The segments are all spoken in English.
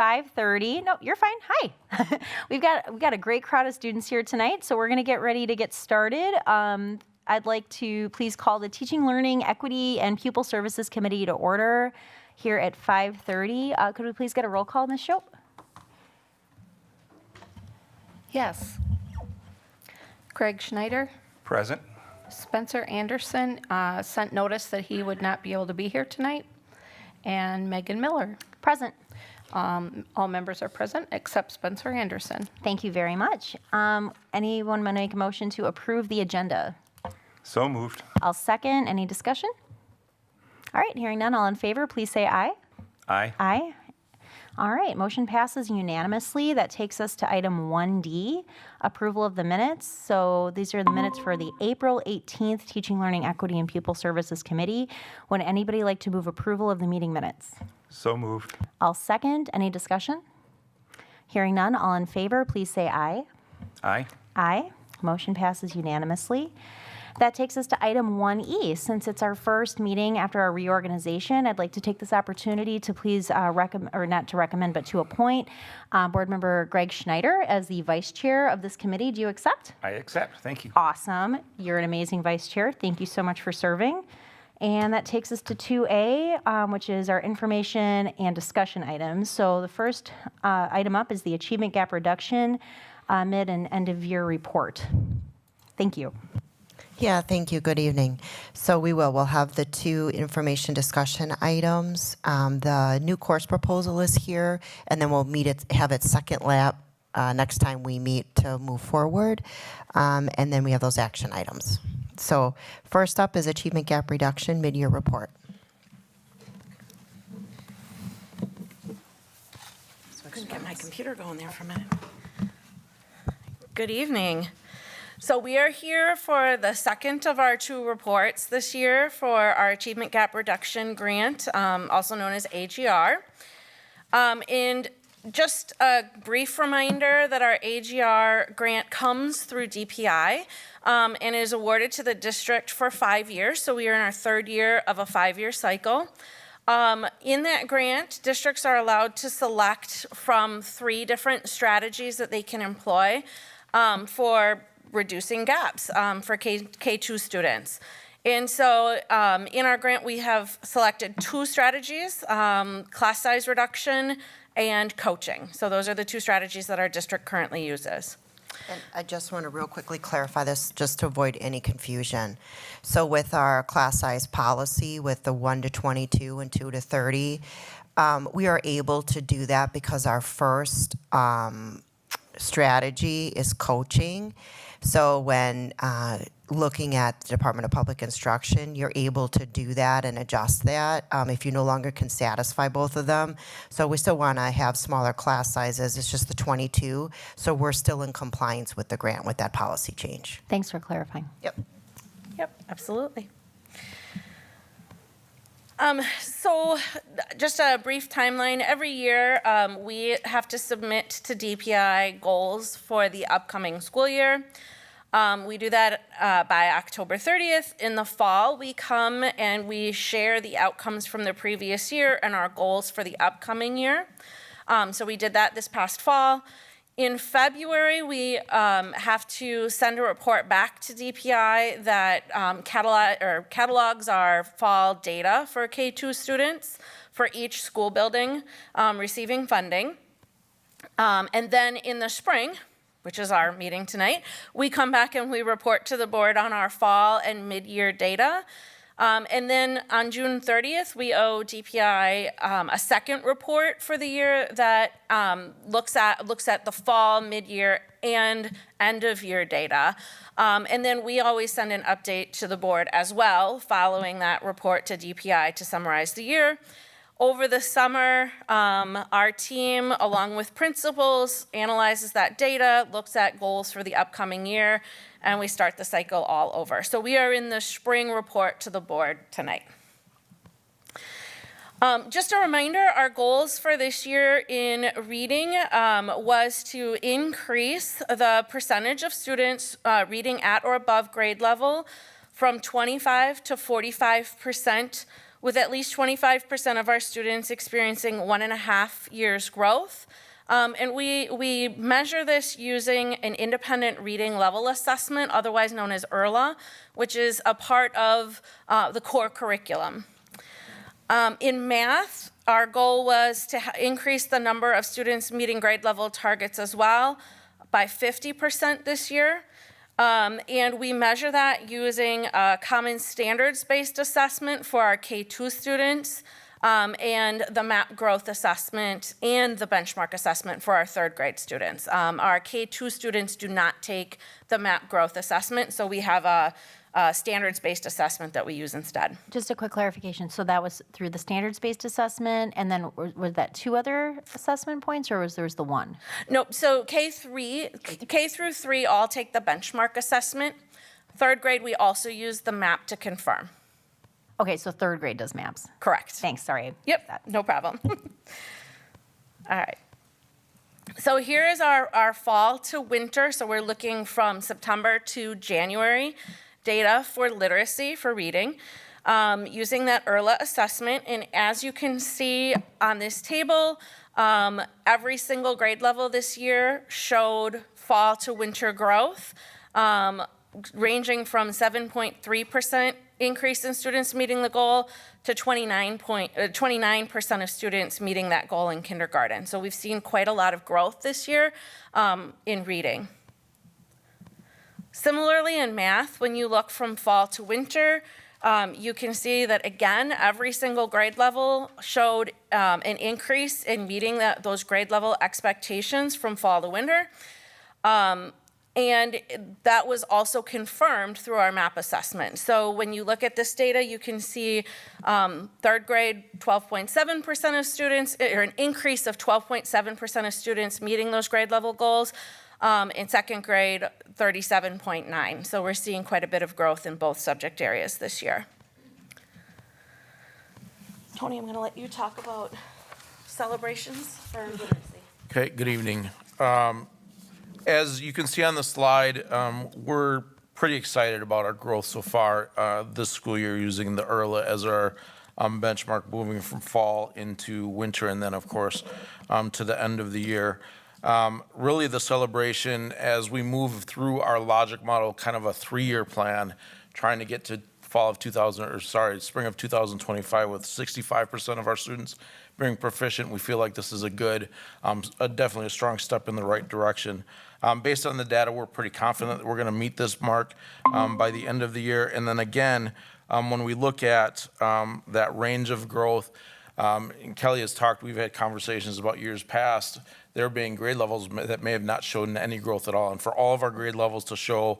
5:30. No, you're fine. Hi. We've got a great crowd of students here tonight, so we're going to get ready to get started. I'd like to please call the Teaching, Learning, Equity, and Pupil Services Committee to order here at 5:30. Could we please get a roll call, Ms. Shope? Yes. Greg Schneider. Present. Spencer Anderson sent notice that he would not be able to be here tonight. And Megan Miller. Present. All members are present except Spencer Anderson. Thank you very much. Anyone want to make a motion to approve the agenda? So moved. I'll second. Any discussion? All right, hearing none, all in favor, please say aye. Aye. Aye. All right, motion passes unanimously. That takes us to item 1D, approval of the minutes. So these are the minutes for the April 18th Teaching, Learning, Equity, and Pupil Services Committee. Would anybody like to move approval of the meeting minutes? So moved. I'll second. Any discussion? Hearing none, all in favor, please say aye. Aye. Aye. Motion passes unanimously. That takes us to item 1E. Since it's our first meeting after our reorganization, I'd like to take this opportunity to please to appoint Board Member Greg Schneider as the Vice Chair of this committee. Do you accept? I accept. Thank you. Awesome. You're an amazing Vice Chair. Thank you so much for serving. And that takes us to 2A, which is our information and discussion items. So the first item up is the Achievement Gap Reduction Mid and End of Year Report. Thank you. Yeah, thank you. Good evening. So we'll have the two information discussion items. The new course proposal is here, and then we'll have its second lap next time we meet to move forward. And then we have those action items. So first up is Achievement Gap Reduction Mid-Year Report. Couldn't get my computer going there for a minute. Good evening. So we are here for the second of our two reports this year for our Achievement Gap Reduction Grant, also known as AGR. And just a brief reminder that our AGR grant comes through DPI and is awarded to the district for 5 years. So we are in our third year of a 5-year cycle. In that grant, districts are allowed to select from 3 different strategies that they can employ for reducing gaps for K2 students. And so in our grant, we have selected 2 strategies, class size reduction and coaching. So those are the 2 strategies that our district currently uses. And I just want to real quickly clarify this just to avoid any confusion. So with our class size policy with the 1 to 22 and 2 to 30, we are able to do that because our first strategy is coaching. So when looking at the Department of Public Instruction, you're able to do that and adjust that if you no longer can satisfy both of them. So we still want to have smaller class sizes. It's just the 22. So we're still in compliance with the grant with that policy change. Thanks for clarifying. Yep. Yep, absolutely. So just a brief timeline. Every year, we have to submit to DPI goals for the upcoming school year. We do that by October 30th. In the fall, we come and we share the outcomes from the previous year and our goals for the upcoming year. So we did that this past fall. In February, we have to send a report back to DPI that catalogs our fall data for K2 students for each school building receiving funding. And then in the spring, which is our meeting tonight, we come back and we report to the board on our fall and mid-year data. And then on June 30th, we owe DPI a second report for the year that looks at the fall, mid-year, and end-of-year data. And then we always send an update to the board as well, following that report to DPI to summarize the year. Over the summer, our team, along with principals, analyzes that data, looks at goals for the upcoming year, and we start the cycle all over. So we are in the spring report to the board tonight. Just a reminder, our goals for this year in reading was to increase the percentage of students reading at or above grade level from 25 to 45% with at least 25% of our students experiencing 1.5 years growth. And we measure this using an independent reading level assessment, otherwise known as IRLA, which is a part of the core curriculum. In math, our goal was to increase the number of students meeting grade level targets as well by 50% this year. And we measure that using a common standards-based assessment for our K-2 students, and the MAP growth assessment and the benchmark assessment for our third grade students. Our K-2 students do not take the MAP growth assessment, so we have a standards-based assessment that we use instead. Just a quick clarification. So that was through the standards-based assessment, and then was that 2 other assessment points, or was there the one? Nope, so K through 3 all take the benchmark assessment. Third grade, we also use the MAP to confirm. Okay, so third grade does MAPS. Correct. Thanks, sorry. Yep, no problem. All right. So here is our fall to winter. So we're looking from September to January data for literacy, for reading, using that IRLA assessment. And as you can see on this table, every single grade level this year showed fall to winter growth, ranging from 7.3% increase in students meeting the goal to 29% of students meeting that goal in kindergarten. So we've seen quite a lot of growth this year in reading. Similarly in math, when you look from fall to winter, you can see that again, every single grade level showed an increase in meeting those grade level expectations from fall to winter. And that was also confirmed through our MAP assessment. So when you look at this data, you can see third grade, 12.7% of students, or an increase of 12.7% of students meeting those grade level goals. In second grade, 37.9. So we're seeing quite a bit of growth in both subject areas this year. Tony, I'm going to let you talk about celebrations for literacy. Okay, good evening. As you can see on the slide, we're pretty excited about our growth so far this school year using the IRLA as our benchmark, moving from fall into winter and then, of course, to the end of the year. Really the celebration as we move through our logic model, kind of a 3-year plan, trying to get to spring of 2025 with 65% of our students being proficient. We feel like this is a good, definitely a strong step in the right direction. Based on the data, we're pretty confident that we're going to meet this mark by the end of the year. And then again, when we look at that range of growth, and Kelly has talked, we've had conversations about years past, there being grade levels that may have not shown any growth at all. And for all of our grade levels to show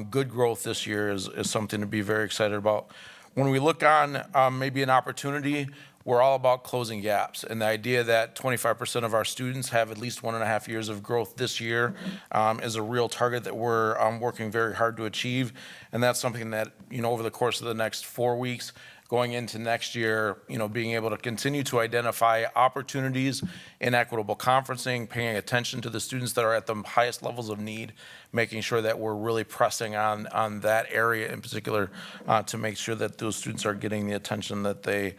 good growth this year is something to be very excited about. When we look on maybe an opportunity, we're all about closing gaps. And the idea that 25% of our students have at least 1.5 years of growth this year is a real target that we're working very hard to achieve. And that's something that, over the course of the next 4 weeks, going into next year, being able to continue to identify opportunities in equitable conferencing, paying attention to the students that are at the highest levels of need, making sure that we're really pressing on that area in particular to make sure that those students are getting the attention that they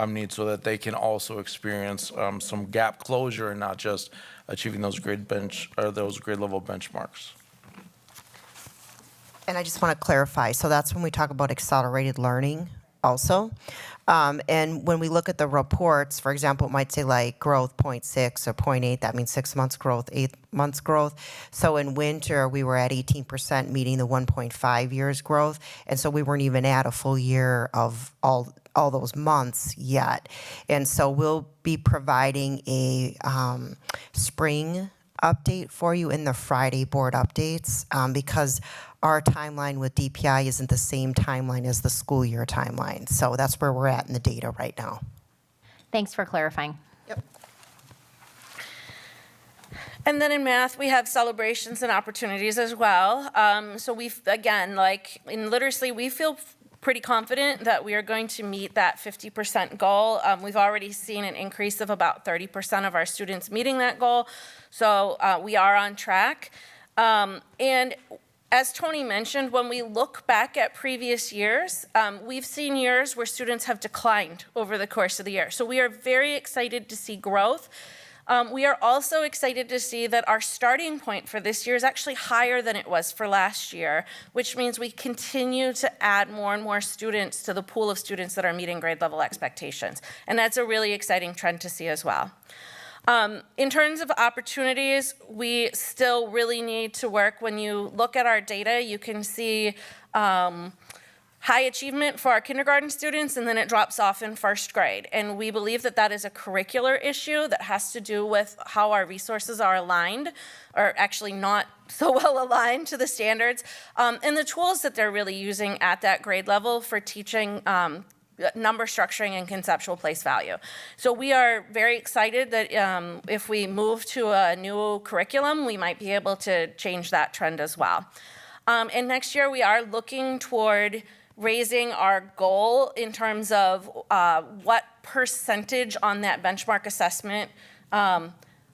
need so that they can also experience some gap closure and not just achieving those grade level benchmarks. And I just want to clarify, so that's when we talk about accelerated learning also. And when we look at the reports, for example, it might say like growth 0.6 or 0.8, that means 6 months growth, 8 months growth. So in winter, we were at 18% meeting the 1.5 years growth. And so we weren't even at a full year of all those months yet. And so we'll be providing a spring update for you in the Friday board updates because our timeline with DPI isn't the same timeline as the school year timeline. So that's where we're at in the data right now. Thanks for clarifying. Yep. And then in math, we have celebrations and opportunities as well. So we've, again, like in literacy, we feel pretty confident that we are going to meet that 50% goal. We've already seen an increase of about 30% of our students meeting that goal. So we are on track. And As Tony mentioned, when we look back at previous years, we've seen years where students have declined over the course of the year. So we are very excited to see growth. We are also excited to see that our starting point for this year is actually higher than it was for last year, which means we continue to add more and more students to the pool of students that are meeting grade level expectations. And that's a really exciting trend to see as well. In terms of opportunities, we still really need to work. When you look at our data, you can see high achievement for our kindergarten students, and then it drops off in first grade. And we believe that that is a curricular issue that has to do with how our resources are aligned, or actually not so well aligned to the standards, and the tools that they're really using at that grade level for teaching number structuring and conceptual place value. So we are very excited that if we move to a new curriculum, we might be able to change that trend as well. And next year, we are looking toward raising our goal in terms of what percentage on that benchmark assessment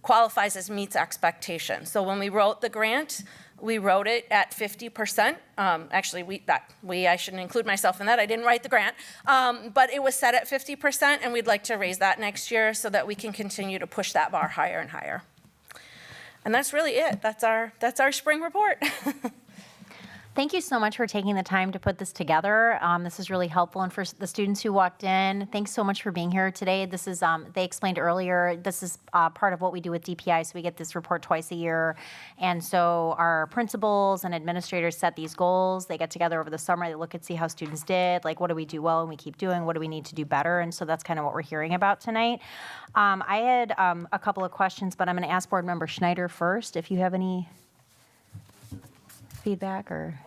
qualifies as meets expectations. So when we wrote the grant, we wrote it at 50%. Actually, I shouldn't include myself in that. I didn't write the grant. But it was set at 50%, and we'd like to raise that next year so that we can continue to push that bar higher and higher. And that's really it. That's our spring report. Thank you so much for taking the time to put this together. This is really helpful. And for the students who walked in, thanks so much for being here today. This is, they explained earlier, this is part of what we do with DPI. So we get this report twice a year. And so our principals and administrators set these goals. They get together over the summer. They look and see how students did. Like, what do we do well and we keep doing? What do we need to do better? And so that's kind of what we're hearing about tonight. I had a couple of questions, but I'm going to ask Board Member Schneider first, if you have any feedback or...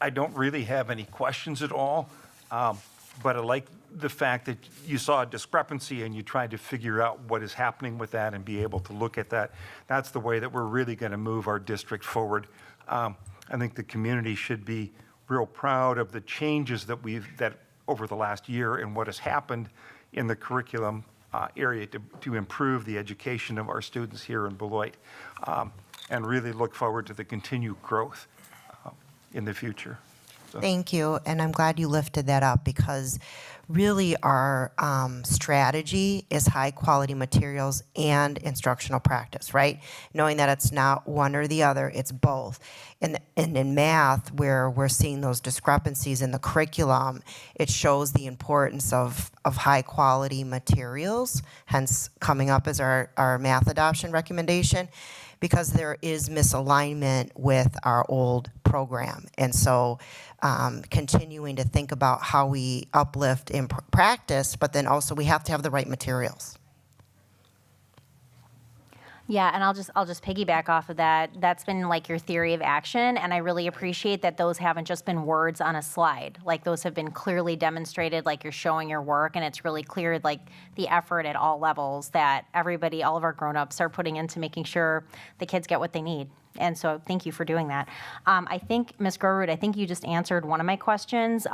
I don't really have any questions at all, but I like the fact that you saw a discrepancy and you tried to figure out what is happening with that and be able to look at that. That's the way that we're really going to move our district forward. I think the community should be real proud of the changes that over the last year and what has happened in the curriculum area to improve the education of our students here in Beloit, and really look forward to the continued growth in the future. So. Thank you, and I'm glad you lifted that up because really our strategy is high-quality materials and instructional practice, right? Knowing that it's not one or the other, it's both. And in math, where we're seeing those discrepancies in the curriculum, it shows the importance of high-quality materials, hence coming up as our math adoption recommendation, because there is misalignment with our old program. And so continuing to think about how we uplift in practice, but then also we have to have the right materials. Yeah, and I'll just piggyback off of that. That's been like your theory of action, and I really appreciate that those haven't just been words on a slide. Like those have been clearly demonstrated, like you're showing your work, and it's really clear like the effort at all levels that everybody, all of our grown-ups are putting into making sure the kids get what they need. And so thank you for doing that. I think, Ms. Grorud, I think you just answered one of my questions.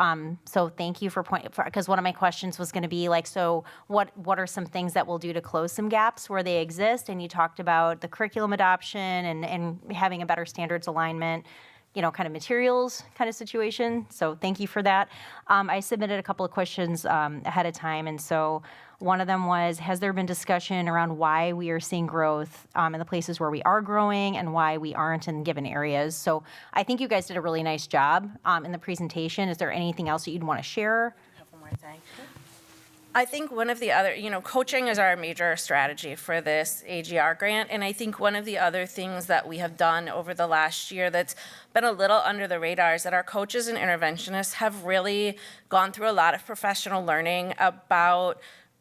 So thank you because one of my questions was going to be like, so what are some things that we'll do to close some gaps where they exist? And you talked about the curriculum adoption and having a better standards alignment, kind of materials kind of situation. So thank you for that. I submitted a couple of questions ahead of time. And so one of them was, has there been discussion around why we are seeing growth in the places where we are growing and why we aren't in given areas? So I think you guys did a really nice job in the presentation. Is there anything else that you'd want to share? I have one more thing. I think one of the other, coaching is our major strategy for this AGR grant. And I think one of the other things that we have done over the last year that's been a little under the radar is that our coaches and interventionists have really gone through a lot of professional learning about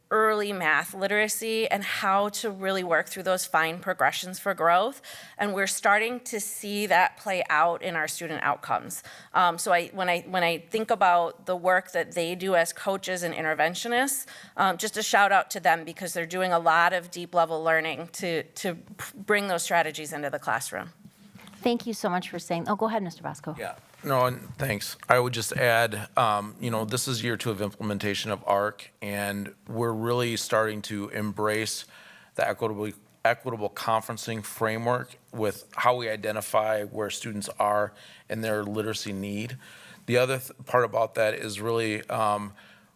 early math literacy and how to really work through those fine progressions for growth. And we're starting to see that play out in our student outcomes. So when I think about the work that they do as coaches and interventionists, just a shout out to them because they're doing a lot of deep level learning to bring those strategies into the classroom. Thank you so much for saying, go ahead, Mr. Bosco. Yeah. No, and thanks. I would just add, this is year 2 of implementation of ARC, and we're really starting to embrace the equitable conferencing framework with how we identify where students are in their literacy need. The other part about that is really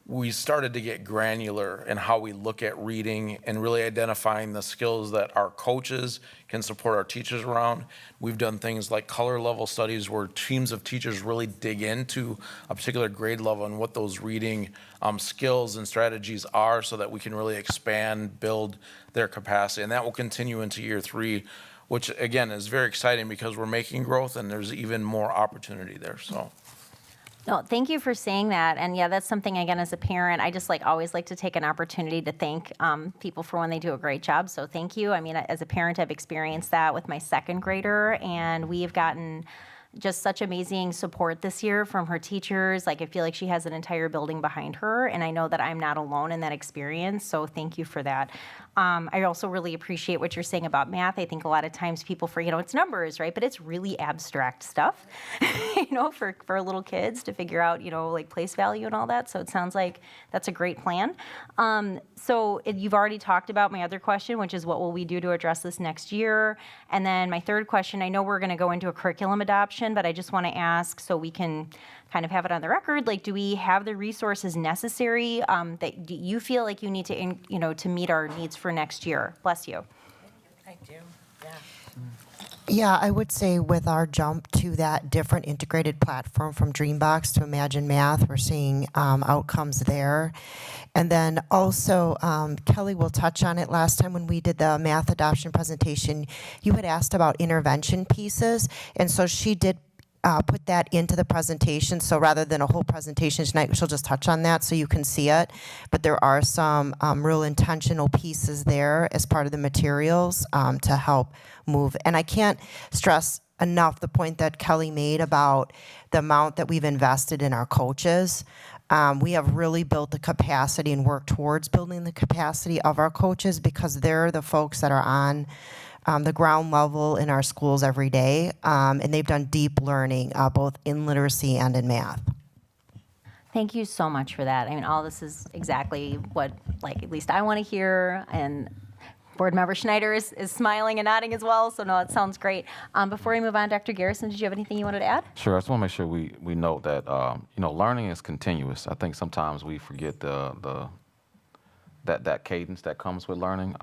we started to get granular in how we look at reading and really identifying the skills that our coaches can support our teachers around. We've done things like color level studies where teams of teachers really dig into a particular grade level and what those reading skills and strategies are so that we can really expand, build their capacity. And that will continue into year 3, which again is very exciting because we're making growth and there's even more opportunity there. So. No, thank you for saying that. And yeah, that's something, again, as a parent, I just always like to take an opportunity to thank people for when they do a great job. So thank you. I mean, as a parent, I've experienced that with my second grader, and we've gotten just such amazing support this year from her teachers. I feel like she has an entire building behind her, and I know that I'm not alone in that experience. So thank you for that. I also really appreciate what you're saying about math. I think a lot of times people forget, it's numbers, right? But it's really abstract stuff, for little kids to figure out, place value and all that. So it sounds like that's a great plan. You've already talked about my other question, which is what will we do to address this next year? And then my third question, I know we're going to go into a curriculum adoption, but I just want to ask so we can kind of have it on the record, do we have the resources necessary that you feel like you need to, to meet our needs for next year? Bless you. I do, yeah. Yeah, I would say with our jump to that different integrated platform from Dreambox to Imagine Math, we're seeing outcomes there. And then also, Kelly will touch on it. Last time when we did the math adoption presentation, you had asked about intervention pieces. And so she did put that into the presentation. So rather than a whole presentation tonight, she'll just touch on that so you can see it. But there are some real intentional pieces there as part of the materials to help move. And I can't stress enough the point that Kelly made about the amount that we've invested in our coaches. We have really built the capacity and worked towards building the capacity of our coaches because they're the folks that are on the ground level in our schools every day, and they've done deep learning, both in literacy and in math. Thank you so much for that. I mean, all this is exactly what, at least I want to hear, and Board Member Schneider is smiling and nodding as well, so no, it sounds great. Before we move on, Dr. Garrison, did you have anything you wanted to add? Sure. I just want to make sure we note that, learning is continuous. I think sometimes we forget that cadence that comes with learning.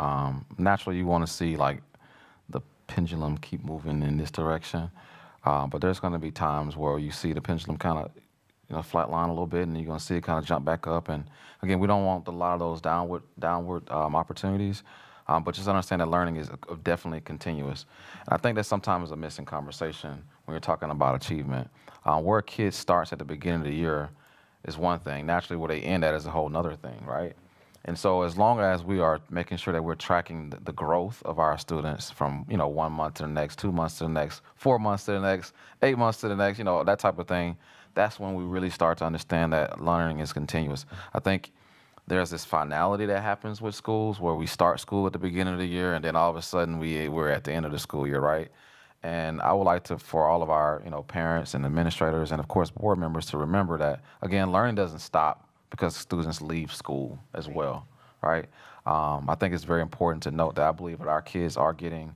Naturally, you want to see, the pendulum keep moving in this direction. But there's going to be times where you see the pendulum kind of, flatline a little bit, and you're going to see it kind of jump back up. And again, we don't want a lot of those downward opportunities. But just understand that learning is definitely continuous. And I think that sometimes a missing conversation when you're talking about achievement. Where a kid starts at the beginning of the year is one thing. Naturally, where they end at is a whole nother thing, right? And so as long as we are making sure that we're tracking the growth of our students from, 1 month to the next, 2 months to the next, 4 months to the next, 8 months to the next, that type of thing, that's when we really start to understand that learning is continuous. I think there's this finality that happens with schools where we start school at the beginning of the year and then all of a sudden we're at the end of the school year, right? And I would like for all of our, parents and administrators and of course board members to remember that, again, learning doesn't stop because students leave school as well, right? I think it's very important to note that I believe that our kids are getting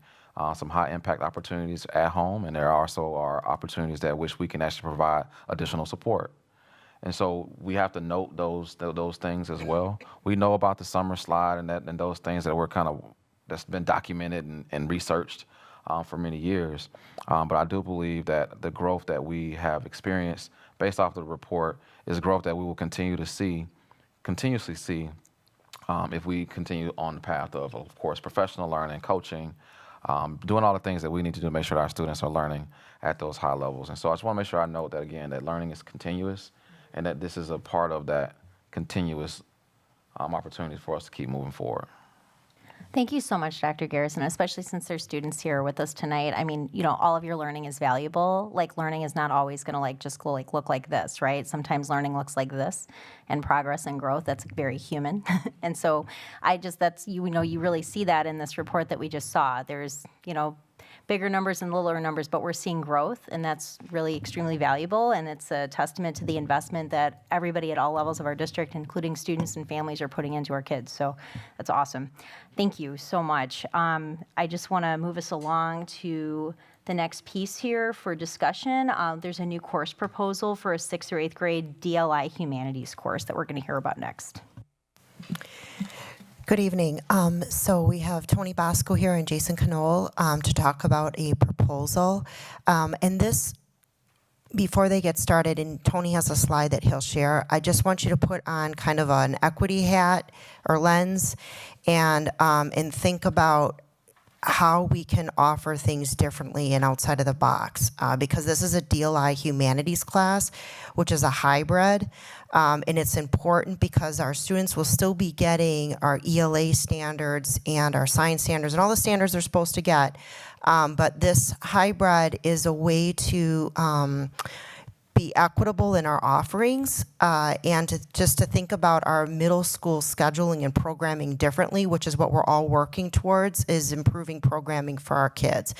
some high impact opportunities at home, and there also are opportunities that which we can actually provide additional support. And so we have to note those things as well. We know about the summer slide and those things that were that's been documented and researched for many years. But I do believe that the growth that we have experienced based off the report is growth that we will continuously see if we continue on the path of course, professional learning, coaching, doing all the things that we need to do to make sure that our students are learning at those high levels. And so I just want to make sure I note that, again, that learning is continuous and that this is a part of that continuous opportunity for us to keep moving forward. Thank you so much, Dr. Garrison, especially since there's students here with us tonight. I mean, all of your learning is valuable. Learning is not always going to just look like this, right? Sometimes learning looks like this, and progress and growth, that's very human. And so you really see that in this report that we just saw. There's, bigger numbers and littler numbers, but we're seeing growth, and that's really extremely valuable, and it's a testament to the investment that everybody at all levels of our district, including students and families, are putting into our kids. So that's awesome. Thank you so much. I just want to move us along to the next piece here for discussion. There's a new course proposal for a 6th through 8th grade DLI humanities course that we're going to hear about next. Good evening. So we have Tony Bosco here and Jason Knoll to talk about a proposal. And this, before they get started, and Tony has a slide that he'll share, I just want you to put on kind of an equity hat or lens and think about how we can offer things differently and outside of the box, because this is a DLI humanities class, which is a hybrid, and it's important because our students will still be getting our ELA standards and our science standards and all the standards they're supposed to get, but this hybrid is a way to be equitable in our offerings, and to think about our middle school scheduling and programming differently, which is what we're all working towards, is improving programming for our kids.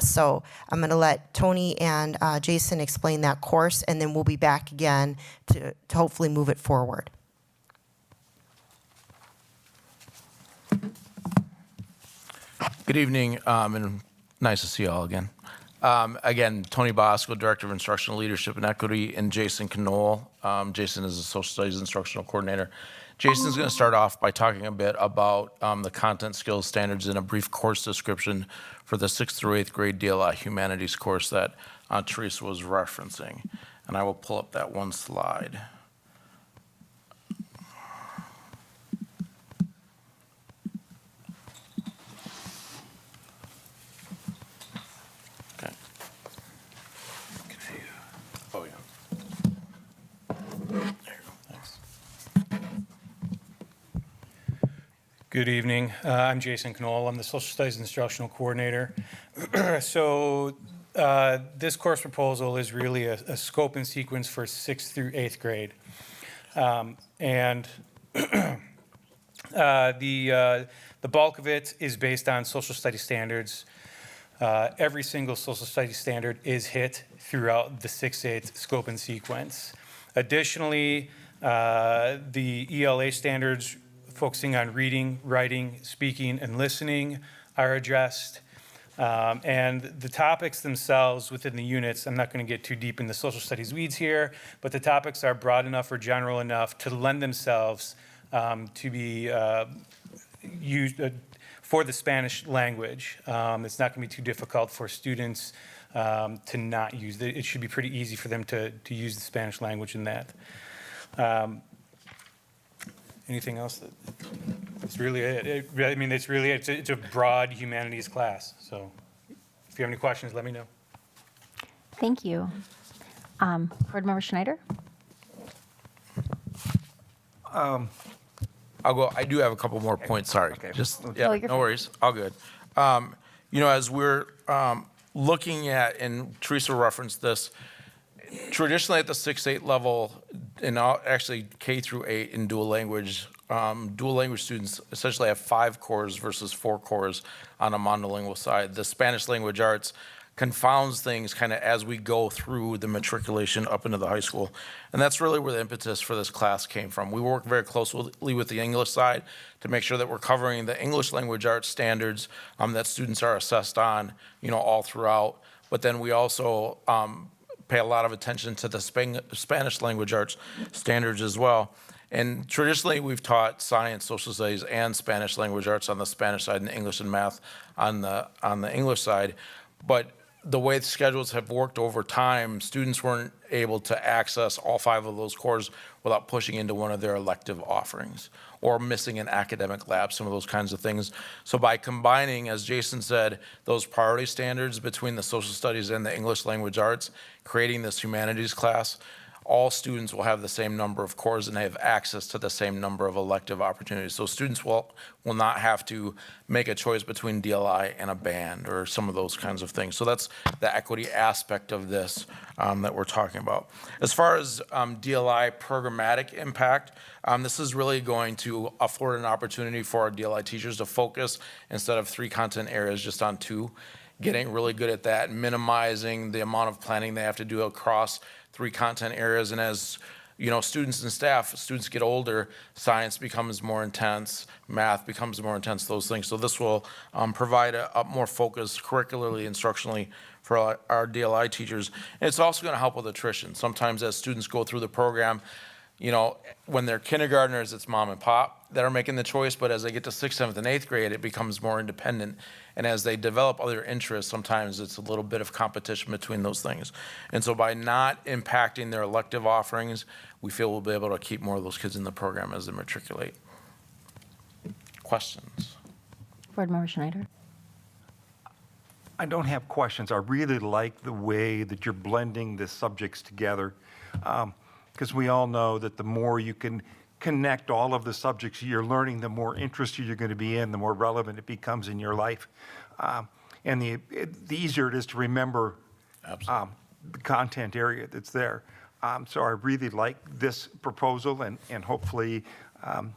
So I'm going to let Tony and Jason explain that course, and then we'll be back again to hopefully move it forward. Good evening, and nice to see you all again. Again, Tony Bosco, Director of Instructional Leadership and Equity, and Jason Knoll. Jason is a Social Studies Instructional Coordinator. Jason's going to start off by talking a bit about the content skills standards and a brief course description for the 6th through 8th grade DLI Humanities course that Teresa was referencing. And I will pull up that one slide. Oh, yeah. There you go, thanks. Good evening. I'm Jason Knoll. I'm the Social Studies Instructional Coordinator. So this course proposal is really a scope and sequence for 6th through 8th grade. And the bulk of it is based on social studies standards. Every single social studies standard is hit throughout the 6-8 scope and sequence. Additionally, the ELA standards focusing on reading, writing, speaking, and listening are addressed. And the topics themselves within the units, I'm not going to get too deep in the social studies weeds here, but the topics are broad enough or general enough to lend themselves to be used for the Spanish language. It's not going to be too difficult for students to not use it. It should be pretty easy for them to use the Spanish language in that. Anything else? That's really it. I mean, it's really it. It's a broad humanities class. So if you have any questions, let me know. Thank you. Board Member Schneider? I'll go. I do have a couple more points. Sorry. Okay. Just Oh, yeah, you're no fine. worries. All good. As we're looking at, and Teresa referenced this, traditionally at the 6-8 level, and actually K through 8 in dual language students essentially have 5 cores versus 4 cores on a monolingual side. The Spanish language arts confounds things kind of as we go through the matriculation up into the high school. And that's really where the impetus for this class came from. We work very closely with the English side to make sure that we're covering the English language arts standards that students are assessed on, all throughout. But then we also pay a lot of attention to the Spanish language arts standards as well. And traditionally, we've taught science, social studies, and Spanish language arts on the Spanish side, and English and math on the English side. But the way the schedules have worked over time, students weren't able to access all 5 of those cores without pushing into one of their elective offerings or missing an academic lab, some of those kinds of things. So by combining, as Jason said, those priority standards between the social studies and the English language arts, creating this humanities class, all students will have the same number of cores and they have access to the same number of elective opportunities. So students will not have to make a choice between DLI and a band or some of those kinds of things. So that's the equity aspect of this that we're talking about. As far as DLI programmatic impact, this is really going to afford an opportunity for our DLI teachers to focus instead of 3 content areas just on 2. getting really good at that, minimizing the amount of planning they have to do across 3 content areas. And as you know, students and staff, students get older, science becomes more intense, math becomes more intense, those things. So this will provide a more focused curricularly, instructionally for our DLI teachers. And it's also going to help with attrition. Sometimes as students go through the program, you know, when they're kindergartners, it's mom and pop that are making the choice, but as they get to 6th, 7th, and 8th grade, it becomes more independent. And as they develop other interests, sometimes it's a little bit of competition between those things. And so by not impacting their elective offerings, we feel we'll be able to keep more of those kids in the program as they matriculate. Questions? Board Member Schneider. I don't have questions. I really like the way that you're blending the subjects together, because we all know that the more you can connect all of the subjects you're learning, the more interested you're going to be in, the more relevant it becomes in your life. And the easier it is to remember the content area that's there. So I really like this proposal, and hopefully,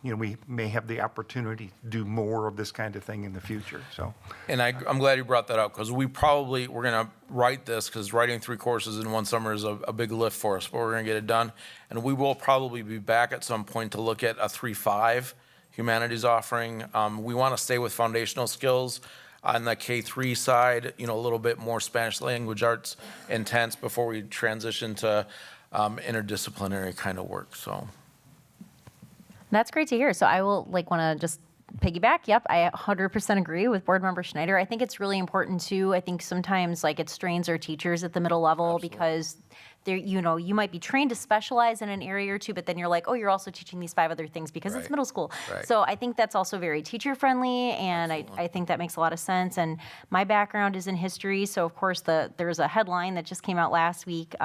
you know, we may have the opportunity to do more of this kind of thing in the future. So, And I'm glad you brought that up, because we're going to write this, because writing 3 courses in one summer is a big lift for us, but we're going to get it done. And we will probably be back at some point to look at a 3-5 humanities offering. We want to stay with foundational skills on the K-3 side, you know, a little bit more Spanish language arts intense before we transition to interdisciplinary kind of work, so. That's great to hear. So I will want to just piggyback. Yep, I 100% agree with Board Member Schneider. I think it's really important too. I think sometimes it strains our teachers at the middle level because you know, you might be trained to specialize in an area or two, but then you're like, oh, you're also teaching these 5 other things because it's Right. middle school. Right. So I think that's also very teacher friendly, and I think that makes a lot of sense. And my background is in history, so of course there's a headline that just came out last week,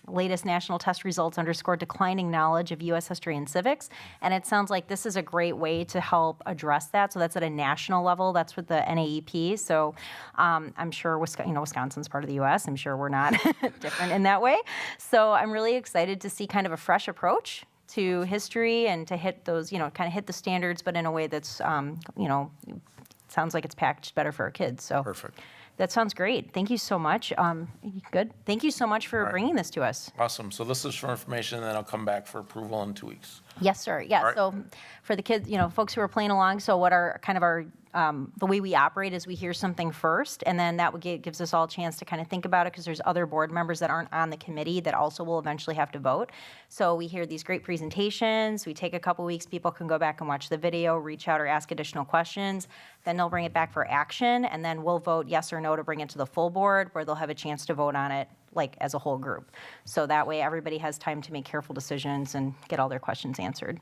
latest national test results underscore declining knowledge of U.S. history and civics, and it sounds like this is a great way to help address that. So that's at a national level. That's with the NAEP. So I'm sure Wisconsin's part of the U.S. I'm sure we're not different in that way. So I'm really excited to see kind of a fresh approach to history and to hit those, kind of hit the standards, but in a way that's, sounds like it's packaged better for our kids. So Perfect. that sounds great. Thank you so much. Good. Thank you so much for bringing this to us. Awesome. So this is for information, and then I'll come back for approval in 2 weeks. Yes, sir. Yeah. All right. So for the kids, folks who are playing along, so what are kind of our, the way we operate is we hear something first, and then that gives us all a chance to kind of think about it, because there's other board members that aren't on the committee that also will eventually have to vote. So we hear these great presentations. We take a couple weeks. People can go back and watch the video, reach out or ask additional questions. Then they'll bring it back for action, and then we'll vote yes or no to bring it to the full board, where they'll have a chance to vote on it as a whole group. So that way everybody has time to make careful decisions and get all their questions answered.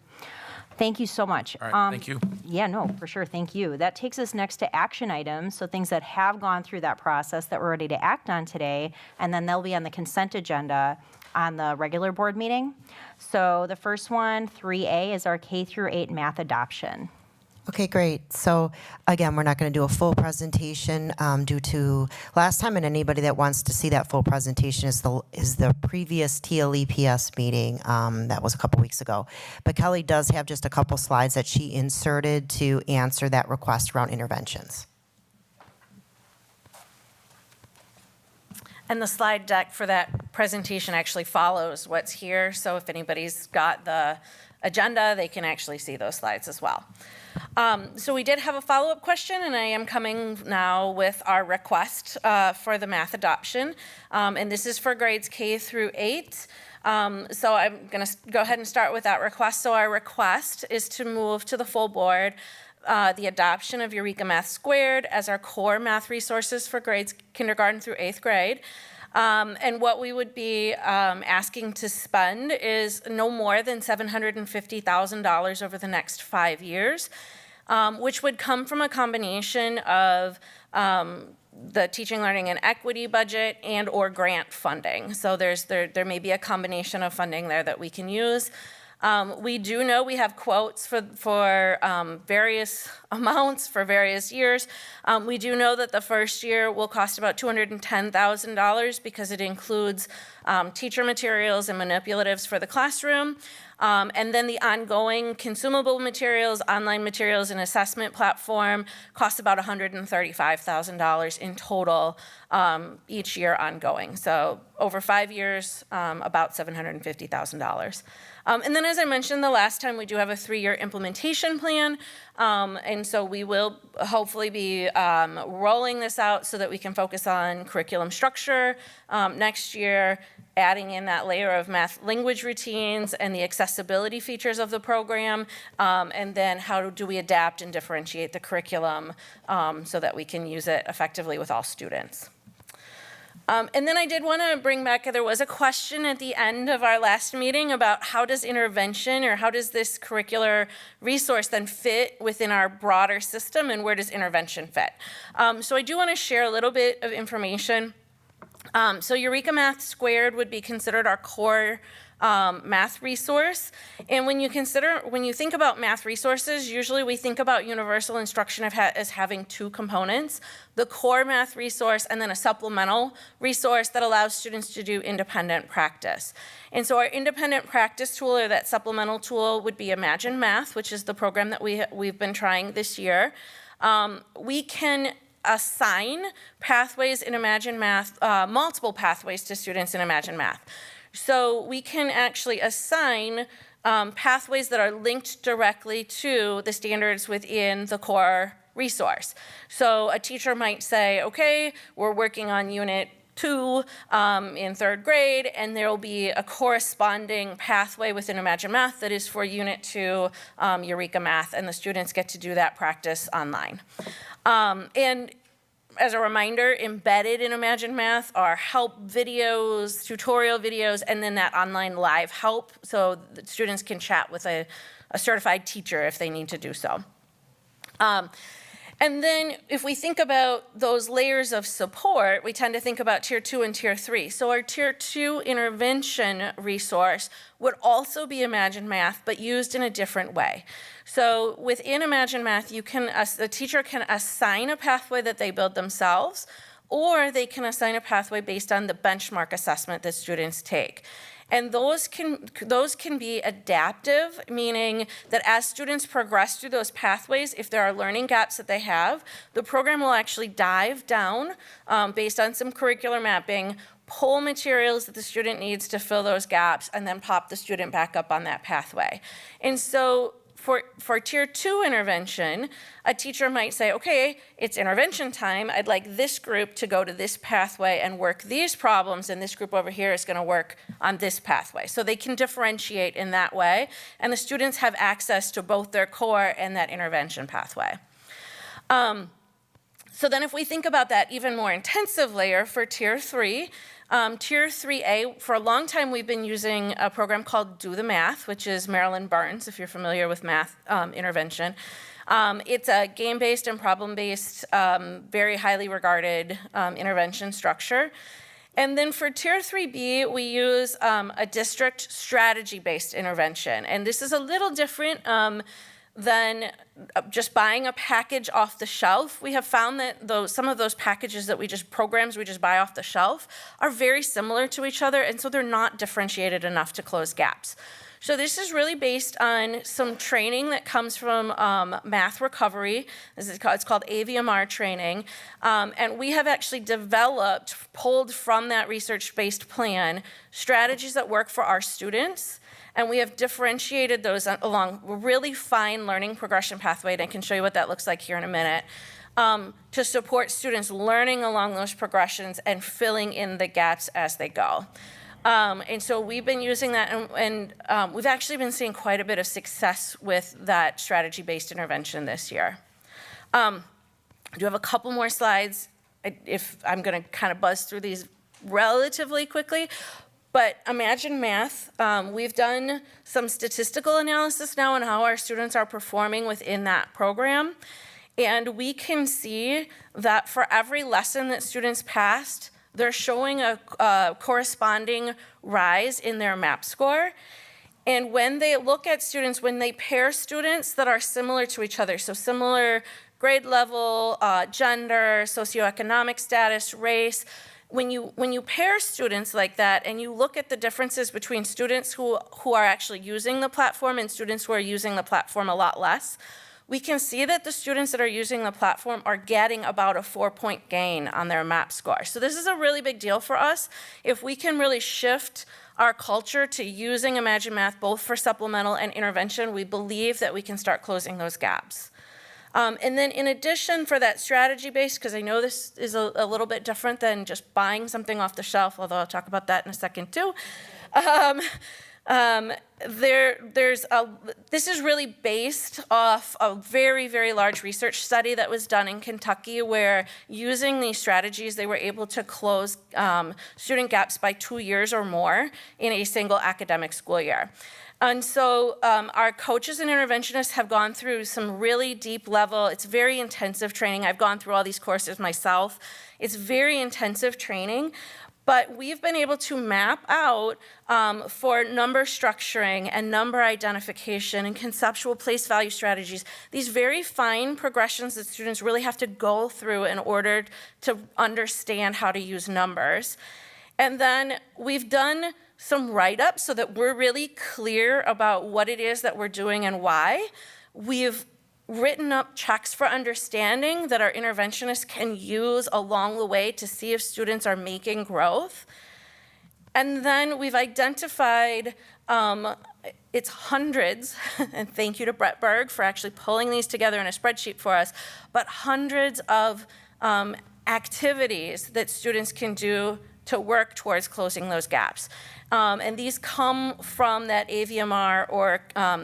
Thank you so much. All right, thank you. Yeah, no, for sure. Thank you. That takes us next to action items, so things that have gone through that process that we're ready to act on today, and then they'll be on the consent agenda on the regular board meeting. So the first one, 3A, is our K-8 math adoption. Okay, great. So again, we're not going to do a full presentation due to last time, and anybody that wants to see that full presentation is the previous TLEPS meeting that was a couple weeks ago. But Kelly does have just a couple slides that she inserted to answer that request around interventions. And the slide deck for that presentation actually follows what's here. So if anybody's got the agenda, they can actually see those slides as well. So we did have a follow-up question, and I am coming now with our request for the math adoption. And this is for grades K-8. So I'm going to go ahead and start with that request. So our request is to move to the full board the adoption of Eureka Math Squared as our core math resources for grades kindergarten through 8th grade. And what we would be asking to spend is no more than $750,000 over the next 5 years, which would come from a combination of the teaching, learning, and equity budget and or grant funding. So there may be a combination of funding there that we can use. We do know we have quotes for various amounts for various years. We do know that the first year will cost about $210,000 because it includes teacher materials and manipulatives for the classroom. And then the ongoing consumable materials, online materials, and assessment platform costs about $135,000 in total each year ongoing. So over 5 years, about $750,000. And then, as I mentioned the last time, we do have a 3-year implementation plan. And so we will hopefully be rolling this out so that we can focus on curriculum structure next year, adding in that layer of math language routines and the accessibility features of the program, and then how do we adapt and differentiate the curriculum so that we can use it effectively with all students. And then I did want to bring back, there was a question at the end of our last meeting about how does intervention or how does this curricular resource then fit within our broader system and where does intervention fit? So I do want to share a little bit of information. So Eureka Math Squared would be considered our core math resource. And when you think about math resources, usually we think about universal instruction as having 2 components, the core math resource and then a supplemental resource that allows students to do independent practice. And so our independent practice tool or that supplemental tool would be Imagine Math, which is the program that we've been trying this year. We can assign pathways in Imagine Math, multiple pathways to students in Imagine Math. So we can actually assign pathways that are linked directly to the standards within the core resource. So a teacher might say, okay, we're working on Unit 2 in 3rd grade, and there will be a corresponding pathway within Imagine Math that is for Unit 2 Eureka Math, and the students get to do that practice online. And as a reminder, embedded in Imagine Math are help videos, tutorial videos, and then that online live help, so the students can chat with a certified teacher if they need to do so. And then if we think about those layers of support, we tend to think about Tier 2 and Tier 3. So our Tier 2 intervention resource would also be Imagine Math, but used in a different way. So within Imagine Math, the teacher can assign a pathway that they build themselves, or they can assign a pathway based on the benchmark assessment that students take. And those can be adaptive, meaning that as students progress through those pathways, if there are learning gaps that they have, the program will actually dive down based on some curricular mapping, pull materials that the student needs to fill those gaps, and then pop the student back up on that pathway. And so for Tier 2 intervention, a teacher might say, okay, it's intervention time. I'd like this group to go to this pathway and work these problems, and this group over here is going to work on this pathway. So they can differentiate in that way, and the students have access to both their core and that intervention pathway. So then if we think about that even more intensive layer for Tier 3, Tier 3A, for a long time we've been using a program called Do the Math, which is Marilyn Burns, if you're familiar with math intervention. It's a game-based and problem-based, very highly regarded intervention structure. And then for Tier 3B, we use a district strategy-based intervention. And this is a little different than just buying a package off the shelf. We have found that some of those packages that programs we just buy off the shelf are very similar to each other, and so they're not differentiated enough to close gaps. So this is really based on some training that comes from Math Recovery. It's called AVMR training. And we have actually pulled from that research-based plan, strategies that work for our students. And we have differentiated those along a really fine learning progression pathway, and I can show you what that looks like here in a minute, to support students learning along those progressions and filling in the gaps as they go. And so we've been using that, and we've actually been seeing quite a bit of success with that strategy-based intervention this year. I do have a couple more slides. If I'm going to kind of buzz through these relatively quickly. But Imagine Math, we've done some statistical analysis now on how our students are performing within that program. And we can see that for every lesson that students passed, they're showing a corresponding rise in their MAP score. And when they look at students, when they pair students that are similar to each other, so similar grade level, gender, socioeconomic status, race, when you pair students like that and you look at the differences between students who are actually using the platform and students who are using the platform a lot less, we can see that the students that are using the platform are getting about a 4-point gain on their MAP score. So this is a really big deal for us. If we can really shift our culture to using Imagine Math both for supplemental and intervention, we believe that we can start closing those gaps. And then in addition for that strategy base, because I know this is a little bit different than just buying something off the shelf, although I'll talk about that in a second too. This is really based off a very, very large research study that was done in Kentucky where using these strategies, they were able to close student gaps by 2 years or more in a single academic school year. And so our coaches and interventionists have gone through some really deep level, it's very intensive training. I've gone through all these courses myself. It's very intensive training. But we've been able to map out for number structuring and number identification and conceptual place value strategies, these very fine progressions that students really have to go through in order to understand how to use numbers. And then we've done some write-ups so that we're really clear about what it is that we're doing and why. We've written up checks for understanding that our interventionists can use along the way to see if students are making growth. And then we've identified, it's hundreds, and thank you to Brett Berg for actually pulling these together in a spreadsheet for us, but hundreds of activities that students can do to work towards closing those gaps. And these come from that AVMR, or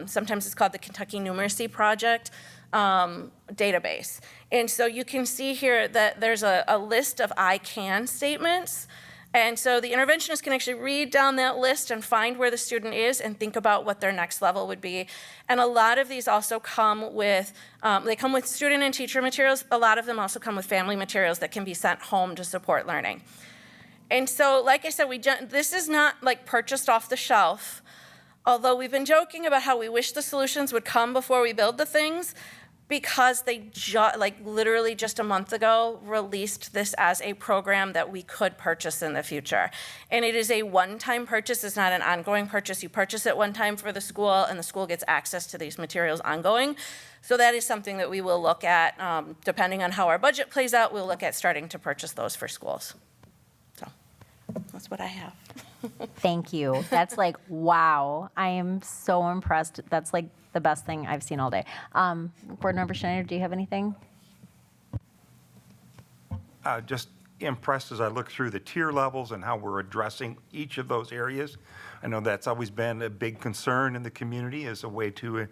sometimes it's called the Kentucky Numeracy Project database. And so you can see here that there's a list of I can statements. And so the interventionist can actually read down that list and find where the student is and think about what their next level would be. And a lot of these also come with, they come with student and teacher materials. A lot of them also come with family materials that can be sent home to support learning. And so, like I said, this is not like purchased off the shelf. Although we've been joking about how we wish the solutions would come before we build the things, because they literally just a month ago released this as a program that we could purchase in the future. And it is a one-time purchase, it's not an ongoing purchase. You purchase it one time for the school and the school gets access to these materials ongoing. So that is something that we will look at, depending on how our budget plays out, we'll look at starting to purchase those for schools. So that's what I have. Thank you. That's like, wow. I am so impressed. That's like the best thing I've seen all day. Board Member Schneider, do you have anything? Just impressed as I look through the tier levels and how we're addressing each of those areas. I know that's always been a big concern in the community as a way to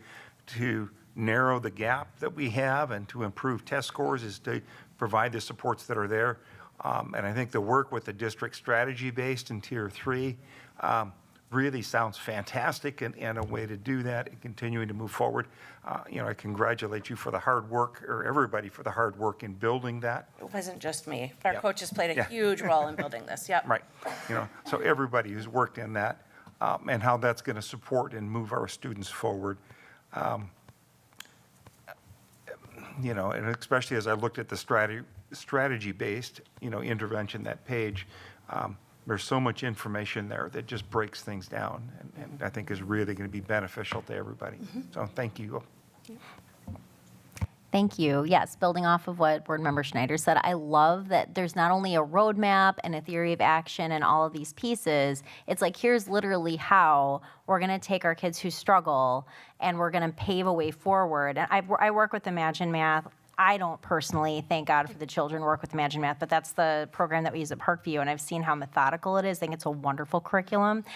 narrow the gap that we have and to improve test scores, is to provide the supports that are there. And I think the work with the district strategy based in tier 3 really sounds fantastic, and a way to do that and continuing to move forward. I congratulate you for the hard work, or everybody for the hard work in building that. It wasn't just me. Our Yep. coaches played a Yeah. huge role in building this. Yep. Right. So everybody who's worked in that, and how that's going to support and move our students forward. And especially as I looked at the strategy-based, intervention, that page, there's so much information there that just breaks things down, and I think is really going to be beneficial to everybody. So thank you. Thank you. Yes, building off of what Board Member Schneider said, I love that there's not only a roadmap and a theory of action and all of these pieces, it's like, here's literally how we're going to take our kids who struggle and we're going to pave a way forward. And I work with Imagine Math. I don't personally, thank God for the children, work with Imagine Math, but that's the program that we use at Parkview, and I've seen how methodical it is. I think it's a wonderful curriculum.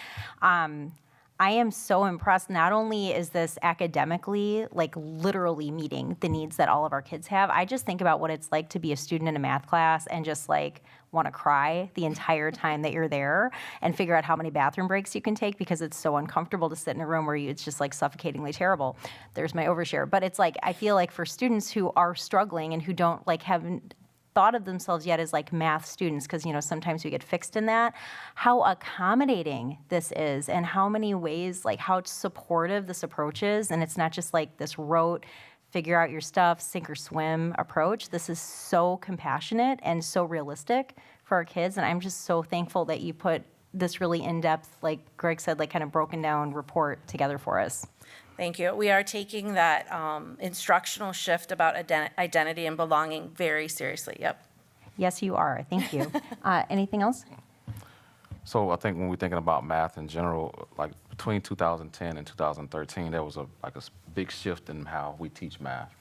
I am so impressed. Not only is this academically, like literally meeting the needs that all of our kids have, I just think about what it's like to be a student in a math class and just like want to cry the entire time that you're there, and figure out how many bathroom breaks you can take because it's so uncomfortable to sit in a room where it's just like suffocatingly terrible. There's my overshare. But it's like, I feel like for students who are struggling and who don't haven't thought of themselves yet as like math students, because sometimes we get fixed in that, how accommodating this is, and how many ways, like how supportive this approach is. And it's not just like this rote, figure out your stuff, sink or swim approach. This is so compassionate and so realistic for our kids, and I'm just so thankful that you put this really in-depth, like Greg said, like kind of broken down report together for us. Thank you. We are taking that instructional shift about identity and belonging very seriously. Yep. Yes, you are. Thank you. Anything else? So I think when we're thinking about math in general, like between 2010 and 2013, there was a big shift in how we teach math.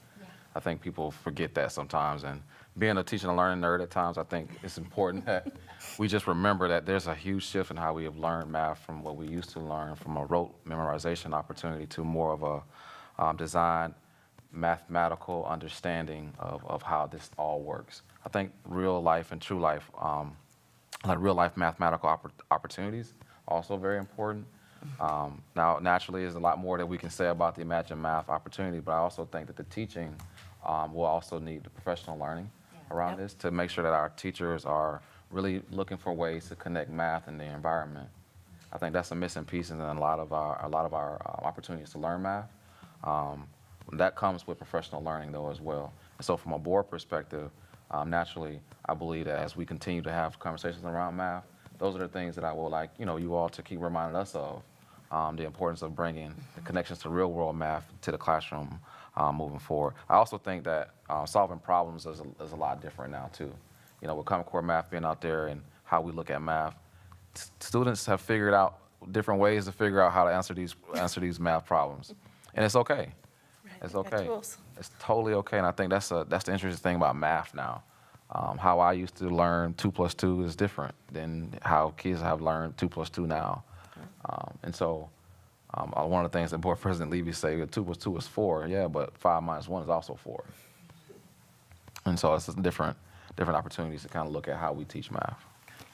I think people forget that sometimes, and being a teaching and learning nerd at times, I think it's important that we just remember that there's a huge shift in how we have learned math from what we used to learn from a rote memorization opportunity to more of a designed mathematical understanding of how this all works. I think real life and true life, like real life mathematical opportunities, also very important. Now, naturally, there's a lot more that we can say about the Imagine Math opportunity, but I also think that the teaching will also need the professional learning around this to make sure that our teachers are really looking for ways to connect math in their environment. I think that's a missing piece in a lot of our opportunities to learn math. That comes with professional learning, though, as well. And so from a board perspective, naturally, I believe that as we continue to have conversations around math, those are the things that I will like, you all to keep reminding us of, the importance of bringing the connections to real-world math to the classroom moving forward. I also think that solving problems is a lot different now, too. With Common Core Math being out there and how we look at math, students have figured out different ways to figure out how to answer these math problems. And it's okay. It's okay. It's totally okay, and I think that's the interesting thing about math now. How I used to learn 2 + 2 is different than how kids have learned 2 + 2 now. And so one of the things that Board President Levy said, 2 + 2 is 4, yeah, but 5 - 1 is also 4. And so it's just different opportunities to kind of look at how we teach math.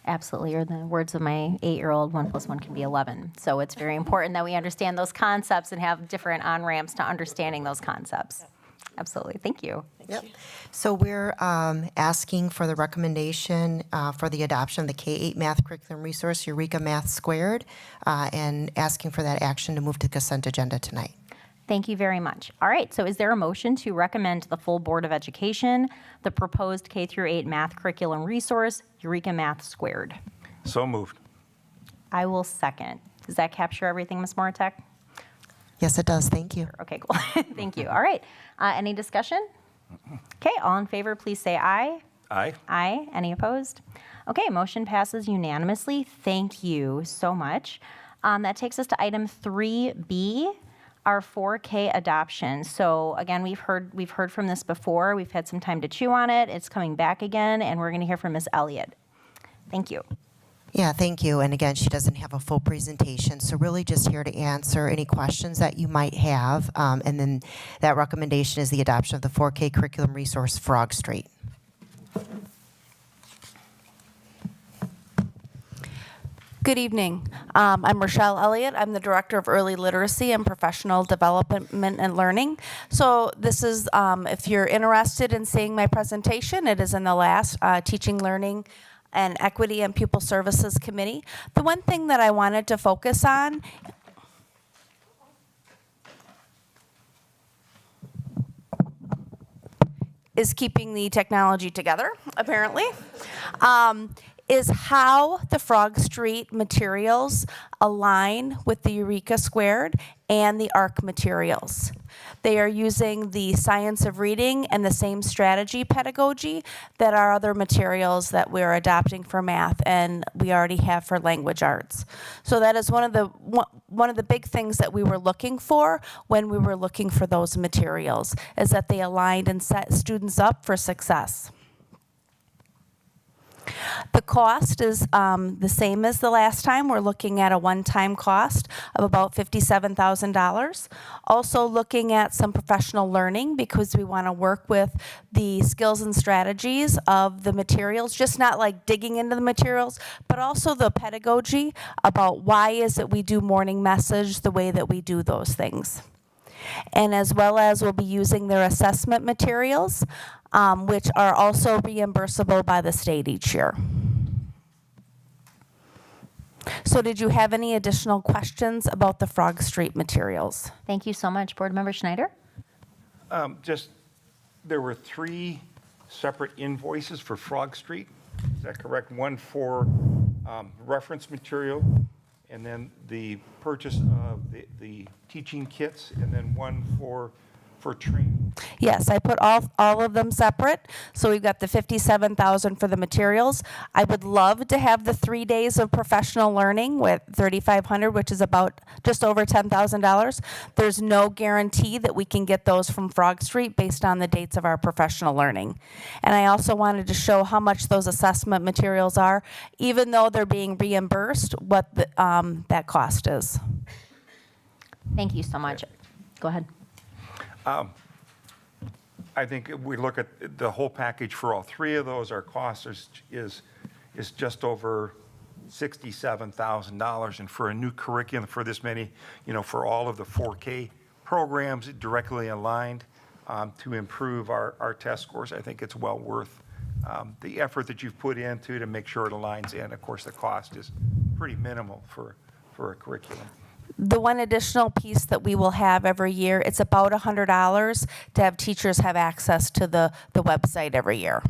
Absolutely, or the words of my 8-year-old, 1 + 1 can be 11. So it's very important that we understand those concepts and have different on-ramps to understanding those concepts. Absolutely, thank you. Yep. So we're asking for the recommendation for the adoption of the K-8 math curriculum resource, Eureka Math Squared, and asking for that action to move to the consent agenda tonight. Thank you very much. All right, so is there a motion to recommend to the full Board of Education the proposed K-8 math curriculum resource, Eureka Math Squared? So moved. I will second. Does that capture everything, Ms. Moratek? Yes, it does. Thank you. Okay, cool. Thank you. All right. Any discussion? Okay, all in favor, please say aye. Aye. Aye. Any opposed? Okay, motion passes unanimously. Thank you so much. That takes us to item 3B, our 4K adoption. So again, we've heard from this before. We've had some time to chew on it. It's coming back again, and we're going to hear from Ms. Elliott. Thank you. Yeah, thank you. And again, she doesn't have a full presentation, so really just here to answer any questions that you might have. And then that recommendation is the adoption of the 4K curriculum resource, Frog Street. Good evening. I'm Rochelle Elliott. I'm the Director of Early Literacy and Professional Development and Learning. So this is, if you're interested in seeing my presentation, it is in the last Teaching, Learning, and Equity and Pupil Services Committee. The one thing that I wanted to focus on is keeping the technology together, apparently. Is how the Frog Street materials align with the Eureka Squared and the ARC materials. They are using the science of reading and the same strategy pedagogy that our other materials that we're adopting for math and we already have for language arts. So that is one of the big things that we were looking for when we were looking for those materials, is that they aligned and set students up for success. The cost is the same as the last time. We're looking at a one-time cost of about $57,000. Also looking at some professional learning because we want to work with the skills and strategies of the materials, just not like digging into the materials, but also the pedagogy about why is it we do morning message the way that we do those things. And as well as we'll be using their assessment materials, which are also reimbursable by the state each year. So did you have any additional questions about the Frog Street materials? Thank you so much. Board Member Schneider? There were 3 separate invoices for Frog Street. Is that correct? One for reference material, and then the purchase of the teaching kits, and then one for training. Yes, I put all of them separate. So we've got the 57,000 for the materials. I would love to have the 3 days of professional learning with 3,500, which is about just over $10,000. There's no guarantee that we can get those from Frog Street based on the dates of our professional learning. And I also wanted to show how much those assessment materials are, even though they're being reimbursed, what that cost is. Thank you so much. Go ahead. I think if we look at the whole package for all three of those, our cost is just over $67,000. And for a new curriculum for this many, for all of the 4K programs directly aligned to improve our test scores, I think it's well worth the effort that you've put into to make sure it aligns in. Of course, the cost is pretty minimal for a curriculum. The one additional piece that we will have every year, it's about $100 to have teachers have access to the website every year.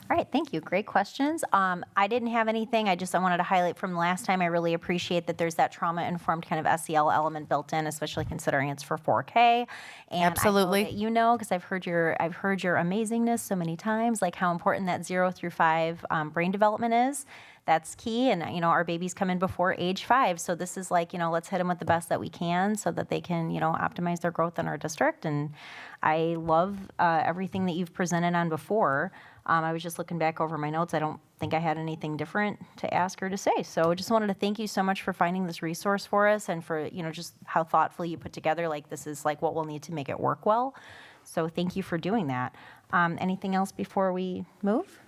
All right, thank you. Great questions. I didn't have anything. I wanted to highlight from last time. I really appreciate that there's that trauma-informed kind of SEL element built in, especially considering it's for 4K. And Absolutely. I know that you know, because I've heard your amazingness so many times, like how important that 0 through 5 brain development is. That's key, and our babies come in before age 5, so this is like, let's hit them with the best that we can so that they can, optimize their growth in our district. And I love everything that you've presented on before. I was just looking back over my notes. I don't think I had anything different to ask or to say. So I just wanted to thank you so much for finding this resource for us, and for, just how thoughtfully you put together, like, this is like what we'll need to make it work well. So thank you for doing that. Anything else before we move?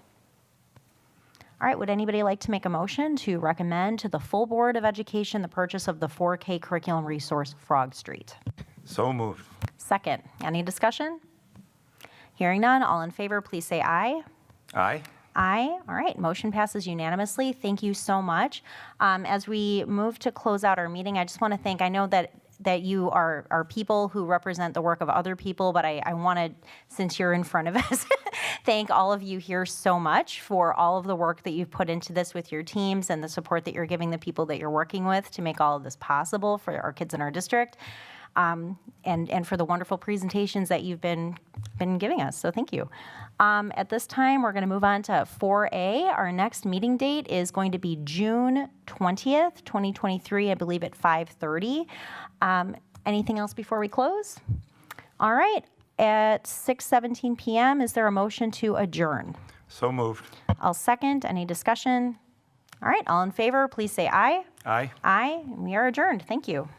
All right, would anybody like to make a motion to recommend to the full Board of Education the purchase of the 4K curriculum resource, Frog Street? So moved. Second, any discussion? Hearing none, all in favor, please say aye. Aye. Aye. All right, motion passes unanimously. Thank you so much. As we move to close out our meeting, I just want to thank, I know that you are people who represent the work of other people, but I want to, since you're in front of us, thank all of you here so much for all of the work that you've put into this with your teams, and the support that you're giving the people that you're working with to make all of this possible for our kids in our district, and for the wonderful presentations that you've been giving us. So thank you. At this time, we're going to move on to 4A. Our next meeting date is going to be June 20th, 2023, I believe at 5:30. Anything else before we close? All right. At 6:17 p.m., is there a motion to adjourn? So moved. I'll second. Any discussion? All right. All in favor, please say aye. Aye. Aye. We are adjourned. Thank you.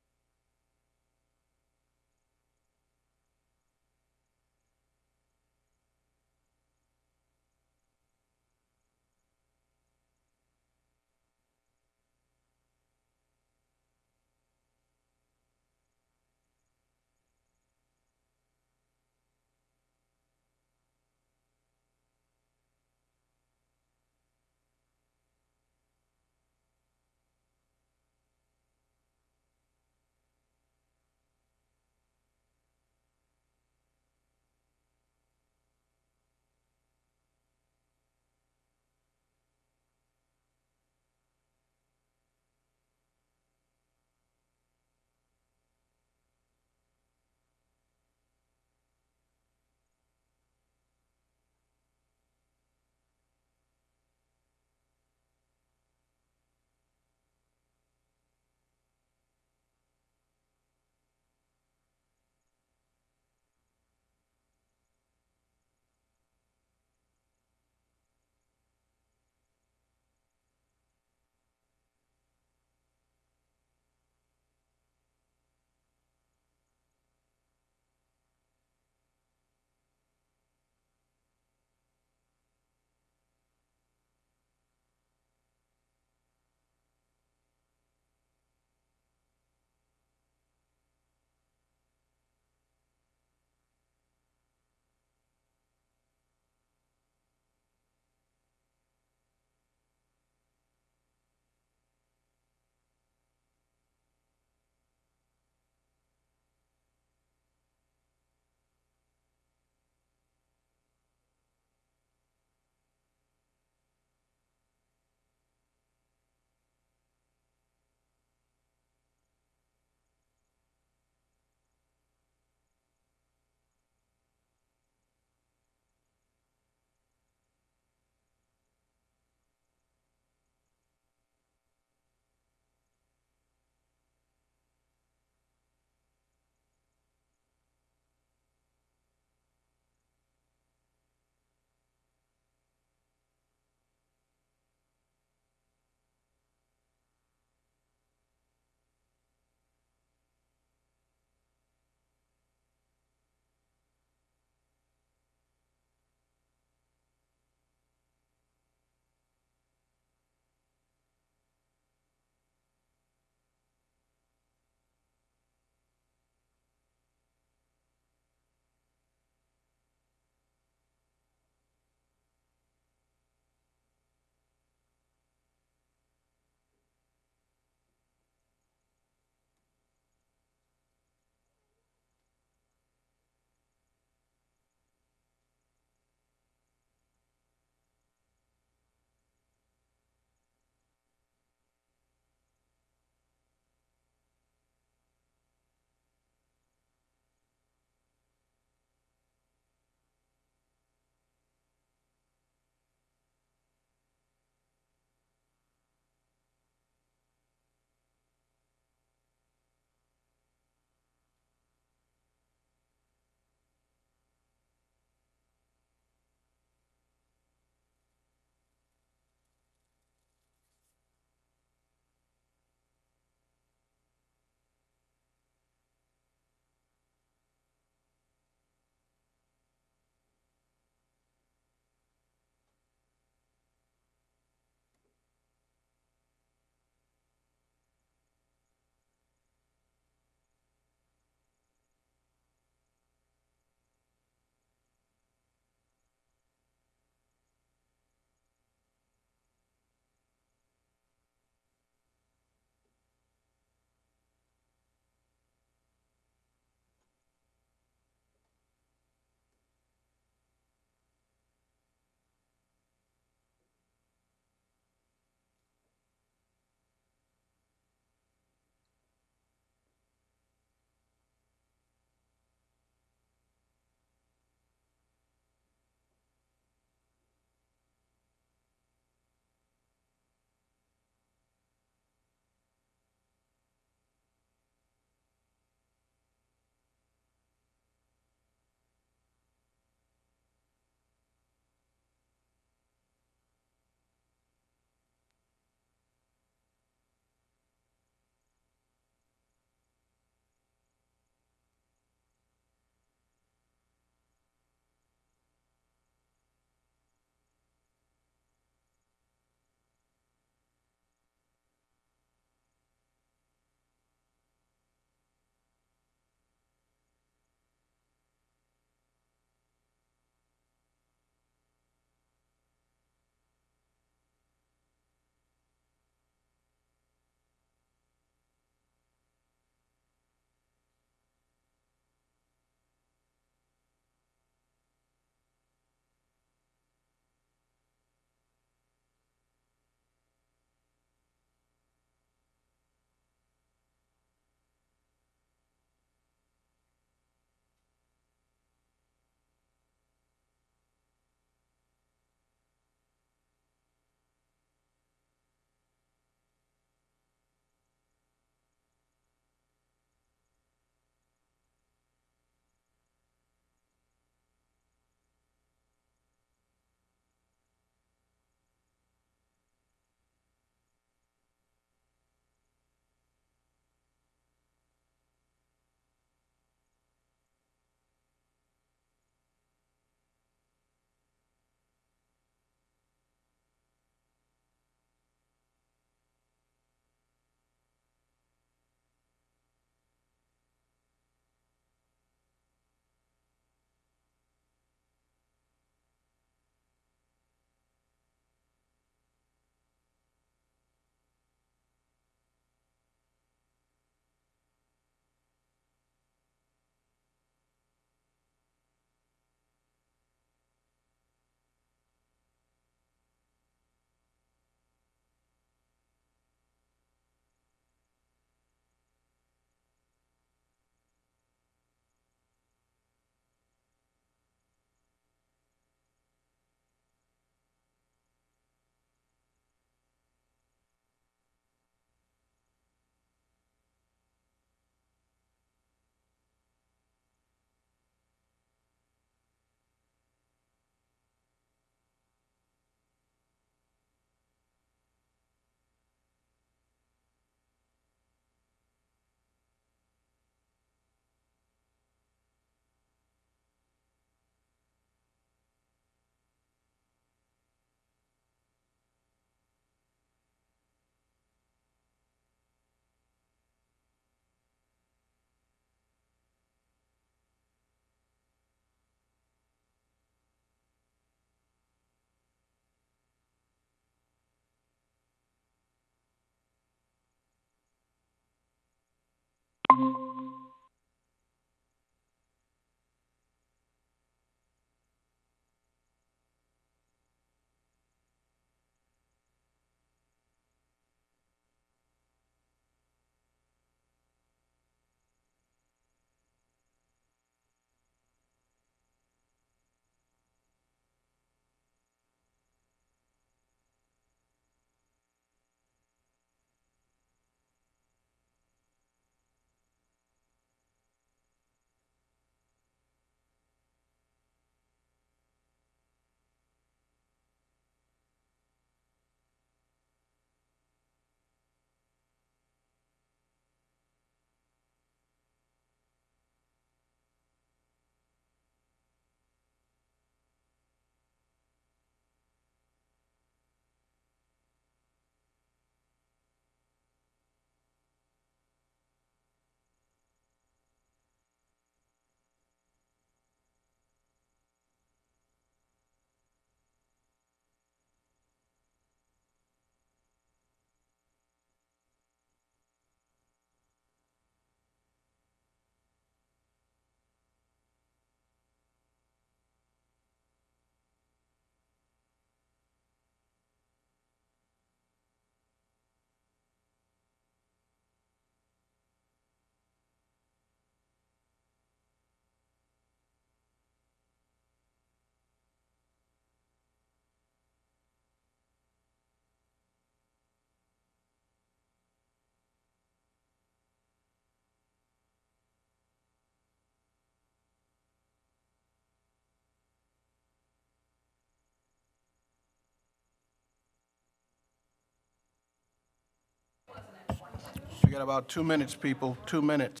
got about 2 minutes, people, 2 minutes.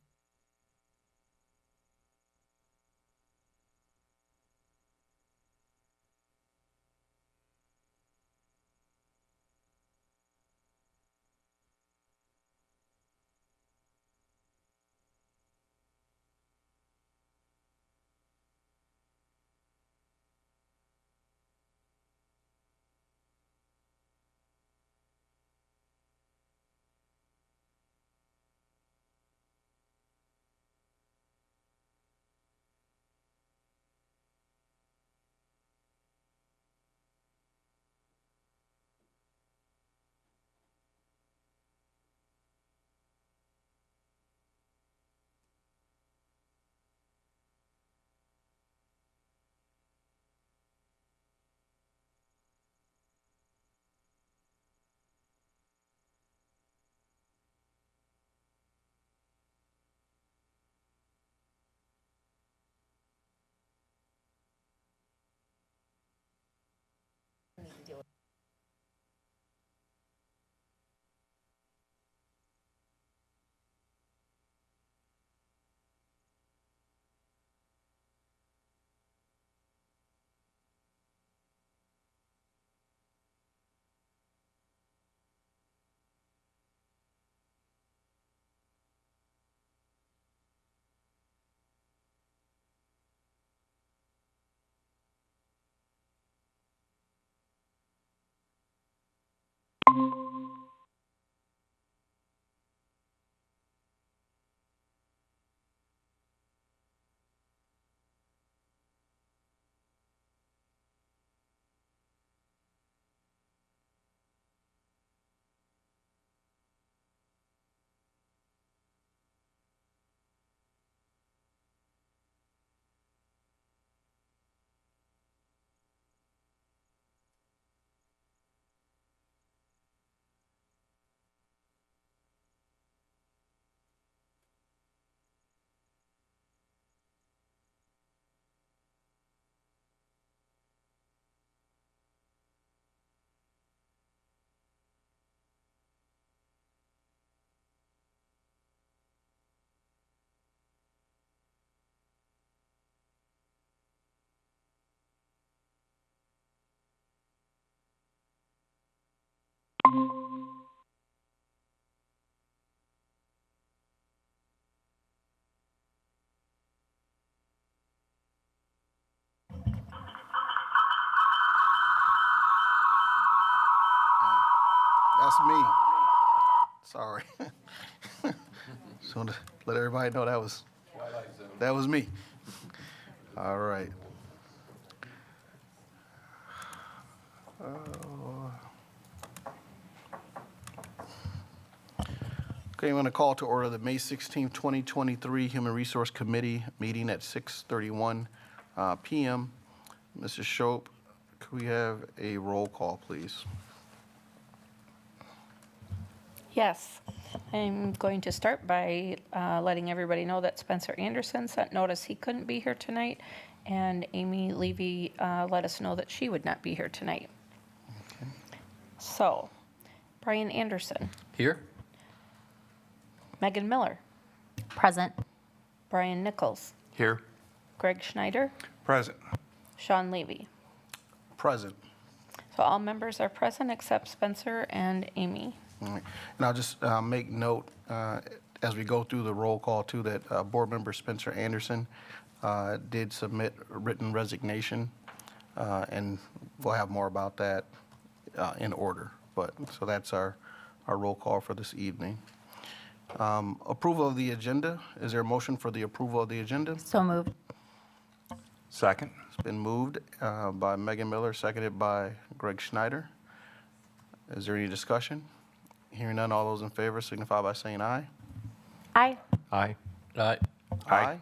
That's me. Sorry. Just want to let everybody know that was me. All right. Okay, I'm going to call to order the May 16, 2023 Human Resource Committee meeting at 6:31 PM. Mrs. Shope, could we have a roll call, please? Yes. I'm going to start by letting everybody know that Spencer Anderson sent notice he couldn't be here tonight, and Amy Levy let us know that she would not be here tonight. Okay. So, Brian Anderson, Here? Megan Miller, Present. Brian Nichols, Here. Greg Schneider, Present. Sean Levy. Present. So all members are present except Spencer and Amy. All right. And I'll just make note, as we go through the roll call too, that Board Member Spencer Anderson did submit a written resignation, and we'll have more about that in order. So that's our roll call for this evening. Approval of the agenda. Is there a motion for the approval of the agenda? So moved. Second. It's been moved by Megan Miller, seconded by Greg Schneider. Is there any discussion? Hearing none, all those in favor signify by saying aye. Aye. Aye. Aye. Aye.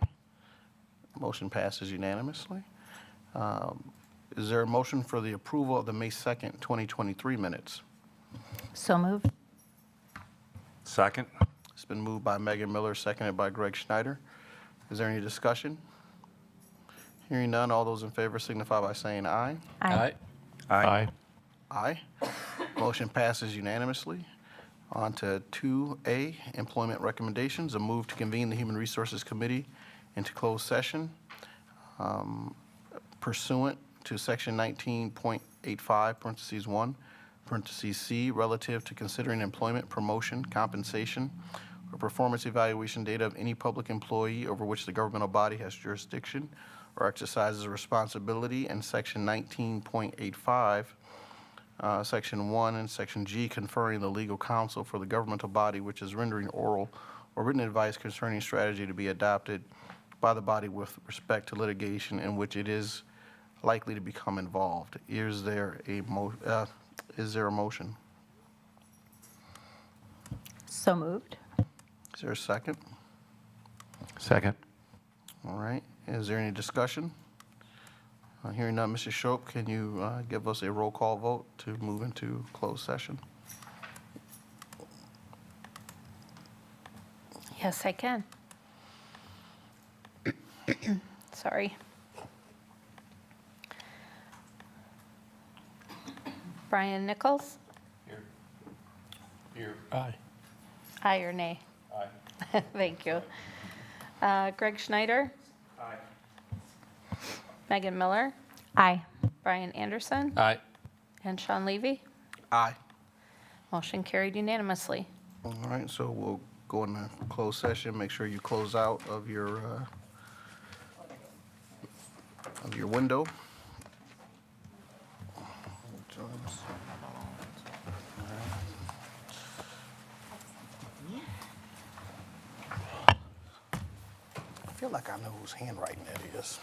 Motion passes unanimously. Is there a motion for the approval of the May 2nd, 2023 minutes? So moved. Second. It's been moved by Megan Miller, seconded by Greg Schneider. Is there any discussion? Hearing none, all those in favor signify by saying aye. Aye. Aye. Aye. Motion passes unanimously. On to 2A, employment recommendations, a move to convene the Human Resources Committee into closed session pursuant to Section 19.85, parentheses 1, parentheses C, relative to considering employment, promotion, compensation, or performance evaluation data of any public employee over which the governmental body has jurisdiction or exercises responsibility, and Section 19.85, Section 1 and Section G, conferring the legal counsel for the governmental body which is rendering oral or written advice concerning strategy to be adopted by the body with respect to litigation in which it is likely to become involved. Is there a motion? So moved. Is there a second? Second. All right. Is there any discussion? Hearing none, Mrs. Shope, can you give us a roll call vote to move into closed session? Yes, I can. Sorry. Brian Nichols? Here. Aye. Aye or nay? Aye. Thank you. Greg Schneider? Aye. Megan Miller? Aye. Brian Anderson? Aye. And Sean Levy? Aye. Motion carried unanimously. All right, so we'll go into closed session. Make sure you close out of your window. I feel like I know whose handwriting that is.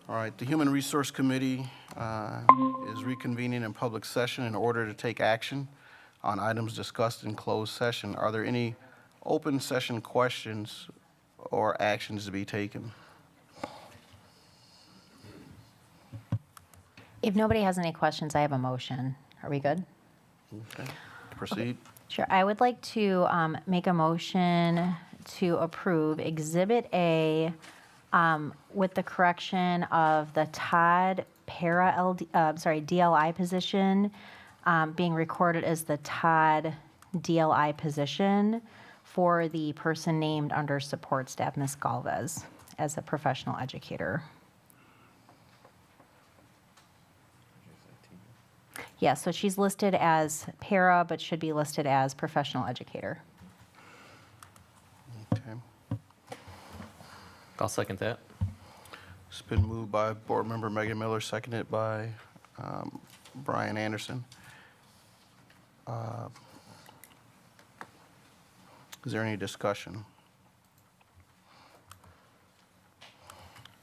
All right, the Human Resource Committee is reconvening in public session in order to take action on items discussed in closed session. Are there any open session questions or actions to be taken? If nobody has any questions, I have a motion. Are we good? Okay, proceed. Sure. I would like to make a motion to approve Exhibit A with the correction of the Todd DLI position being recorded as the Todd DLI position for the person named under support staff, Ms. Galvez, as a professional educator. Yeah, so she's listed as para, but should be listed as professional educator. Okay. I'll second that. It's been moved by Board Member Megan Miller, seconded by Brian Anderson. Is there any discussion?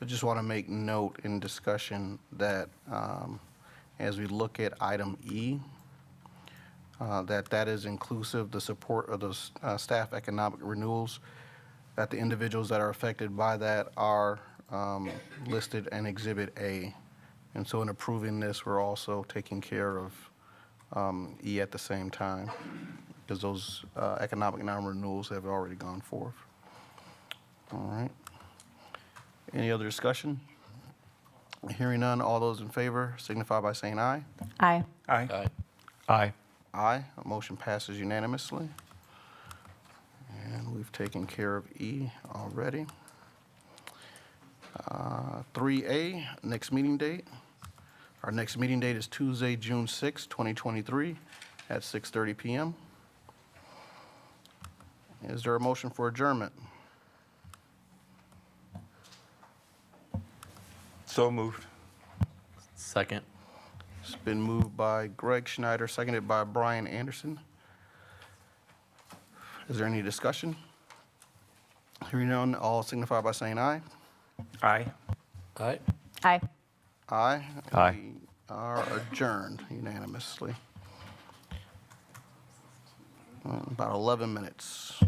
I just want to make note in discussion that as we look at item E, that is inclusive, the support of those staff economic renewals, that the individuals that are affected by that are listed in Exhibit A. And so in approving this, we're also taking care of E at the same time, because those economic non-renewals have already gone forth. All right. Any other discussion? Hearing none, all those in favor signify by saying aye. Aye. Aye. Aye. Aye. Aye. Motion passes unanimously. And we've taken care of E already. 3A, next meeting date. Our next meeting date is Tuesday, June 6, 2023, at 6:30 p.m. Is there a motion for adjournment? So moved. Second. It's been moved by Greg Schneider, seconded by Brian Anderson. Is there any discussion? Hearing none, all signify by saying aye. Aye. Aye. Aye. Aye. Aye. We are adjourned unanimously. About 11 minutes.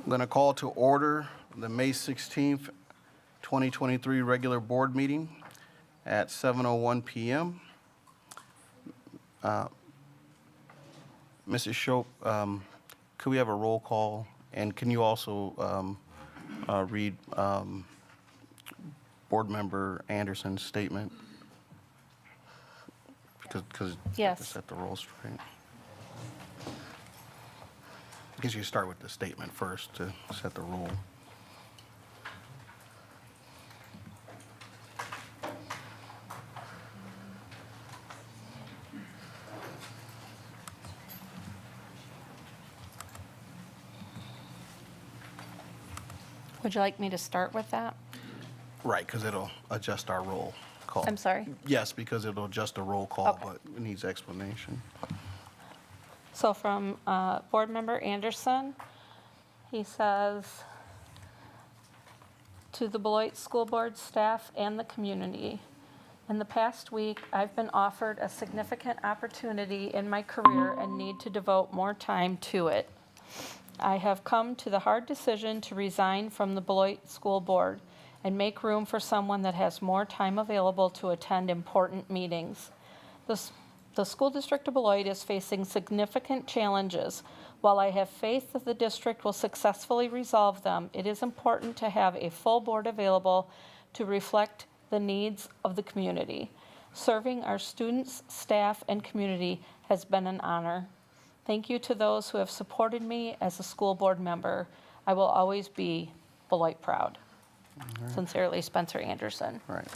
I'm going to call to order the May 16th, 2023 regular board meeting at 7:01 PM. Mrs. Shope, could we have a roll call? And can you also read Board Member Anderson's statement? Because Yes. to set the roll straight. I guess you start with the statement first to set the roll. Would you like me to start with that? Right, because it'll adjust our roll call. I'm sorry? Yes, because it'll adjust the roll call, Okay. but it needs explanation. So from Board Member Anderson, he says, "To the Beloit School Board staff and the community, in the past week, I've been offered a significant opportunity in my career and need to devote more time to it. I have come to the hard decision to resign from the Beloit School Board and make room for someone that has more time available to attend important meetings. The School District of Beloit is facing significant challenges. While I have faith that the district will successfully resolve them, it is important to have a full board available to reflect the needs of the community. Serving our students, staff, and community has been an honor. Thank you to those who have supported me as a school board member. I will always be Beloit proud. Sincerely, Spencer Anderson." Right.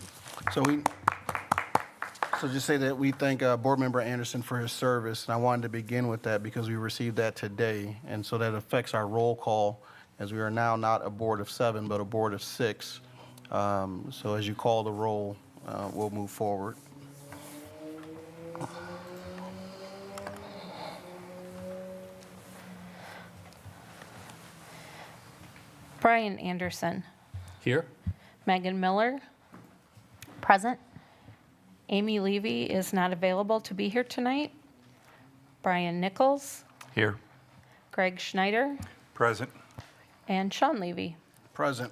So just say that we thank Board Member Anderson for his service, and I wanted to begin with that because we received that today, and so that affects our roll call, as we are now not a board of 7, but a board of 6. So as you call the roll, we'll move forward. Brian Anderson, Here? Megan Miller, Present? Amy Levy is not available to be here tonight. Brian Nichols, Here. Greg Schneider, Present. and Sean Levy. Present.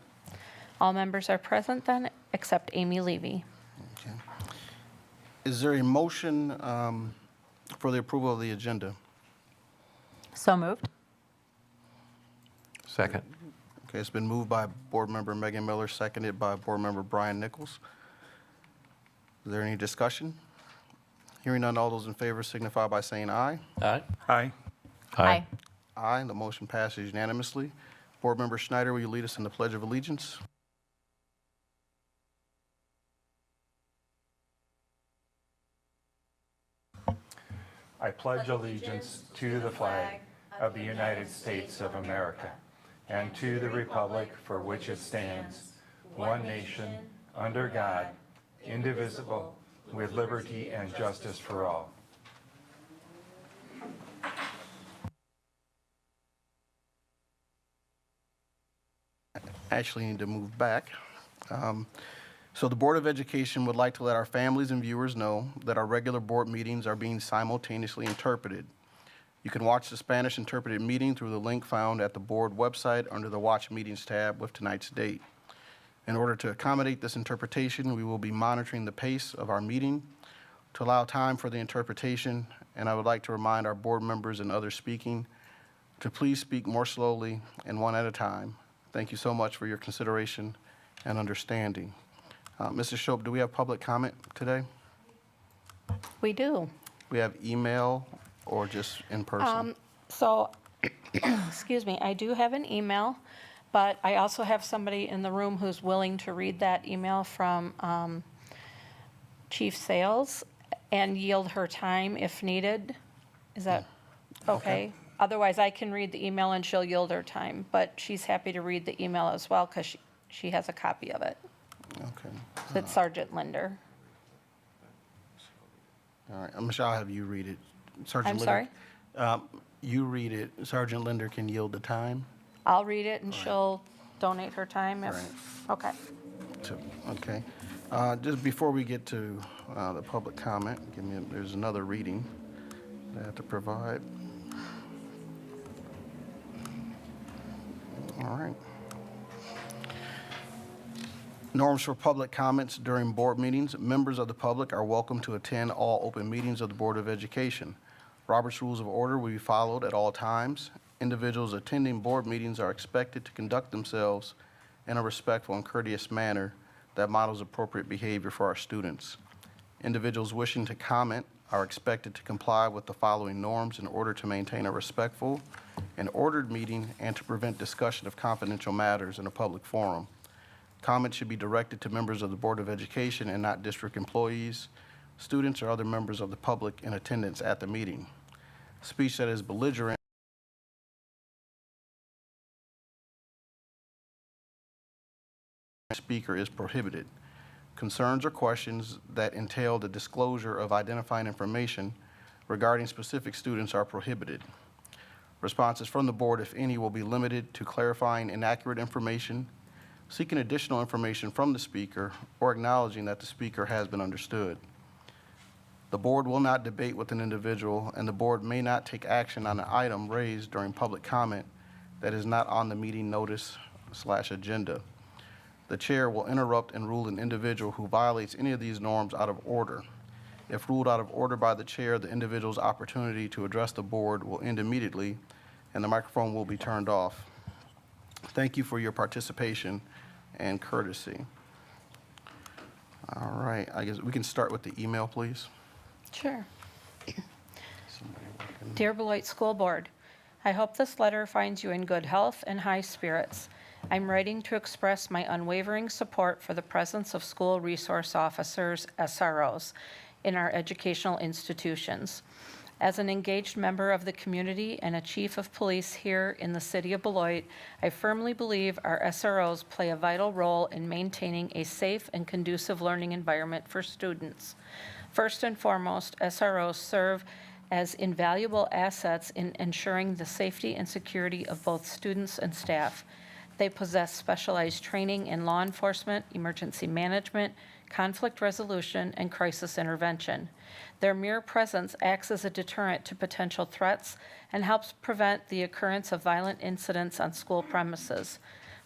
All members are present then, except Amy Levy. Okay. Is there a motion for the approval of the agenda? So moved. Second. Okay, it's been moved by Board Member Megan Miller, seconded by Board Member Brian Nichols. Is there any discussion? Hearing none, all those in favor signify by saying aye. Aye. Aye. Aye. Aye, the motion passes unanimously. Board Member Schneider, will you lead us in the Pledge of Allegiance? I pledge allegiance to the flag of the United States of America and to the republic for which it stands, one nation, under God, indivisible, with liberty and justice for all. Actually need to move back. So the Board of Education would like to let our families and viewers know that our regular board meetings are being simultaneously interpreted. You can watch the Spanish interpreted meeting through the link found at the board website under the Watch Meetings tab with tonight's date. In order to accommodate this interpretation, we will be monitoring the pace of our meeting to allow time for the interpretation, and I would like to remind our board members and others speaking to please speak more slowly and one at a time. Thank you so much for your consideration and understanding. Mrs. Shope, do we have public comment today? We do. We have email or just in person? So, excuse me, I do have an email, but I also have somebody in the room who's willing to read that email from Chief Sales and yield her time if needed. Is that okay? Otherwise, I can read the email and she'll yield her time, but she's happy to read the email as well because she has a copy of it. Okay. So it's Sergeant Linder. All right. Michelle, I'll have you read it. Sergeant I'm Linder. sorry? You read it. Sergeant Linder can yield the time. I'll read it and she'll donate her time if, Right. okay. Okay. Just before we get to the public comment, there's another reading that I have to provide. All right. Norms for public comments during board meetings. Members of the public are welcome to attend all open meetings of the Board of Education. Robert's Rules of Order will be followed at all times. Individuals attending board meetings are expected to conduct themselves in a respectful and courteous manner that models appropriate behavior for our students. Individuals wishing to comment are expected to comply with the following norms in order to maintain a respectful and ordered meeting and to prevent discussion of confidential matters in a public forum. Comments should be directed to members of the Board of Education and not district employees, students, or other members of the public in attendance at the meeting. Speech that is belligerent speaker is prohibited. Concerns or questions that entail the disclosure of identifying information regarding specific students are prohibited. Responses from the board, if any, will be limited to clarifying inaccurate information, seeking additional information from the speaker, or acknowledging that the speaker has been understood. The board will not debate with an individual, and the board may not take action on an item raised during public comment that is not on the meeting notice/agenda. The chair will interrupt and rule an individual who violates any of these norms out of order. If ruled out of order by the chair, the individual's opportunity to address the board will end immediately, and the microphone will be turned off. Thank you for your participation and courtesy. All right, I guess we can start with the email, please. Sure. Dear Beloit School Board, I hope this letter finds you in good health and high spirits. I'm writing to express my unwavering support for the presence of school resource officers, SROs, in our educational institutions. As an engaged member of the community and a chief of police here in the city of Beloit, I firmly believe our SROs play a vital role in maintaining a safe and conducive learning environment for students. First and foremost, SROs serve as invaluable assets in ensuring the safety and security of both students and staff. They possess specialized training in law enforcement, emergency management, conflict resolution, and crisis intervention. Their mere presence acts as a deterrent to potential threats and helps prevent the occurrence of violent incidents on school premises.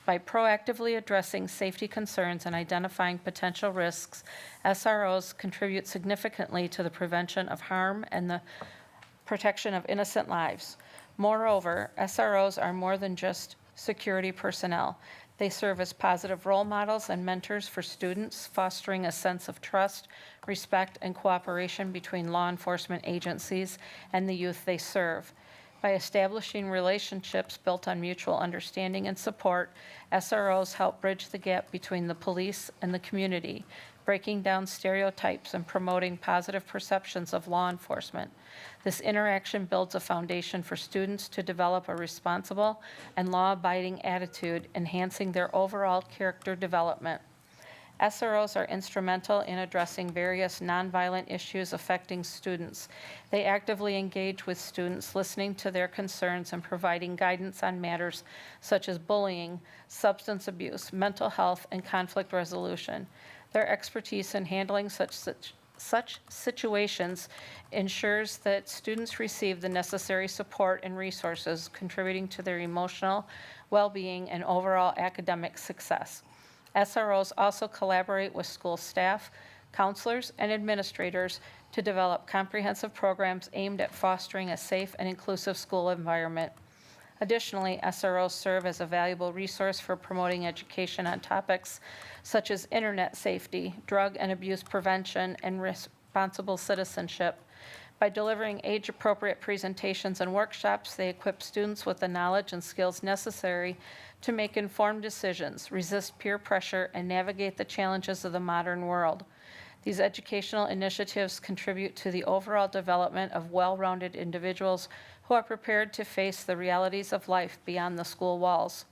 By proactively addressing safety concerns and identifying potential risks, SROs contribute significantly to the prevention of harm and the protection of innocent lives. Moreover, SROs are more than just security personnel. They serve as positive role models and mentors for students, fostering a sense of trust, respect, and cooperation between law enforcement agencies and the youth they serve. By establishing relationships built on mutual understanding and support, SROs help bridge the gap between the police and the community, breaking down stereotypes and promoting positive perceptions of law enforcement. This interaction builds a foundation for students to develop a responsible and law-abiding attitude, enhancing their overall character development. SROs are instrumental in addressing various nonviolent issues affecting students. They actively engage with students, listening to their concerns and providing guidance on matters such as bullying, substance abuse, mental health, and conflict resolution. Their expertise in handling such situations ensures that students receive the necessary support and resources, contributing to their emotional well-being and overall academic success. SROs also collaborate with school staff, counselors, and administrators to develop comprehensive programs aimed at fostering a safe and inclusive school environment. Additionally, SROs serve as a valuable resource for promoting education on topics such as internet safety, drug and abuse prevention, and responsible citizenship. By delivering age-appropriate presentations and workshops, they equip students with the knowledge and skills necessary to make informed decisions, resist peer pressure, and navigate the challenges of the modern world. These educational initiatives contribute to the overall development of well-rounded individuals who are prepared to face the realities of life beyond the school walls.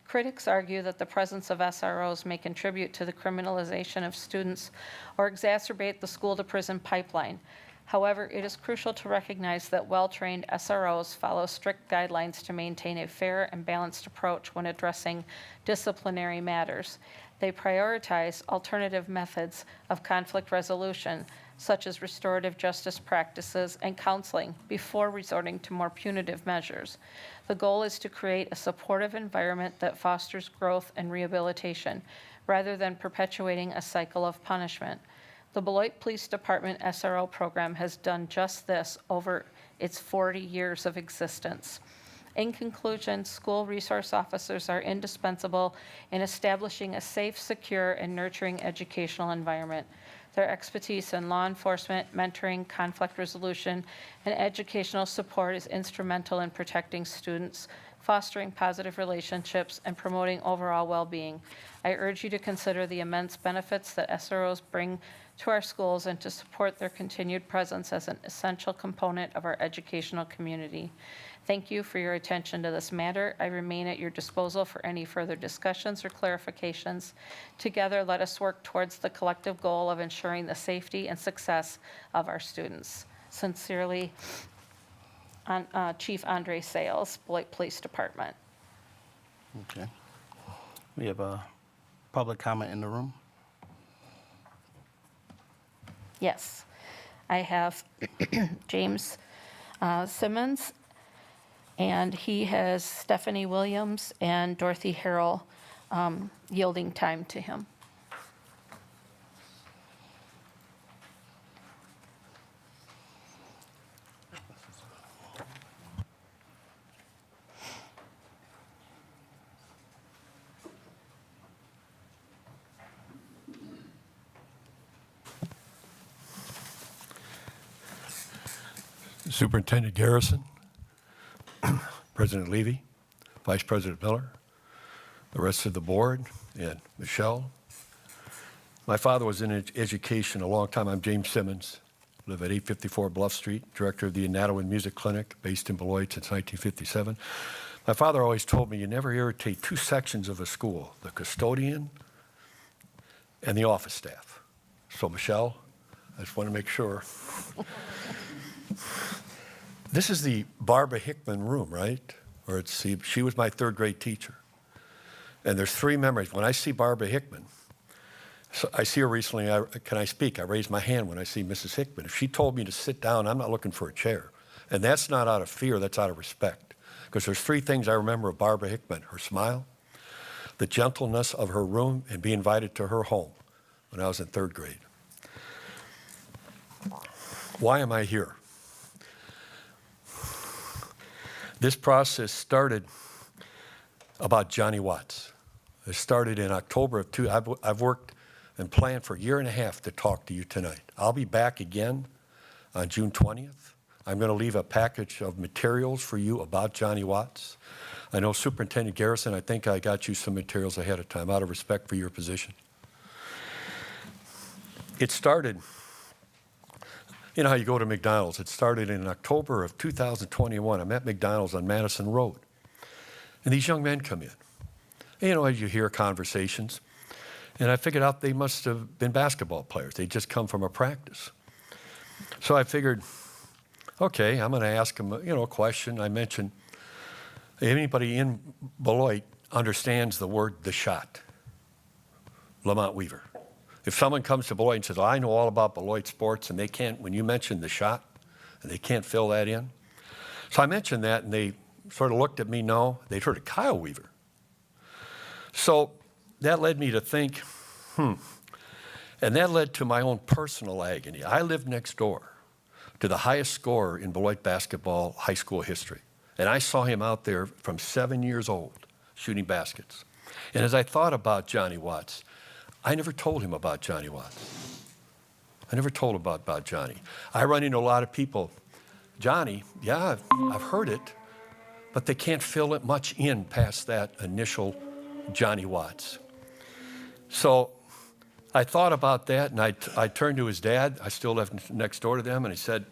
Critics argue that the presence of SROs may contribute to the criminalization of students or exacerbate the school-to-prison pipeline. However, it is crucial to recognize that well-trained SROs follow strict guidelines to maintain a fair and balanced approach when addressing disciplinary matters. They prioritize alternative methods of conflict resolution, such as restorative justice practices and counseling, before resorting to more punitive measures. The goal is to create a supportive environment that fosters growth and rehabilitation, rather than perpetuating a cycle of punishment. The Beloit Police Department SRO program has done just this over its 40 years of existence. In conclusion, school resource officers are indispensable in establishing a safe, secure, and nurturing educational environment. Their expertise in law enforcement, mentoring, conflict resolution, and educational support is instrumental in protecting students, fostering positive relationships, and promoting overall well-being. I urge you to consider the immense benefits that SROs bring to our schools and to support their continued presence as an essential component of our educational community. Thank you for your attention to this matter. I remain at your disposal for any further discussions or clarifications. Together, let us work towards the collective goal of ensuring the safety and success of our students. Sincerely, Chief Andre Sales, Beloit Police Department. Okay. We have a public comment in the room. Yes, I have James Simmons, and he has Stephanie Williams and Dorothy Harrell yielding time to him. Superintendent Garrison, President Levy, Vice President Miller, the rest of the board, and Michelle. My father was in education a long time. I'm James Simmons, live at 854 Bluff Street, director of the Anatowin Music Clinic, based in Beloit since 1957. My father always told me you never irritate two sections of a school, the custodian and the office staff. So Michelle, I just want to make sure. This is the Barbara Hickman room, right? Or she was my third grade teacher. And there's three memories. When I see Barbara Hickman, so I see her recently, can I speak? I raise my hand when I see Mrs. Hickman. If she told me to sit down, I'm not looking for a chair. And that's not out of fear, that's out of respect. Because there's three things I remember of Barbara Hickman: her smile, the gentleness of her room, and being invited to her home when I was in third grade. Why am I here? This process started about Johnny Watts. It started in October of I've worked and planned for a year and a half to talk to you tonight. I'll be back again on June 20th. I'm going to leave a package of materials for you about Johnny Watts. I know Superintendent Garrison, I think I got you some materials ahead of time out of respect for your position. It started, you know how you go to McDonald's. It started in October of 2021. I'm at McDonald's on Madison Road. And these young men come in. And, you know, as you hear conversations. And I figured out they must have been basketball players. They'd just come from a practice. So I figured, okay, I'm going to ask them, a question. I mentioned, anybody in Beloit understands the word "the shot"? Lamont Weaver. If someone comes to Beloit and says, I know all about Beloit sports, and they can't, when you mention the shot, and they can't fill that in. So I mentioned that, and they sort of looked at me, no. They'd heard of Kyle Weaver. So that led me to think, and that led to my own personal agony. I lived next door to the highest scorer in Beloit basketball high school history. And I saw him out there from 7 years old shooting baskets. And as I thought about Johnny Watts, I never told him about Johnny Watts. I never told him about Johnny. I run into a lot of people. Johnny, yeah, I've heard it, but they can't fill it much in past that initial Johnny Watts. So I thought about that, and I turned to his dad. I still lived next door to them, and I said,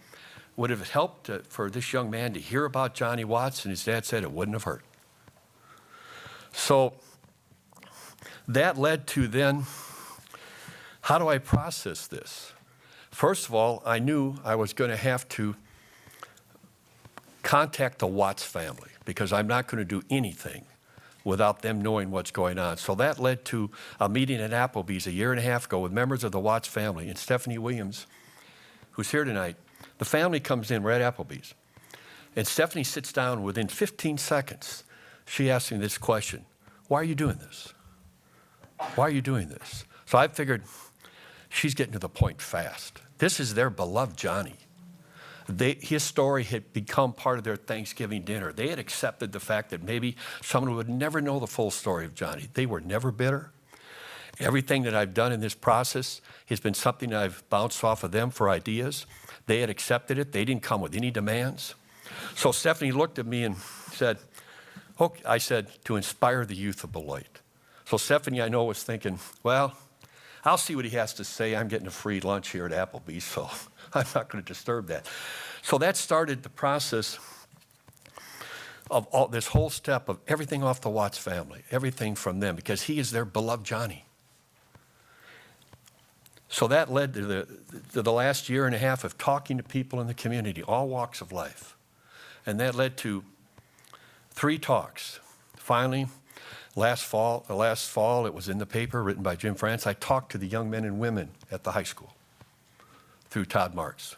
would it have helped for this young man to hear about Johnny Watts? And his dad said it wouldn't have hurt. So that led to then, how do I process this? First of all, I knew I was going to have to contact the Watts family, because I'm not going to do anything without them knowing what's going on. So that led to a meeting at Applebee's a year and a half ago with members of the Watts family and Stephanie Williams, who's here tonight. The family comes in, we're at Applebee's. And Stephanie sits down within 15 seconds. She asks me this question: why are you doing this? Why are you doing this? So I figured she's getting to the point fast. This is their beloved Johnny. His story had become part of their Thanksgiving dinner. They had accepted the fact that maybe someone would never know the full story of Johnny. They were never bitter. Everything that I've done in this process has been something that I've bounced off of them for ideas. They had accepted it. They didn't come with any demands. So Stephanie looked at me and said, okay, I said, to inspire the youth of Beloit. So Stephanie, I know, was thinking, well, I'll see what he has to say. I'm getting a free lunch here at Applebee's, so I'm not going to disturb that. So that started the process of all, this whole step of everything off the Watts family, everything from them, because he is their beloved Johnny. So that led to the last year and a half of talking to people in the community, all walks of life. And that led to 3 talks. Finally, last fall, it was in the paper, written by Jim France. I talked to the young men and women at the high school through Todd Marks.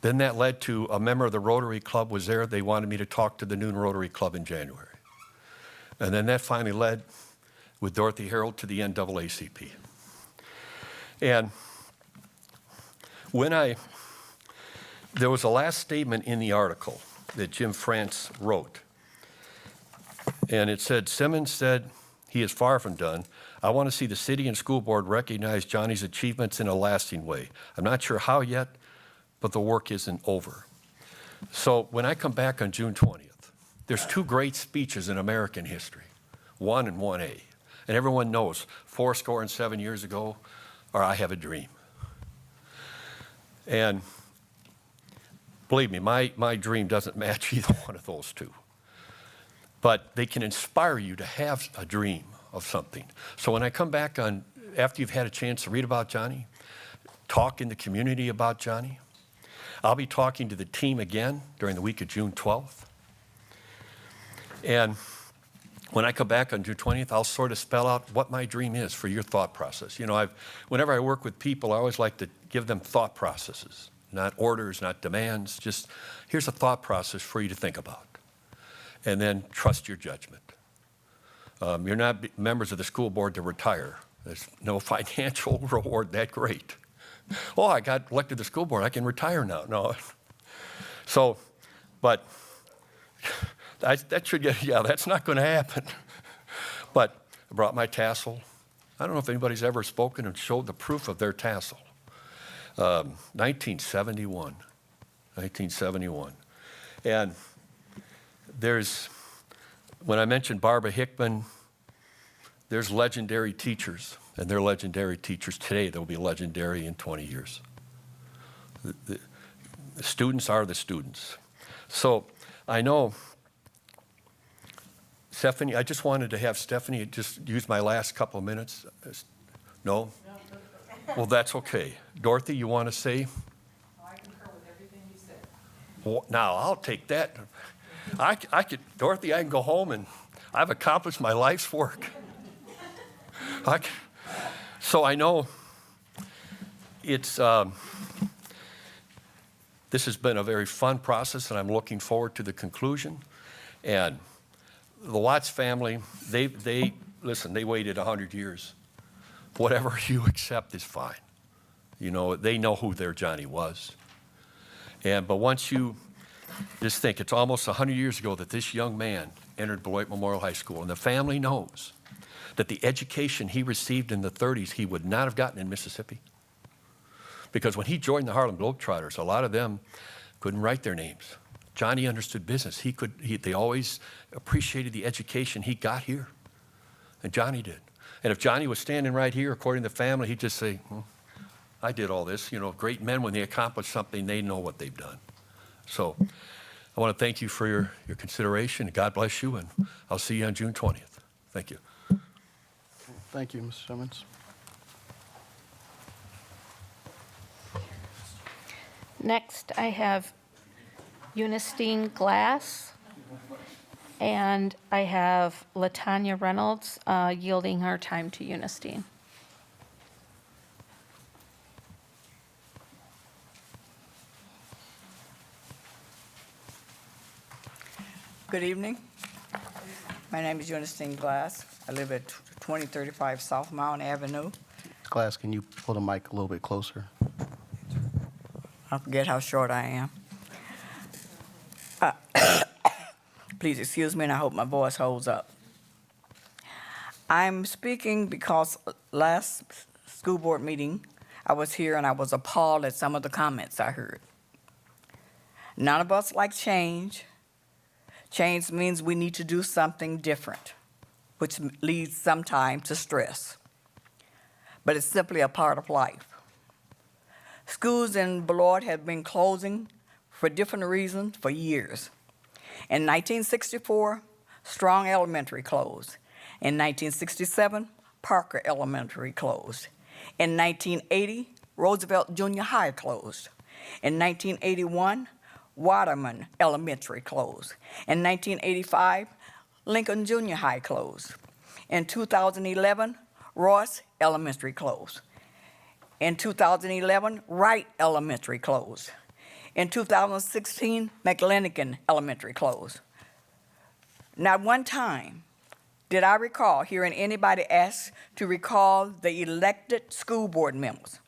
Then that led to a member of the Rotary Club was there. They wanted me to talk to the Noon Rotary Club in January. And then that finally led with Dorothy Harold to the NAACP. And there was a last statement in the article that Jim France wrote. And it said, Simmons said, he is far from done. I want to see the city and school board recognize Johnny's achievements in a lasting way. I'm not sure how yet, but the work isn't over. So when I come back on June 20th, there's 2 great speeches in American history, 1 and 1A. And everyone knows 77 years ago, or I Have a Dream. And believe me, my dream doesn't match either one of those 2. But they can inspire you to have a dream of something. So when I come back after you've had a chance to read about Johnny, talk in the community about Johnny, I'll be talking to the team again during the week of June 12th. And when I come back on June 20th, I'll sort of spell out what my dream is for your thought process. You know, whenever I work with people, I always like to give them thought processes, not orders, not demands. Just here's a thought process for you to think about. And then trust your judgment. You're not members of the school board to retire. There's no financial reward that great. Oh, I got elected to the school board, I can retire now. No. So, but that should get, yeah, that's not going to happen. But I brought my tassel. I don't know if anybody's ever spoken and showed the proof of their tassel. 1971. And when I mentioned Barbara Hickman, there's legendary teachers, and they're legendary teachers today. They'll be legendary in 20 years. The students are the students. So I know, Stephanie, I just wanted to have Stephanie just use my last couple of minutes. No? Well, that's okay. Dorothy, you want to say? I concur with everything you said. Well, now, I'll take that. Dorothy, I can go home and I've accomplished my life's work. So I know this has been a very fun process, and I'm looking forward to the conclusion. And the Watts family, they listen, they waited 100 years. Whatever you accept is fine. You know, they know who their Johnny was. But once you just think, it's almost 100 years ago that this young man entered Beloit Memorial High School, and the family knows that the education he received in the 30s he would not have gotten in Mississippi. Because when he joined the Harlem Globetrotters, a lot of them couldn't write their names. Johnny understood business. They always appreciated the education he got here, and Johnny did. And if Johnny was standing right here, according to the family, he'd just say, I did all this. You know, great men, when they accomplish something, they know what they've done. So I want to thank you for your consideration. God bless you, and I'll see you on June 20th. Thank you. Thank you, Mr. Simmons. Next, I have Eunistine Glass, and I have Latanya Reynolds yielding her time to Eunistine. Good evening. My name is Eunice Glass. I live at 2035 South Mount Avenue. Glass, can you pull the mic a little bit closer? I forget how short I am. Please excuse me, and I hope my voice holds up. I'm speaking because last school board meeting, I was here and I was appalled at some of the comments I heard. None of us like change. Change means we need to do something different, which leads sometimes to stress. But it's simply a part of life. Schools in Beloit have been closing for different reasons for years. In 1964, Strong Elementary closed. In 1967, Parker Elementary closed. In 1980, Roosevelt Junior High closed. In 1981, Waterman Elementary closed. In 1985, Lincoln Junior High closed. In 2011, Ross Elementary closed. In 2011, Wright Elementary closed. In 2016, McLennigan Elementary closed. Not one time did I recall hearing anybody ask to recall the elected school board members.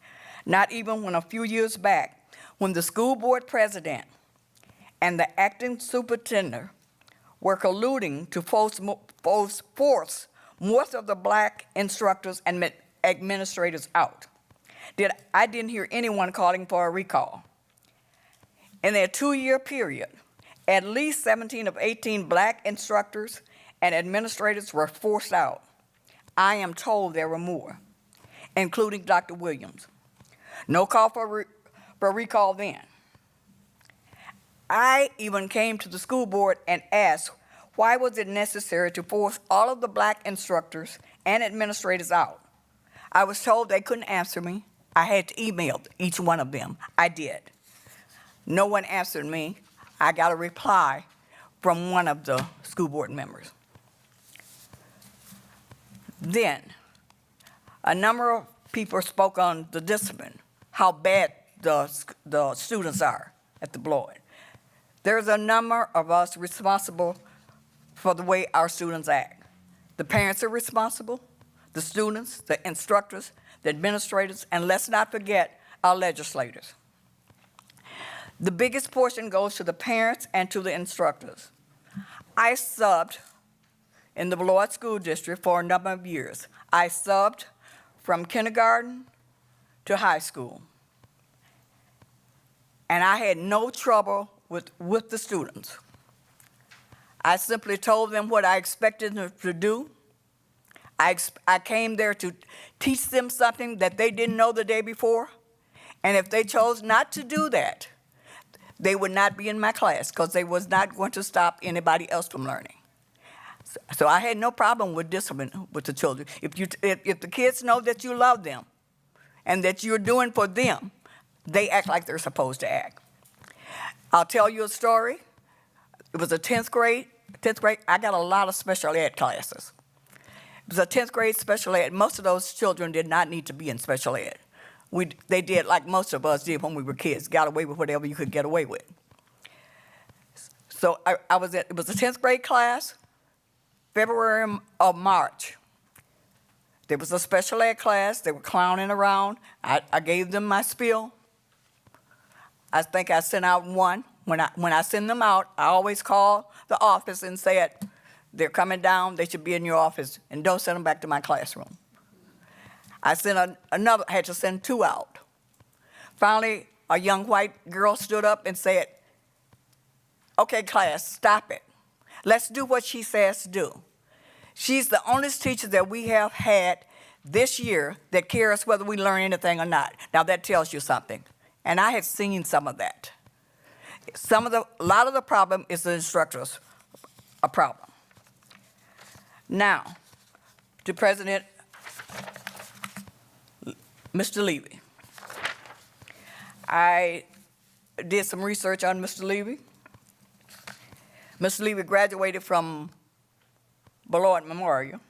Not even when a few years back, when the school board president and the acting superintendent were colluding to force most of the black instructors and administrators out. I didn't hear anyone calling for a recall. In their 2-year period, at least 17 of 18 black instructors and administrators were forced out. I am told there were more, including Dr. Williams. No call for recall then. I even came to the school board and asked, why was it necessary to force all of the black instructors and administrators out? I was told they couldn't answer me. I had to email each one of them. I did. No one answered me. I got a reply from one of the school board members. Then, a number of people spoke on the discipline, how bad the students are at the Beloit. There's a number of us responsible for the way our students act. The parents are responsible, the students, the instructors, the administrators, and let's not forget our legislators. The biggest portion goes to the parents and to the instructors. I subbed in the Beloit School District for a number of years. I subbed from kindergarten to high school. And I had no trouble with the students. I simply told them what I expected them to do. I came there to teach them something that they didn't know the day before. And if they chose not to do that, they would not be in my class because they was not going to stop anybody else from learning. So I had no problem with discipline with the children. If the kids know that you love them and that you're doing for them, they act like they're supposed to act. I'll tell you a story. It was a 10th grade. I got a lot of special ed classes. It was a 10th grade special ed. Most of those children did not need to be in special ed. They did like most of us did when we were kids, got away with whatever you could get away with. So it was a 10th grade class, February or March. There was a special ed class. They were clowning around. I gave them my spiel. I think I sent out one. When I send them out, I always call the office and said, they're coming down, they should be in your office, and don't send them back to my classroom. I sent I had to send 2 out. Finally, a young white girl stood up and said, okay, class, stop it. Let's do what she says to do. She's the only teacher that we have had this year that cares whether we learn anything or not. Now that tells you something. And I have seen some of that. A lot of the problem is the instructors a problem. Now, to President Mr. Levy. I did some research on Mr. Levy. Mr. Levy graduated from Beloit Memorial.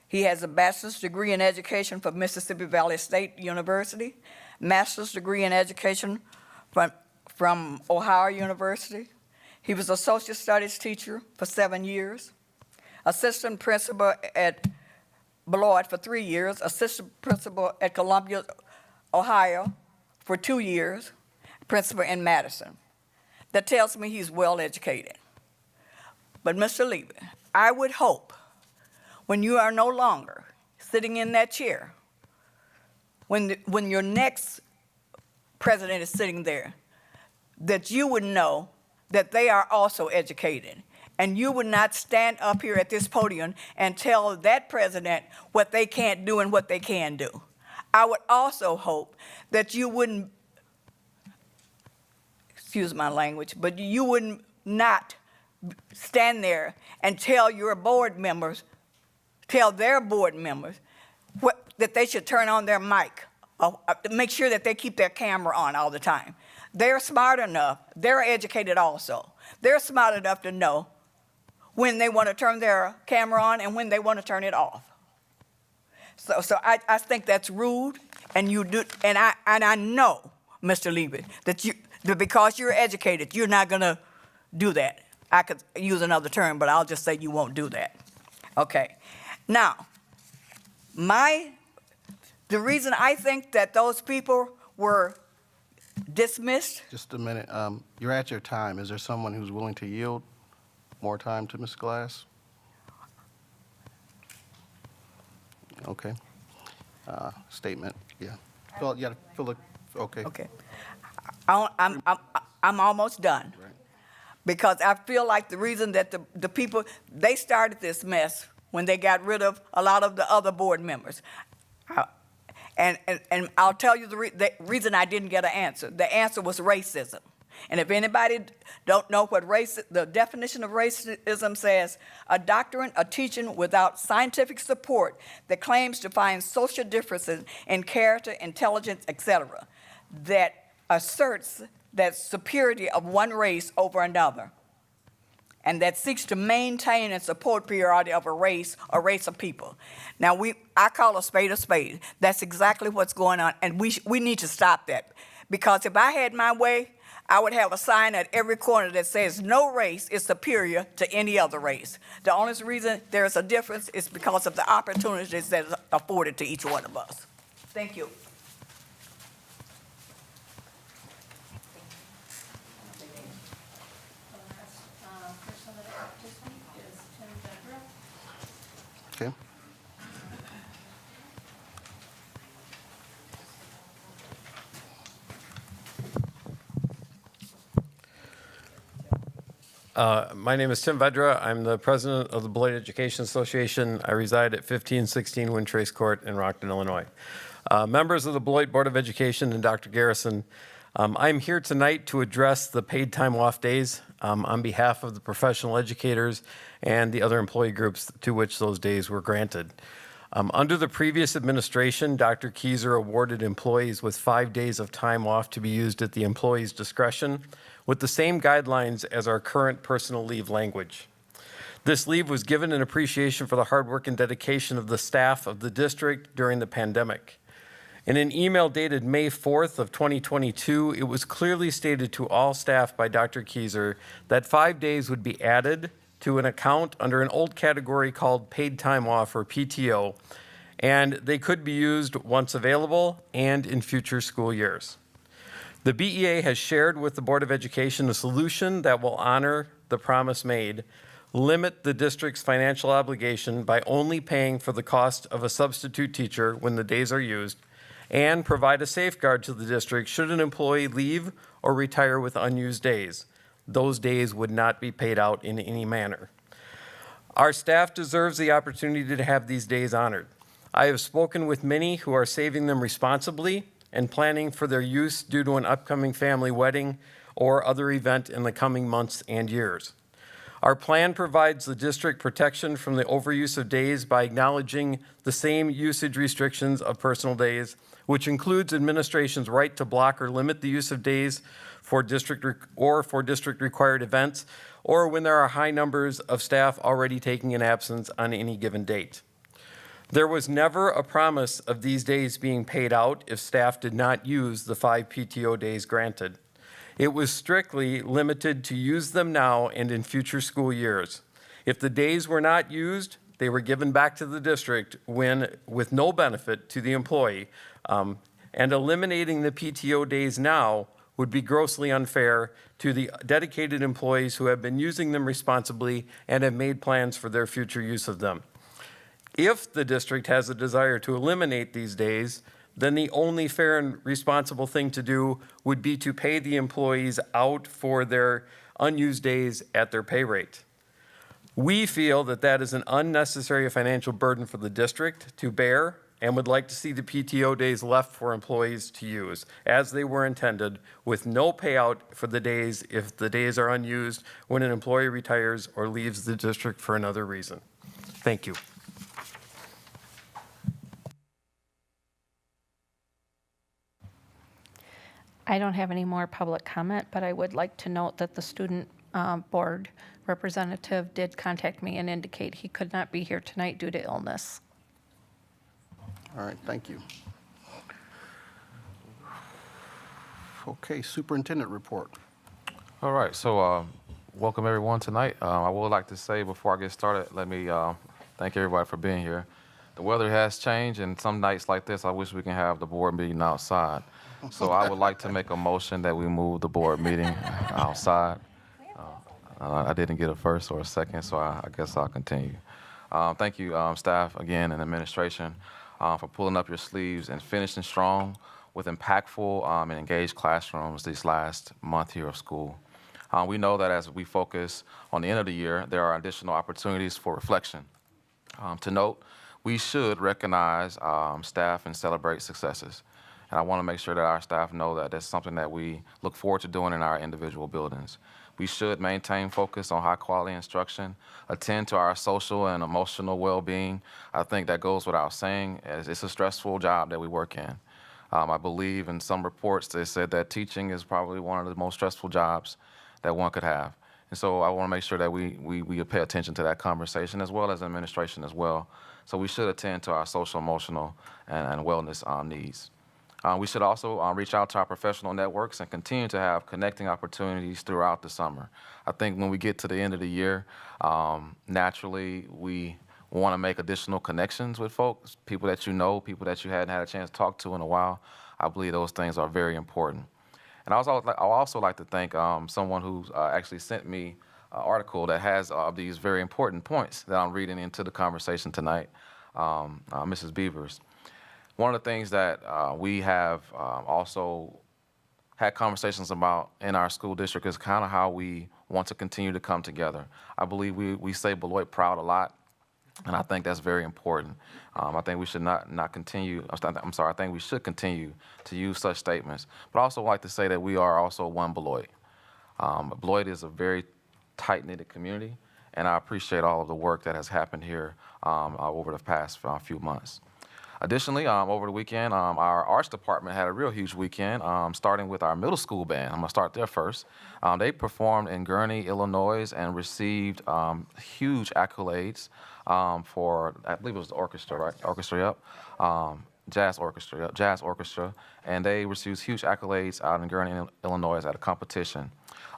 He has a bachelor's degree in education from Mississippi Valley State University, master's degree in education from Ohio University. He was a social studies teacher for 7 years, assistant principal at Beloit for 3 years, assistant principal at Columbia, Ohio for 2 years, principal in Madison. That tells me he's well educated. But Mr. Levy, I would hope when you are no longer sitting in that chair, when your next president is sitting there, that you would know that they are also educated. And you would not stand up here at this podium and tell that president what they can't do and what they can do. I would also hope that you wouldn't, excuse my language, but you would not stand there and tell your board members, tell their board members that they should turn on their mic, make sure that they keep their camera on all the time. They're smart enough, they're educated also. They're smart enough to know when they want to turn their camera on and when they want to turn it off. So I think that's rude, and you do, and I know, Mr. Levy, that because you're educated, you're not gonna do that. I could use another term, but I'll just say you won't do that. Okay. Now, the reason I think that those people were dismissed. Just a minute. You're at your time. Is there someone who's willing to yield more time to Ms. Glass? Okay. Statement. Yeah. Well, yeah. Okay. Okay. I'm almost done. Right. Because I feel like the reason that the people, they started this mess when they got rid of a lot of the other board members. And I'll tell you the reason I didn't get an answer. The answer was racism. And if anybody don't know what the definition of racism says, a doctrine, a teaching without scientific support that claims to find social differences in character, intelligence, etc., that asserts that superiority of one race over another, and that seeks to maintain and support superiority of a race or race of people. Now, I call a spade a spade. That's exactly what's going on, and we need to stop that. Because if I had my way, I would have a sign at every corner that says no race is superior to any other race. The only reason there's a difference is because of the opportunities that is afforded to each one of us. Thank you. Okay. My name is Tim Vedra. I'm the president of the Beloit Education Association. I reside at 1516 Windtrace Court in Rockton, Illinois. Members of the Beloit Board of Education and Dr. Garrison, I'm here tonight to address the paid time off days on behalf of the professional educators and the other employee groups to which those days were granted. Under the previous administration, Dr. Keyser awarded employees with 5 days of time off to be used at the employee's discretion with the same guidelines as our current personal leave language. This leave was given in appreciation for the hard work and dedication of the staff of the district during the pandemic. In an email dated May 4th of 2022, it was clearly stated to all staff by Dr. Keyser that 5 days would be added to an account under an old category called paid time off, or PTO, and they could be used once available and in future school years. The BEA has shared with the Board of Education a solution that will honor the promise made, limit the district's financial obligation by only paying for the cost of a substitute teacher when the days are used, and provide a safeguard to the district should an employee leave or retire with unused days. Those days would not be paid out in any manner. Our staff deserves the opportunity to have these days honored. I have spoken with many who are saving them responsibly and planning for their use due to an upcoming family wedding or other event in the coming months and years. Our plan provides the district protection from the overuse of days by acknowledging the same usage restrictions of personal days, which includes administration's right to block or limit the use of days for district required events, or when there are high numbers of staff already taking an absence on any given date. There was never a promise of these days being paid out if staff did not use the 5 PTO days granted. It was strictly limited to use them now and in future school years. If the days were not used, they were given back to the district with no benefit to the employee. And eliminating the PTO days now would be grossly unfair to the dedicated employees who have been using them responsibly and have made plans for their future use of them. If the district has a desire to eliminate these days, then the only fair and responsible thing to do would be to pay the employees out for their unused days at their pay rate. We feel that that is an unnecessary financial burden for the district to bear and would like to see the PTO days left for employees to use as they were intended, with no payout for the days if the days are unused when an employee retires or leaves the district for another reason. Thank you. I don't have any more public comment, but I would like to note that the student board representative did contact me and indicate he could not be here tonight due to illness. All right, thank you. Okay, superintendent report. All right, so welcome everyone tonight. I would like to say before I get started, let me thank everybody for being here. The weather has changed, and some nights like this, I wish we can have the board meeting outside. So I would like to make a motion that we move the board meeting outside. I didn't get a first or a second, so I guess I'll continue. Thank you, staff, again, and administration, for pulling up your sleeves and finishing strong with impactful and engaged classrooms this last month here of school. We know that as we focus on the end of the year, there are additional opportunities for reflection. To note, we should recognize staff and celebrate successes. And I want to make sure that our staff know that that's something that we look forward to doing in our individual buildings. We should maintain focus on high quality instruction, attend to our social and emotional well-being. I think that goes without saying, as it's a stressful job that we work in. I believe in some reports they said that teaching is probably one of the most stressful jobs that one could have. And so I want to make sure that we pay attention to that conversation, as well as administration as well. So we should attend to our social, emotional, and wellness needs. We should also reach out to our professional networks and continue to have connecting opportunities throughout the summer. I think when we get to the end of the year, naturally we want to make additional connections with folks, people that you know, people that you hadn't had a chance to talk to in a while. I believe those things are very important. And I'd also like to thank someone who actually sent me an article that has these very important points that I'm reading into the conversation tonight, Mrs. Beavers. One of the things that we have also had conversations about in our school district is kind of how we want to continue to come together. I believe we say Beloit proud a lot, and I think that's very important. I think we should not continue, I think we should continue to use such statements, but I also like to say that we are also one Beloit. Beloit is a very tight-knitted community, and I appreciate all of the work that has happened here over the past few months. Additionally, over the weekend, our arts department had a real huge weekend, starting with our middle school band. I'm going to start there first. They performed in Gurnee, Illinois, and received huge accolades for, I believe it was the orchestra, right? Orchestra, yep. Jazz orchestra, and they received huge accolades out in Gurnee, Illinois at a competition.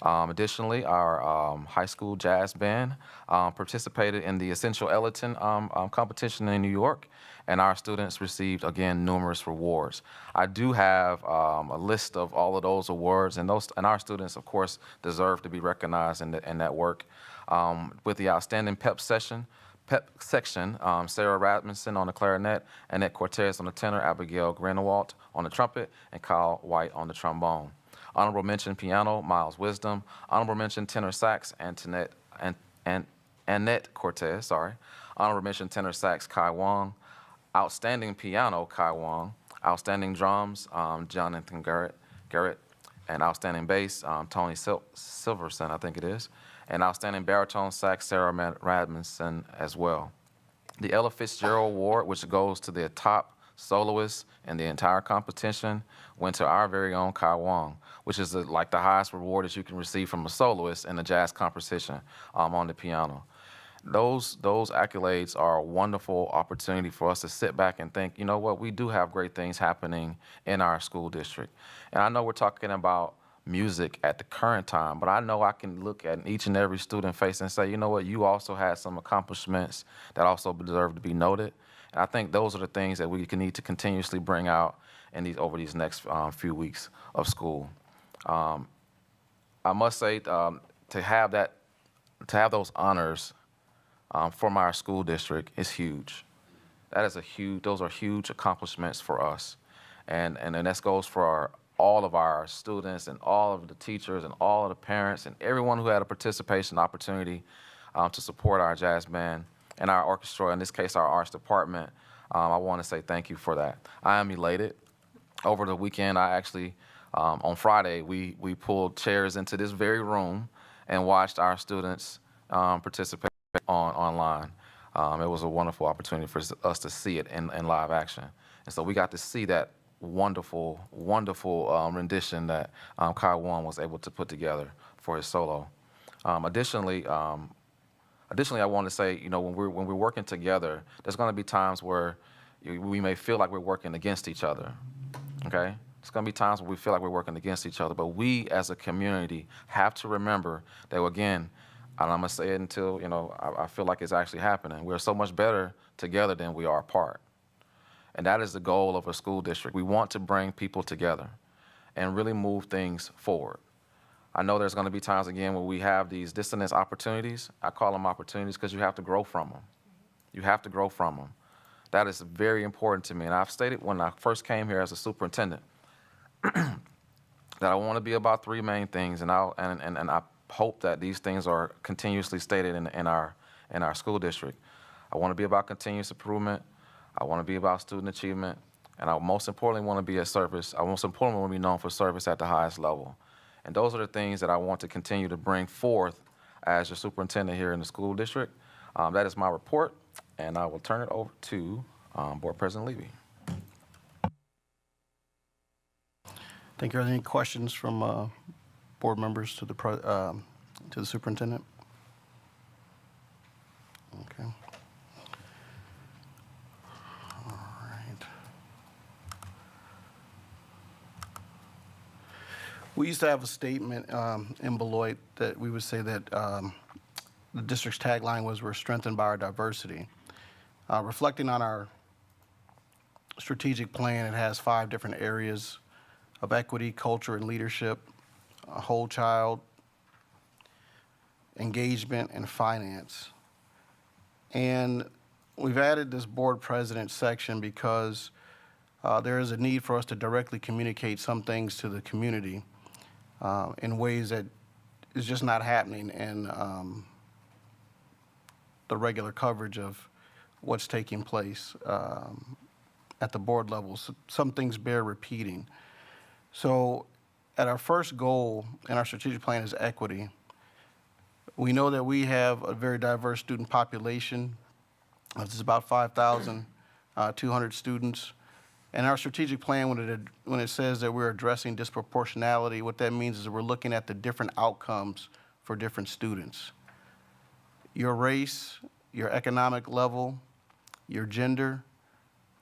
Additionally, our high school jazz band participated in the Essential Ellington competition in New York, and our students received, again, numerous rewards. I do have a list of all of those awards, and our students, of course, deserve to be recognized in that work. With the outstanding pep section, Sarah Rasmussen on the clarinet, Annette Cortez on the tenor, Abigail Grenewalt on the trumpet, and Kyle White on the trombone. Honorable mention piano, Miles Wisdom. Honorable mention tenor sax, Annette Cortez, Honorable mention tenor sax, Kai Wong. Outstanding piano, Kai Wong. Outstanding drums, Jonathan Garrett. And outstanding bass, Tony Silverson, I think it is. And outstanding baritone sax, Sarah Radmanson as well. The Ella Fitzgerald Award, which goes to the top soloist in the entire competition, went to our very own Kai Wong, which is like the highest reward that you can receive from a soloist in a jazz composition on the piano. Those accolades are a wonderful opportunity for us to sit back and think, you know what, we do have great things happening in our school district. And I know we're talking about music at the current time, but I know I can look at each and every student face and say, you know what, you also had some accomplishments that also deserve to be noted. And I think those are the things that we can need to continuously bring out in over these next few weeks of school. I must say, to have those honors from our school district is huge. Those are huge accomplishments for us. And that goes for all of our students and all of the teachers and all of the parents and everyone who had a participation opportunity to support our jazz band and our orchestra, in this case, our arts department. I want to say thank you for that. I am elated. Over the weekend, I actually, on Friday, we pulled chairs into this very room and watched our students participate online. It was a wonderful opportunity for us to see it in live action. And so we got to see that wonderful rendition that Kai Wan was able to put together for his solo. Additionally, I want to say, you know, when we're working together, there's going to be times where we may feel like we're working against each other. Okay? There's going to be times where we feel like we're working against each other, but we as a community have to remember that, again, and I'm going to say it until, you know, I feel like it's actually happening. We're so much better together than we are apart. And that is the goal of a school district. We want to bring people together and really move things forward. I know there's going to be times, again, where we have these dissonance opportunities. I call them opportunities because you have to grow from them. You have to grow from them. That is very important to me. And I've stated when I first came here as a superintendent that I want to be about three main things, and I hope that these things are continuously stated in our school district. I want to be about continuous improvement. I want to be about student achievement, and I most importantly want to be a service. I most importantly want to be known for service at the highest level. And those are the things that I want to continue to bring forth as your superintendent here in the school district. That is my report, and I will turn it over to Board President Levy. Thank you. Are there any questions from board members to the superintendent? Okay. All right. We used to have a statement in Beloit that we would say that the district's tagline was, "We're strengthened by our diversity." Reflecting on our strategic plan, it has 5 different areas of equity, culture, and leadership, whole child, engagement, and finance. And we've added this board president section because there is a need for us to directly communicate some things to the community in ways that is just not happening in the regular coverage of what's taking place at the board level. So some things bear repeating. So at our first goal in our strategic plan is equity. We know that we have a very diverse student population. This is about 5,200 students. And our strategic plan, when it says that we're addressing disproportionality, what that means is that we're looking at the different outcomes for different students. Your race, your economic level, your gender,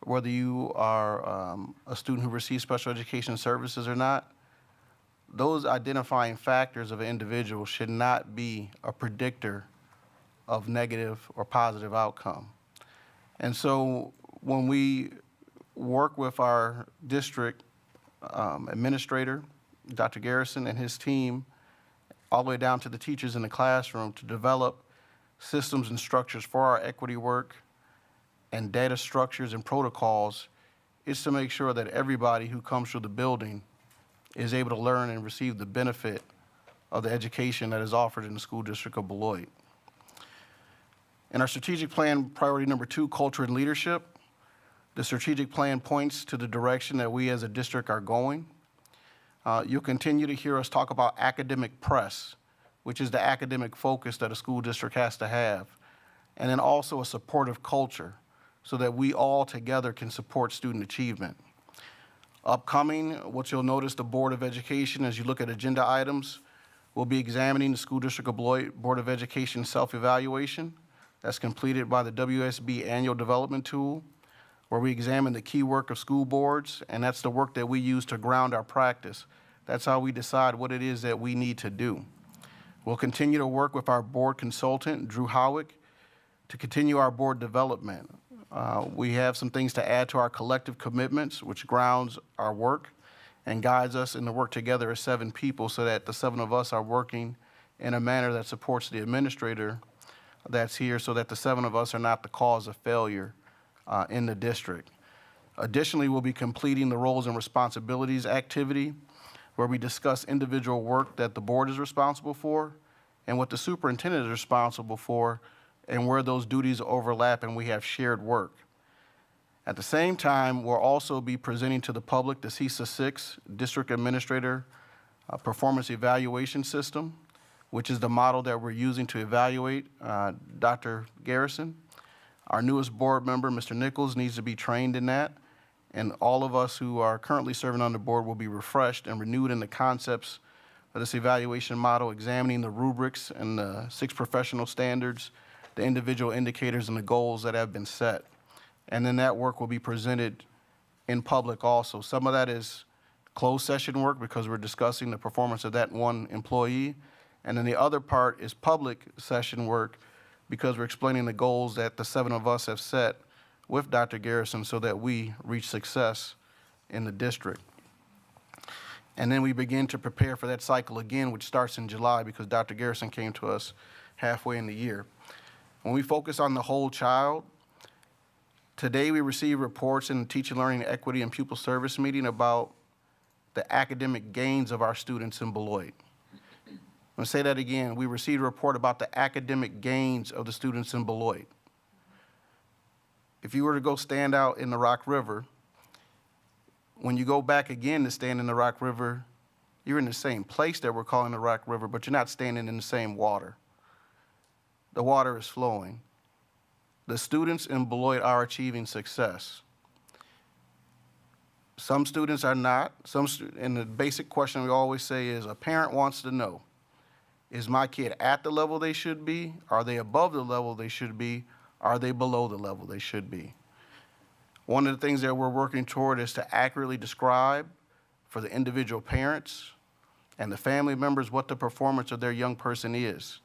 whether you are a student who receives special education services or not, those identifying factors of an individual should not be a predictor of negative or positive outcome. And so when we work with our district administrator, Dr. Garrison, and his team, all the way down to the teachers in the classroom, to develop systems and structures for our equity work and data structures and protocols, is to make sure that everybody who comes through the building is able to learn and receive the benefit of the education that is offered in the school district of Beloit. In our strategic plan, priority number 2, culture and leadership, the strategic plan points to the direction that we as a district are going. You'll continue to hear us talk about academic press, which is the academic focus that a school district has to have, and then also a supportive culture so that we all together can support student achievement. Upcoming, what you'll notice, the Board of Education, as you look at agenda items, will be examining the School District of Beloit Board of Education self-evaluation. That's completed by the WSB Annual Development Tool, where we examine the key work of school boards, and that's the work that we use to ground our practice That's how we decide what it is that we need to do. We'll continue to work with our board consultant, Drew Howick, to continue our board development. We have some things to add to our collective commitments, which grounds our work and guides us in the work together as 7 people so that the 7 of us are working in a manner that supports the administrator that's here so that the 7 of us are not the cause of failure in the district. Additionally, we'll be completing the roles and responsibilities activity where we discuss individual work that the board is responsible for and what the superintendent is responsible for and where those duties overlap and we have shared work. At the same time, we'll also be presenting to the public the CISA 6 District Administrator Performance Evaluation System, which is the model that we're using to evaluate Dr. Garrison. Our newest board member, Mr. Nichols, needs to be trained in that, and all of us who are currently serving on the board will be refreshed and renewed in the concepts of this evaluation model, examining the rubrics and the 6 professional standards, the individual indicators and the goals that have been set. And then that work will be presented in public also. Some of that is closed session work because we're discussing the performance of that one employee. And then the other part is public session work because we're explaining the goals that the 7 of us have set with Dr. Garrison so that we reach success in the district. And then we begin to prepare for that cycle again, which starts in July because Dr. Garrison came to us halfway in the year. When we focus on the whole child, today we receive reports in the Teaching, Learning, Equity, and Pupil Service meeting about the academic gains of our students in Beloit. I'm going to say that again. We received a report about the academic gains of the students in Beloit. If you were to go stand out in the Rock River, when you go back again to stand in the Rock River, you're in the same place that we're calling the Rock River, but you're not standing in the same water. The water is flowing. The students in Beloit are achieving success. Some students are not. And the basic question we always say is a parent wants to know, is my kid at the level they should be? Are they above the level they should be? Are they below the level they should be? One of the things that we're working toward is to accurately describe for the individual parents and the family members what the performance of their young person is.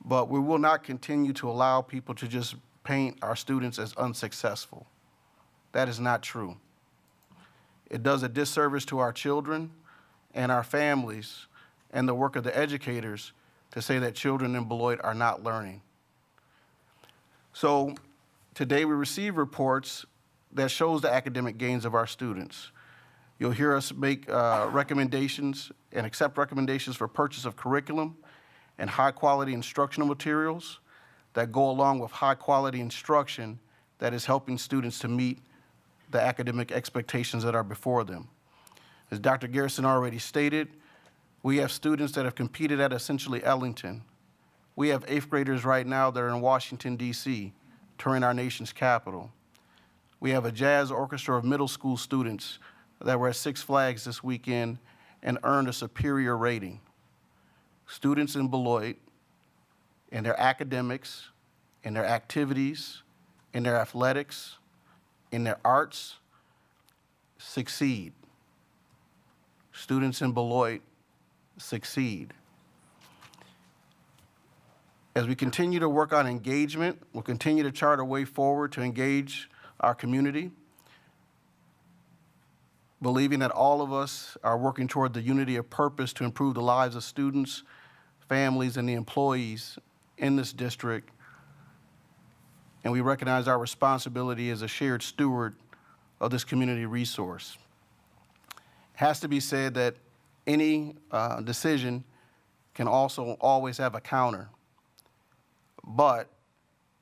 But we will not continue to allow people to just paint our students as unsuccessful. That is not true. It does a disservice to our children and our families and the work of the educators to say that children in Beloit are not learning. So today we receive reports that shows the academic gains of our students. You'll hear us make recommendations and accept recommendations for purchase of curriculum and high-quality instructional materials that go along with high-quality instruction that is helping students to meet the academic expectations that are before them. As Dr. Garrison already stated, we have students that have competed at essentially Ellington. We have 8th graders right now that are in Washington, D.C., touring our nation's capital. We have a jazz orchestra of middle school students that were at Six Flags this weekend and earned a superior rating. Students in Beloit, in their academics, in their activities, in their athletics, in their arts, succeed. Students in Beloit succeed. As we continue to work on engagement, we'll continue to chart a way forward to engage our community, believing that all of us are working toward the unity of purpose to improve the lives of students, families, and the employees in this district. And we recognize our responsibility as a shared steward of this community resource. It has to be said that any decision can also always have a counter. But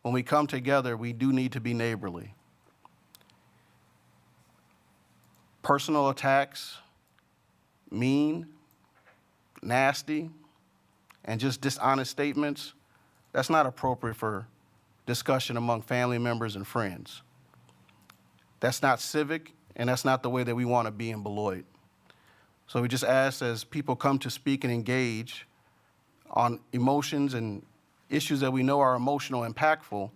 when we come together, we do need to be neighborly. Personal attacks, mean, nasty, and just dishonest statements, that's not appropriate for discussion among family members and friends. That's not civic, and that's not the way that we want to be in Beloit. So we just ask, as people come to speak and engage on emotions and issues that we know are emotional and impactful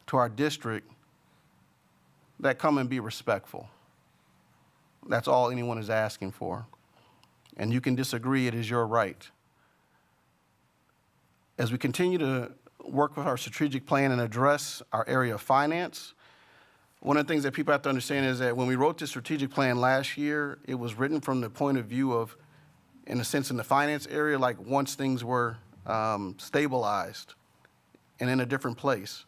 to our district, that come and be respectful. That's all anyone is asking for. and you can disagree. It is your right. As we continue to work with our strategic plan and address our area of finance, one of the things that people have to understand is that when we wrote the strategic plan last year, it was written from the point of view of, in a sense, in the finance area, like once things were stabilized and in a different place.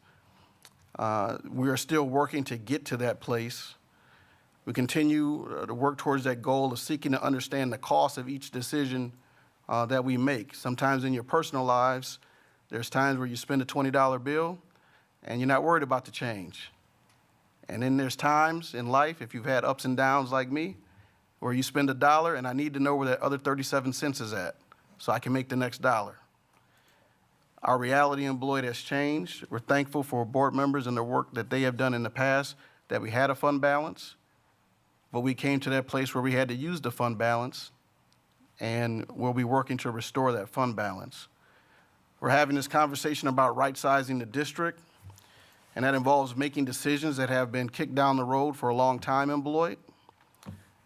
We are still working to get to that place. We continue to work towards that goal of seeking to understand the cost of each decision that we make. Sometimes in your personal lives, there's times where you spend a $20 bill and you're not worried about the change. And then there's times in life, if you've had ups and downs like me, where you spend $1 and I need to know where that other 37 cents is at so I can make the next dollar. Our reality in Beloit has changed. We're thankful for board members and the work that they have done in the past, that we had a fund balance, but we came to that place where we had to use the fund balance, and we'll be working to restore that fund balance. We're having this conversation about right-sizing the district, and that involves making decisions that have been kicked down the road for a long time in Beloit.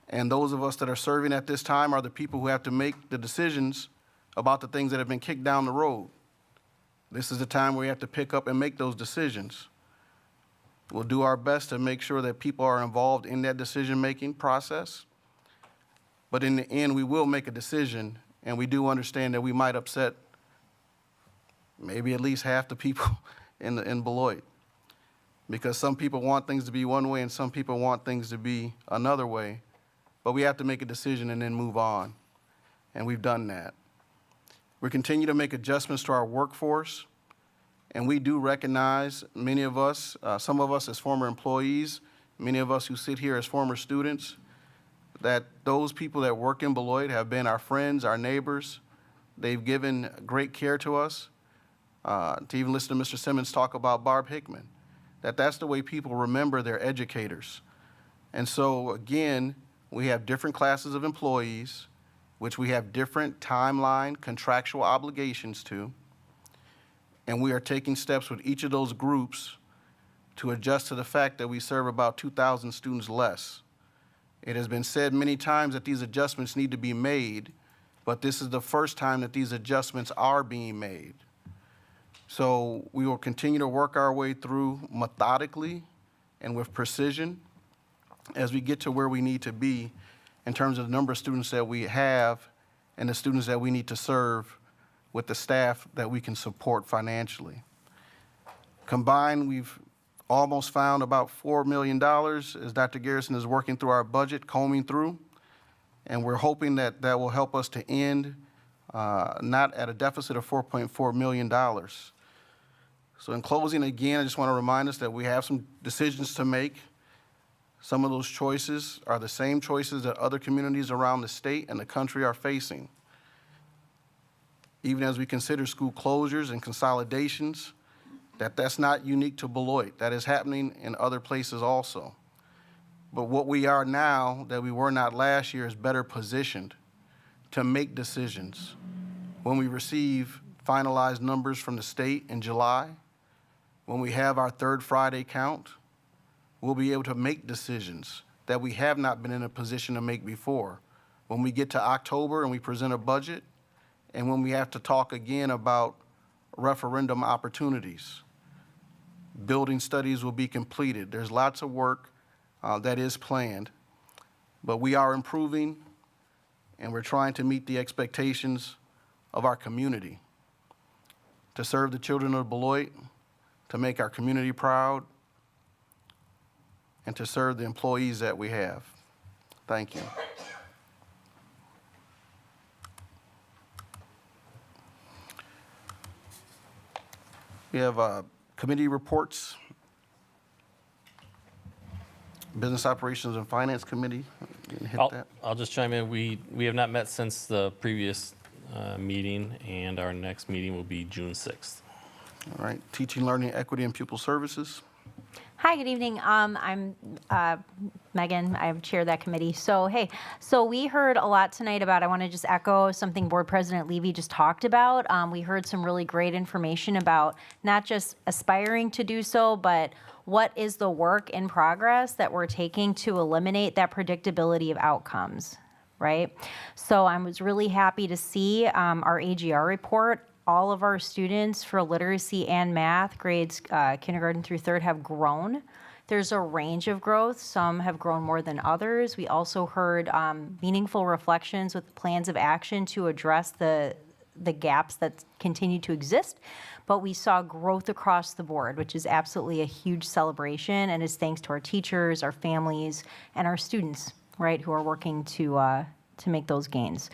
And those of us that are serving at this time are the people who have to make the decisions about the things that have been kicked down the road. This is the time where we have to pick up and make those decisions. We'll do our best to make sure that people are involved in that decision-making process. But in the end, we will make a decision, and we do understand that we might upset maybe at least half the people in Beloit. Because some people want things to be one way and some people want things to be another way. But we have to make a decision and then move on. And we've done that. We continue to make adjustments to our workforce. And we do recognize, many of us, some of us as former employees, many of us who sit here as former students, that those people that work in Beloit have been our friends, our neighbors. They've given great care to us. To even listen to Mr. Simmons talk about Barb Hickman. That's the way people remember their educators. And so, again, we have different classes of employees, which we have different timeline contractual obligations to, and we are taking steps with each of those groups to adjust to the fact that we serve about 2,000 students less. It has been said many times that these adjustments need to be made, but this is the first time that these adjustments are being made. So we will continue to work our way through methodically and with precision as we get to where we need to be in terms of the number of students that we have and the students that we need to serve with the staff that we can support financially. Combined, we've almost found about $4 million as Dr. Garrison is working through our budget, combing through, and we're hoping that that will help us to end not at a deficit of $4.4 million. So in closing, again, I just want to remind us that we have some decisions to make. Some of those choices are the same choices that other communities around the state and the country are facing. Even as we consider school closures and consolidations, that's not unique to Beloit. That is happening in other places also. But what we are now that we were not last year is better positioned to make decisions. When we receive finalized numbers from the state in July, when we have our third Friday count, we'll be able to make decisions that we have not been in a position to make before. When we get to October and we present a budget, and when we have to talk again about referendum opportunities, building studies will be completed. There's lots of work that is planned, but we are improving, and we're trying to meet the expectations of our community, to serve the children of Beloit, to make our community proud, and to serve the employees that we have. Thank you. We have committee reports. Business Operations and Finance Committee. You can hit that. I'll just chime in. We have not met since the previous meeting, and our next meeting will be June 6th. All right. Teaching, Learning, Equity, and Pupil Services. Hi, good evening. I'm Megan. I chair that committee. So we heard a lot tonight about, I want to just echo something Board President Levy just talked about. We heard some really great information about not just aspiring to do so, but what is the work in progress that we're taking to eliminate that predictability of outcomes. right? So I was really happy to see our AGR report. All of our students for literacy and math, grades kindergarten through third, have grown. There's a range of growth. Some have grown more than others. We also heard meaningful reflections with plans of action to address the gaps that continue to exist. But we saw growth across the board, which is absolutely a huge celebration, and is thanks to our teachers, our families, and our students, right, who are working to make those gains.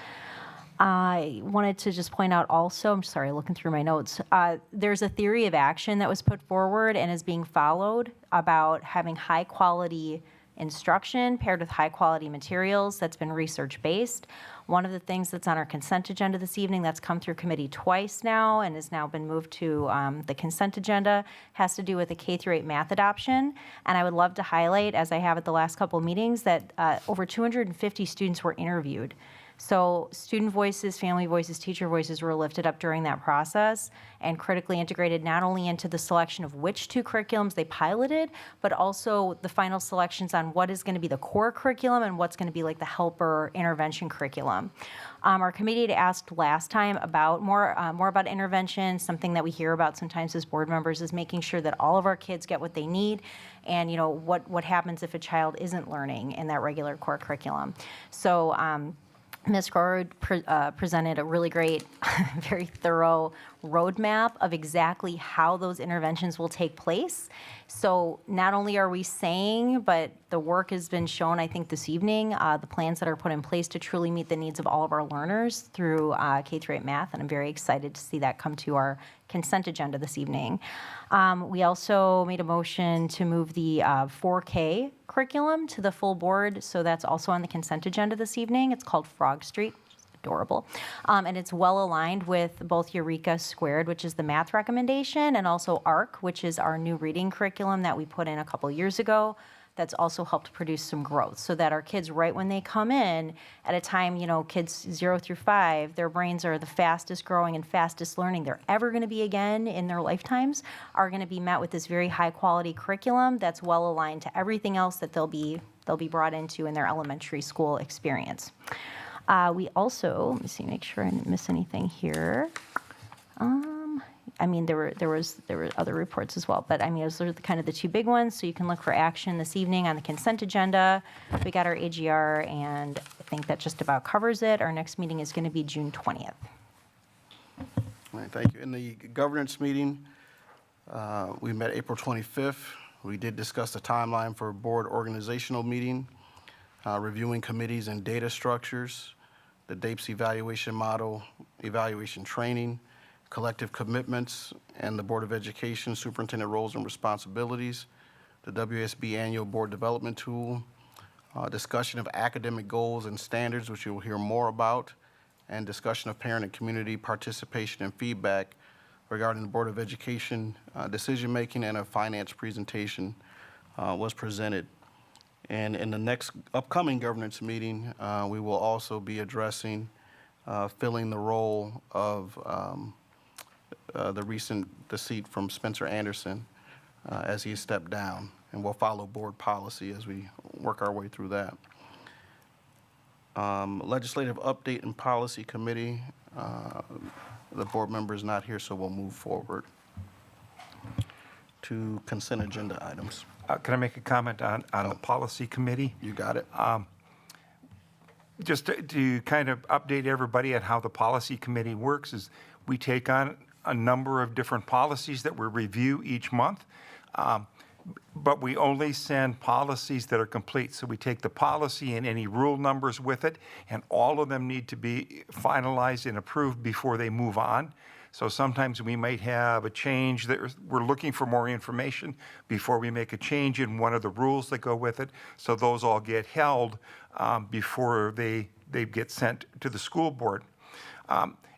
I wanted to just point out also, I'm sorry, looking through my notes, there's a theory of action that was put forward and is being followed about having high quality instruction paired with high quality materials that's been research based. One of the things that's on our consent agenda this evening that's come through committee twice now and has now been moved to the consent agenda has to do with the K-8 math adoption. And I would love to highlight, as I have at the last couple of meetings, that over 250 students were interviewed. So student voices, family voices, teacher voices were lifted up during that process and critically integrated not only into the selection of which two curriculums they piloted, but also the final selections on what is going to be the core curriculum and what's going to be like the helper intervention curriculum. Our committee had asked last time about more about intervention. Something that we hear about sometimes as board members is making sure that all of our kids get what they need, and you know what happens if a child isn't learning in that regular core curriculum. So. Ms. Grower presented a really great, very thorough roadmap of exactly how those interventions will take place. So not only are we saying, but the work has been shown, I think, this evening, the plans that are put in place to truly meet the needs of all of our learners through K-8 math, and I'm very excited to see that come to our consent agenda this evening. We also made a motion to move the 4K curriculum to the full board, so that's also on the consent agenda this evening. It's called Frog Street. Adorable. And it's well aligned with both Eureka Squared, which is the math recommendation, and also ARC, which is our new reading curriculum that we put in a couple years ago. That's also helped produce some growth so that our kids, right when they come in, at a time, you know, kids 0 through 5, their brains are the fastest growing and fastest learning they're ever going to be again in their lifetimes, are going to be met with this very high quality curriculum that's well aligned to everything else that they'll be brought into in their elementary school experience. We also, let me see, make sure I didn't miss anything here. I mean, there were other reports as well, but I mean, those are kind of the two big ones. So you can look for action this evening on the consent agenda. We got our AGR, and I think that just about covers it. Our next meeting is going to be June 20th. All right, thank you. In the governance meeting, we met April 25th. We did discuss the timeline for a board organizational meeting, reviewing committees and data structures, the DAPES evaluation model, evaluation training, collective commitments, and the Board of Education superintendent roles and responsibilities, the WSB annual board development tool, discussion of academic goals and standards, which you'll hear more about, and discussion of parent and community participation and feedback regarding the Board of Education decision-making, and a finance presentation was presented. And in the next upcoming governance meeting, we will also be addressing filling the role of the recent deceit from Spencer Anderson as he stepped down. And we'll follow board policy as we work our way through that. Legislative update and policy committee. The board member is not here, so we'll move forward to consent agenda items. Can I make a comment on the policy committee? You got it. Just to kind of update everybody on how the policy committee works is we take on a number of different policies that we review each month, but we only send policies that are complete. So we take the policy and any rule numbers with it, and all of them need to be finalized and approved before they move on. So sometimes we might have a change that we're looking for more information before we make a change in one of the rules that go with it. So those all get held before they get sent to the school board.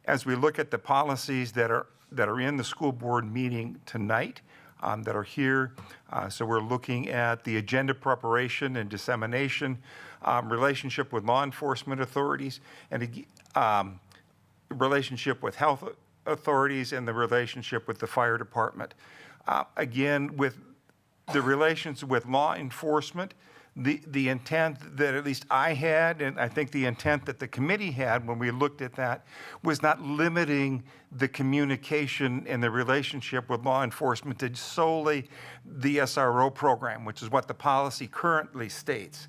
As we look at the policies that are in the school board meeting tonight, that are here, so we're looking at the agenda preparation and dissemination, relationship with law enforcement authorities, and relationship with health authorities, and the relationship with the fire department. Again, with the relations with law enforcement, The intent that at least I had, and I think the intent that the committee had when we looked at that, was not limiting the communication and the relationship with law enforcement to solely the SRO program, which is what the policy currently states.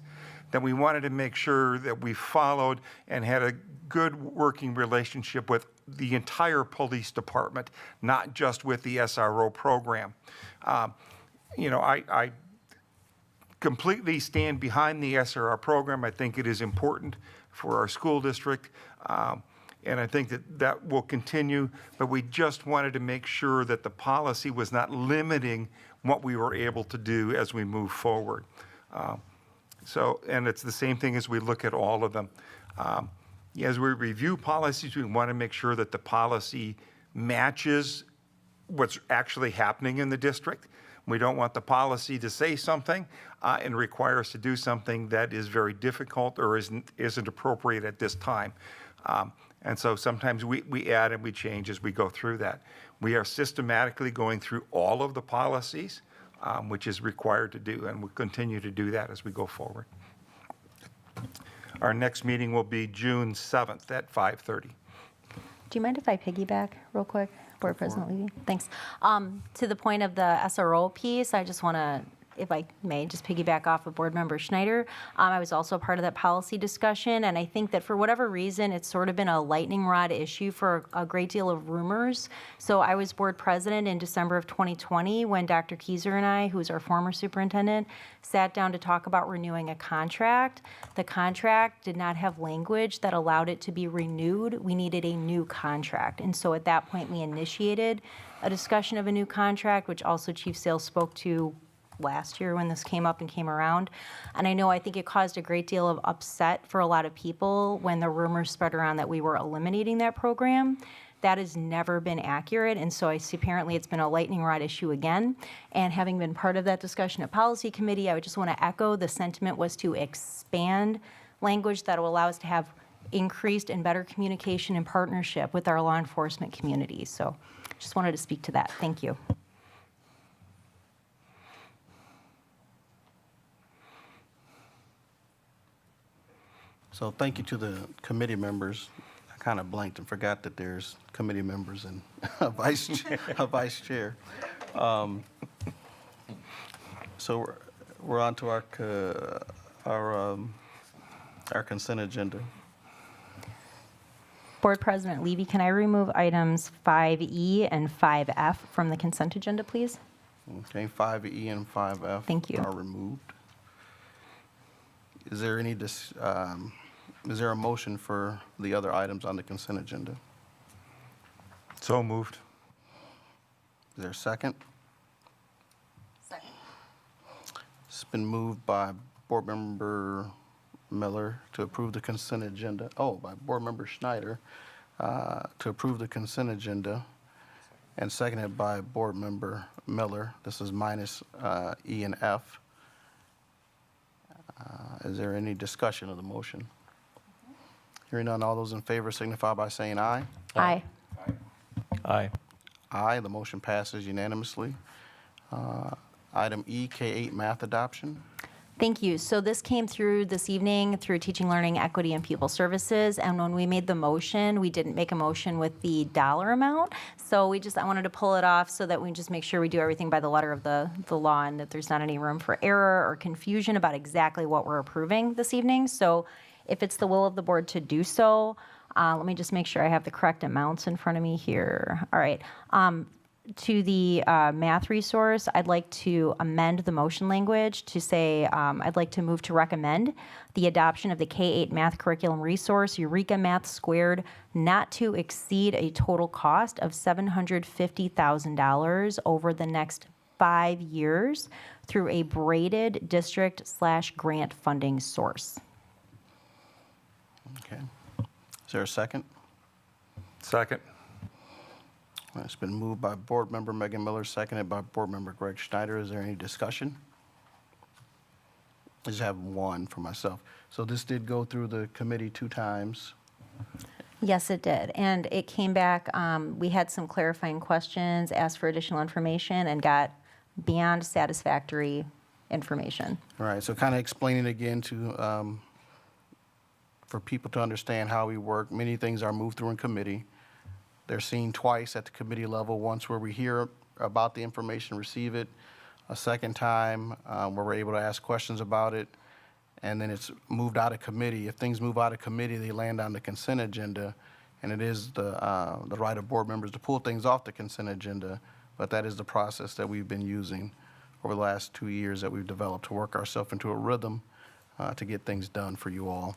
That we wanted to make sure that we followed and had a good working relationship with the entire police department, not just with the SRO program. I completely stand behind the SRO program. I think it is important for our school district, and I think that will continue, but we just wanted to make sure that the policy was not limiting what we were able to do as we move forward. And it's the same thing as we look at all of them. As we review policies, we want to make sure that the policy matches what's actually happening in the district. We don't want the policy to say something and require us to do something that is very difficult or isn't appropriate at this time. And so sometimes we add and we change as we go through that. We are systematically going through all of the policies, which is required to do, and we'll continue to do that as we go forward. Our next meeting will be June 7th at 5:30. Do you mind if I piggyback real quick, Board President Levy? Thanks. To the point of the SRO piece, I just want to, if I may, just piggyback off of Board Member Schneider. I was also a part of that policy discussion, and I think that for whatever reason, it's sort of been a lightning rod issue for a great deal of rumors. So I was board president in December of 2020 when Dr. Keyser and I, who's our former superintendent, sat down to talk about renewing a contract. The contract did not have language that allowed it to be renewed. We needed a new contract. And so at that point, we initiated a discussion of a new contract, which also Chief Sales spoke to last year when this came up and came around. And I think it caused a great deal of upset for a lot of people when the rumors spread around that we were eliminating that program. That has never been accurate, and so I see apparently it's been a lightning rod issue again. And having been part of that discussion at Policy Committee, I would just want to echo the sentiment was to expand language that will allow us to have increased and better communication and partnership with our law enforcement community. So just wanted to speak to that. Thank you. So thank you to the committee members. I kind of blanked and forgot that there's committee members and a vice chair. So we're on to our consent agenda. Board President Levy, can I remove items 5E and 5F from the consent agenda, please? Okay, 5E and 5F. Thank you. Are removed. Is there is there a motion for the other items on the consent agenda? So moved. Is there a second? Second. It's been moved by Board Member Miller to approve the consent agenda. Oh, by Board Member Schneider to approve the consent agenda, and seconded by Board Member Miller. This is minus E and F. Is there any discussion of the motion? Hearing none, all those in favor signify by saying aye. Aye. Aye. Aye, the motion passes unanimously. Item E, K-8 math adoption. Thank you. So this came through this evening through Teaching, Learning, Equity, and Pupil Services. And when we made the motion, we didn't make a motion with the dollar amount. So I wanted to pull it off so that we just make sure we do everything by the letter of the law and that there's not any room for error or confusion about exactly what we're approving this evening. So if it's the will of the board to do so, let me just make sure I have the correct amounts in front of me here. All right. To the math resource, I'd like to amend the motion language to say I'd like to move to recommend the adoption of the K-8 math curriculum resource, Eureka Math Squared, not to exceed a total cost of $750,000 over the next 5 years through a braided district/grant funding source. Okay. Is there a second? Second. It's been moved by Board Member Megan Miller, seconded by Board Member Greg Schneider. Is there any discussion? I just have one for myself. So this did go through the committee 2 times. Yes, it did. And it came back, we had some clarifying questions, asked for additional information, and got beyond satisfactory information. All right, so kind of explaining again to, for people to understand how we work, many things are moved through in committee. They're seen twice at the committee level, once where we hear about the information, receive it, a second time where we're able to ask questions about it, and then it's moved out of committee. If things move out of committee, they land on the consent agenda, and it is the right of board members to pull things off the consent agenda, but that is the process that we've been using over the last 2 years that we've developed to work ourselves into a rhythm to get things done for you all.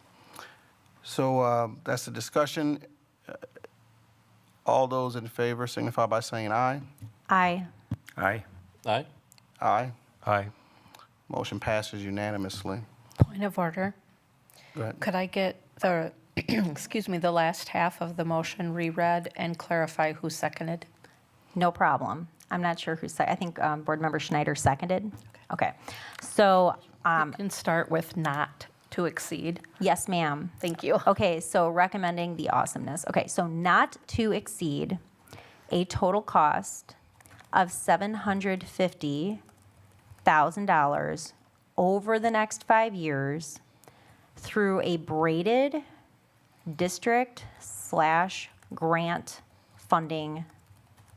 So that's the discussion. All those in favor signify by saying aye. Aye. Aye. Aye. Aye. Aye. Motion passes unanimously. Point of order. Go ahead. Could I get the, excuse me, the last half of the motion reread and clarify who seconded? No problem. I'm not sure who I think Board Member Schneider seconded. Okay. So, You can start with not to exceed. yes, ma'am. Thank you. Okay, so recommending the awesomeness. Okay, so not to exceed a total cost of $750,000 over the next 5 years through a braided district/grant funding.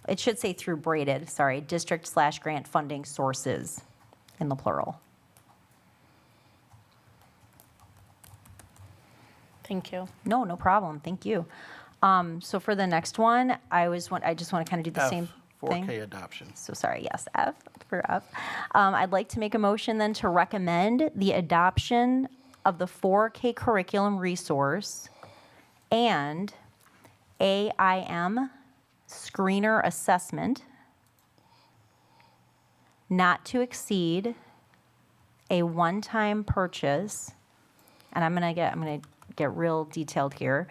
It should say through braided, sorry, district/grant funding sources in the plural. Thank you. No, no problem. Thank you. So for the next one, I just want to kind of do the same thing. 4K adoption. So sorry, yes, F for up. I'd like to make a motion then to recommend the adoption of the 4K curriculum resource and AIM screener assessment not to exceed a one-time purchase, and I'm gonna get real detailed here,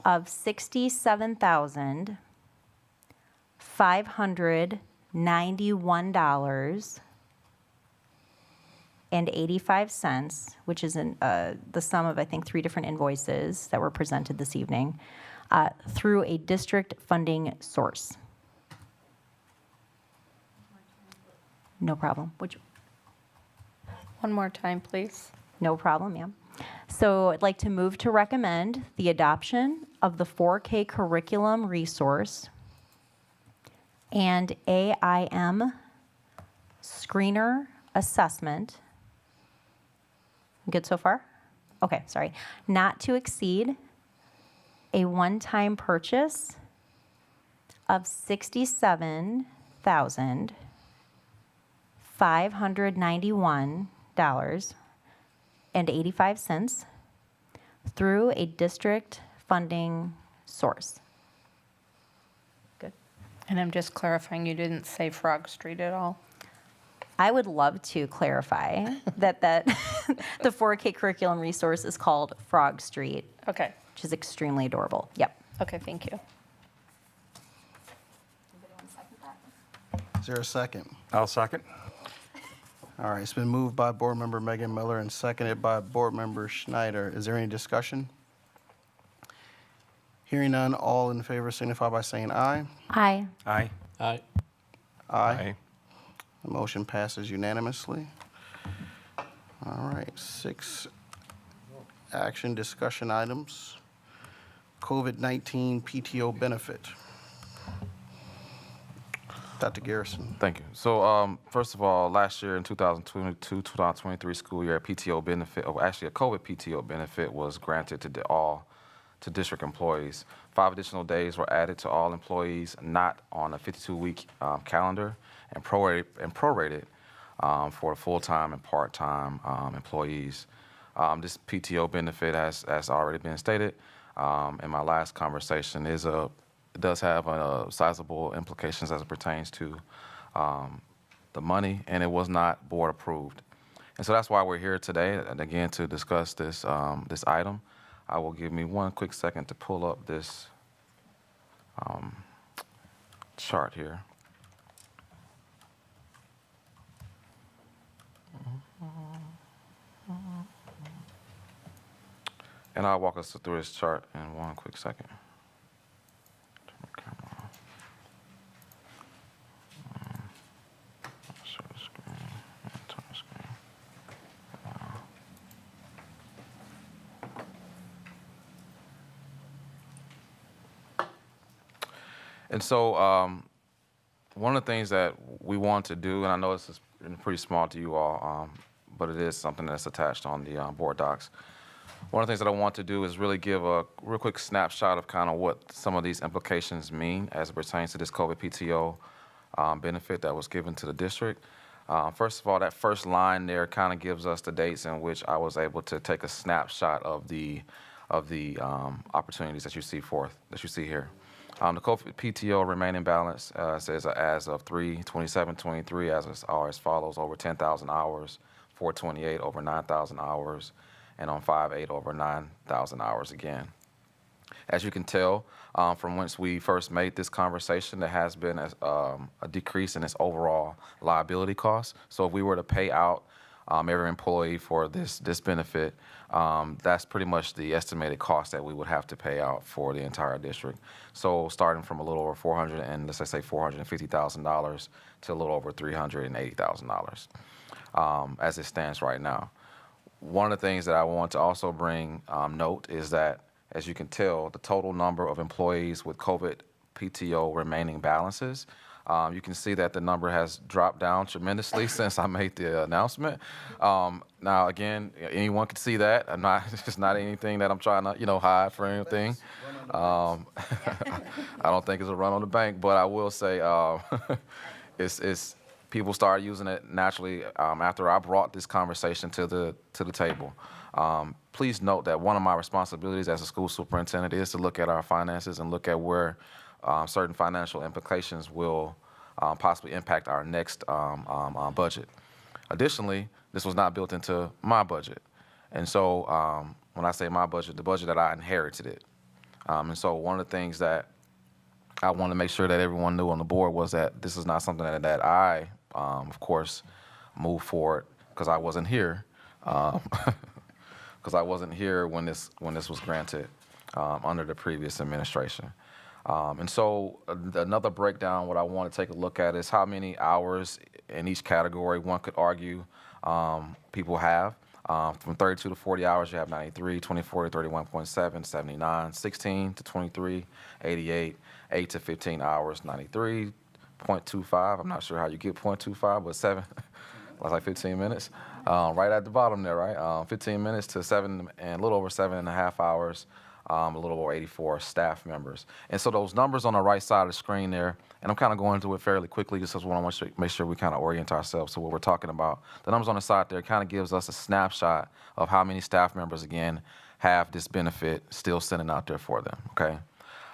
of $67,591.85, which is the sum of, I think, 3 different invoices that were presented this evening, through a district funding source. No problem. One more time, please. No problem, ma'am. So I'd like to move to recommend the adoption of the 4K curriculum resource and AIM screener assessment. Good so far? Okay, sorry. Not to exceed a one-time purchase of $67,591.85 through a district funding source. Good. And I'm just clarifying, you didn't say Frog Street at all? I would love to clarify that the 4K curriculum resource is called Frog Street, Okay. which is extremely adorable. Yep. Okay, thank you. Is there a second? I'll second. All right, it's been moved by Board Member Megan Miller and seconded by Board Member Schneider. Is there any discussion? Hearing none, all in favor signify by saying aye. Aye. Aye. Aye. Aye. The motion passes unanimously. All right, 6 action discussion items. COVID-19 PTO benefit. Dr. Garrison. Thank you. So first of all, last year in 2022-2023 school year, PTO benefit, or actually a COVID PTO benefit was granted to to district employees. 5 additional days were added to all employees not on a 52-week calendar and prorated for full-time and part-time employees. This PTO benefit, as already been stated in my last conversation, it does have sizable implications as it pertains to the money, and it was not board approved. And so that's why we're here today, and again, to discuss this item. I will give me one quick second to pull up this chart here. And I'll walk us through this chart in one quick second. Turn the camera on. Share the screen and turn the screen. And so one of the things that we want to do, and I know this is pretty small to you all, but it is something that's attached on the board docs. One of the things that I want to do is really give a real quick snapshot of kind of what some of these implications mean as it pertains to this COVID PTO benefit that was given to the district. First of all, that first line there kind of gives us the dates in which I was able to take a snapshot of the opportunities that you see here. The COVID PTO remaining balance says as of 3/27/23 as follows: over 10,000 hours, 4/28 over 9,000 hours, and on 5/8 over 9,000 hours again. As you can tell from whence we first made this conversation, there has been a decrease in its overall liability costs. So if we were to pay out every employee for this benefit, that's pretty much the estimated cost that we would have to pay out for the entire district. So starting from a little over $400 and let's say $450,000 to a little over $380,000 as it stands right now. One of the things that I want to also bring note is that, as you can tell, the total number of employees with COVID PTO remaining balances, you can see that the number has dropped down tremendously since I made the announcement. Now, again, anyone can see that. It's not anything that I'm trying to, hide for anything. I don't think it's a run on the bank, but I will say it's people started using it naturally after I brought this conversation to the table. Please note that one of my responsibilities as a school superintendent is to look at our finances and look at where certain financial implications will possibly impact our next budget. Additionally, this was not built into my budget. And so when I say my budget, the budget that I inherited it. And so one of the things that I want to make sure that everyone knew on the board was that this is not something that I, of course, moved forward because I wasn't here. Because I wasn't here when this was granted under the previous administration. And so another breakdown, what I want to take a look at is how many hours in each category one could argue people have. From 32 to 40 hours, you have 93, 24 to 31.7, 79, 16 to 23, 88, 8 to 15 hours, 93.25. I'm not sure how you get 0.25, but 7, that's like 15 minutes. Right at the bottom there, right? 15 minutes to 7 and a little over 7.5 hours, a little over 84 staff members. And so those numbers on the right side of the screen there, and I'm kind of going into it fairly quickly just because I want to make sure we kind of orient ourselves to what we're talking about. The numbers on the side there kind of gives us a snapshot of how many staff members, again, have this benefit still sitting out there for them, okay?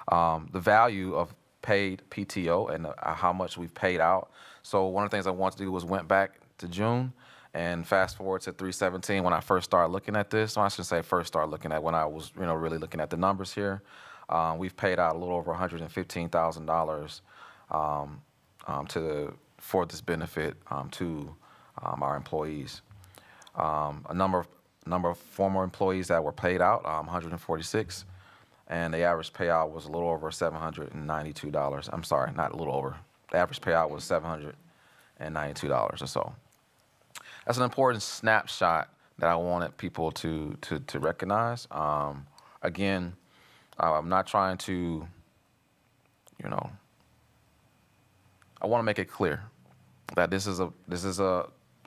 The value of paid PTO and how much we've paid out. So one of the things I wanted to do was went back to June and fast forward to 3/17 when I first started looking at this. So I shouldn't say first started looking at when I was really looking at the numbers here. We've paid out a little over $115,000 for this benefit to our employees. A number of former employees that were paid out, 146, and the average payout was a little over $792. I'm sorry, not a little over. The average payout was $792 or so. That's an important snapshot that I wanted people to recognize. Again, I'm not trying to, I want to make it clear that this is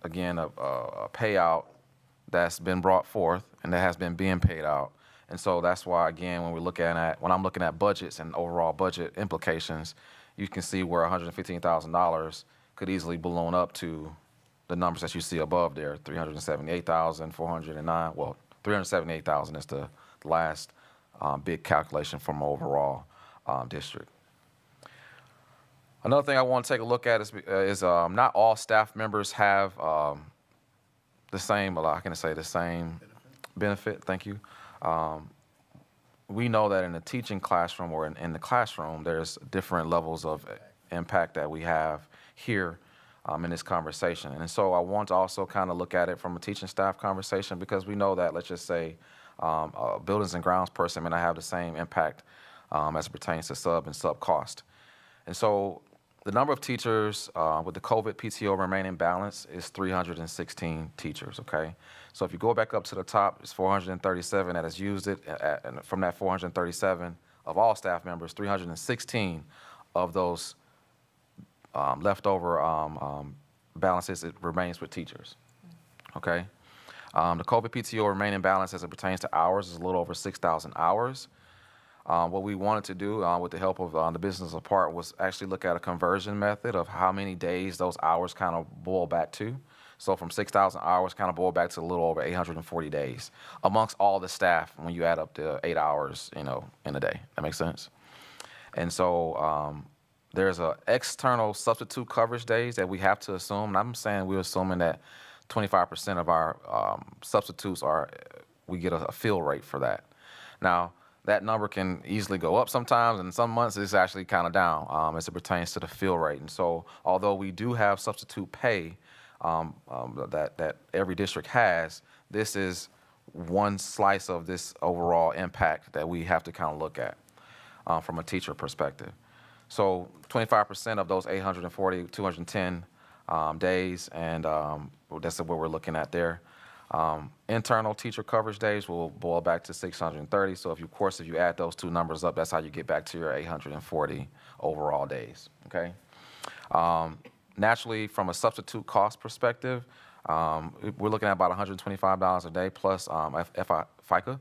again a payout that's been brought forth and that has been being paid out. And so that's why, again, when I'm looking at budgets and overall budget implications, you can see where $115,000 could easily balloon up to the numbers that you see above there, 378,409. Well, 378,000 is the last big calculation from overall district. Another thing I want to take a look at is not all staff members have the same benefit. Thank you. We know that in the teaching classroom or in the classroom, there's different levels of impact that we have here in this conversation. And so I want to also kind of look at it from a teaching staff conversation because we know that, let's just say, a buildings and grounds person may not have the same impact as it pertains to sub and sub cost. And so the number of teachers with the COVID PTO remaining balance is 316 teachers, okay? So if you go back up to the top, it's 437 that has used it, and from that 437 of all staff members, 316 of those leftover balances, it remains with teachers. Okay? The COVID PTO remaining balance as it pertains to hours is a little over 6,000 hours. What we wanted to do with the help of the business apart was actually look at a conversion method of how many days those hours kind of boil back to. So from 6,000 hours kind of boil back to a little over 840 days amongst all the staff when you add up the 8 hours, in a day. That makes sense? And so there's a external substitute coverage days that we have to assume. And I'm saying we're assuming that 25% of our substitutes we get a fill rate for that. Now, that number can easily go up sometimes, and some months it's actually kind of down as it pertains to the fill rate. And so although we do have substitute pay that every district has, this is one slice of this overall impact that we have to kind of look at from a teacher perspective. So 25% of those 840, 210 days, and that's what we're looking at there. Internal teacher coverage days will boil back to 630. So if you add those two numbers up, that's how you get back to your 840 overall days. Okay. Naturally, from a substitute cost perspective, we're looking at about $125 a day plus FICA.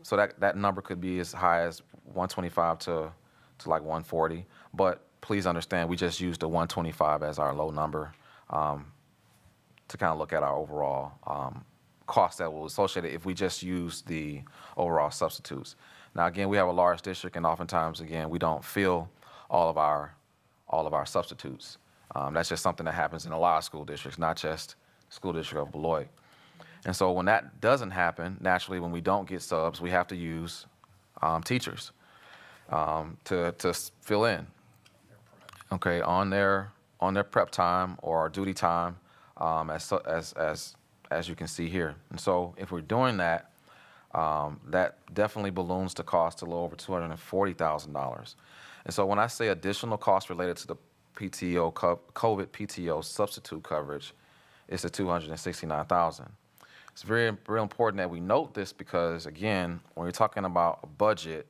So that number could be as high as 125 to like 140. But please understand, we just used the 125 as our low number to kind of look at our overall cost that will associate it if we just use the overall substitutes. Now, again, we have a large district, and oftentimes, again, we don't fill all of our substitutes. That's just something that happens in a lot of school districts, not just school district of Beloit. And so when that doesn't happen, naturally, when we don't get subs, we have to use teachers to fill in, okay, on their prep time or duty time, as you can see here. And so if we're doing that, that definitely balloons the cost to a little over $240,000. And so when I say additional costs related to the PTO, COVID PTO substitute coverage, it's at $269,000. It's very important that we note this because, again, when you're talking about a budget,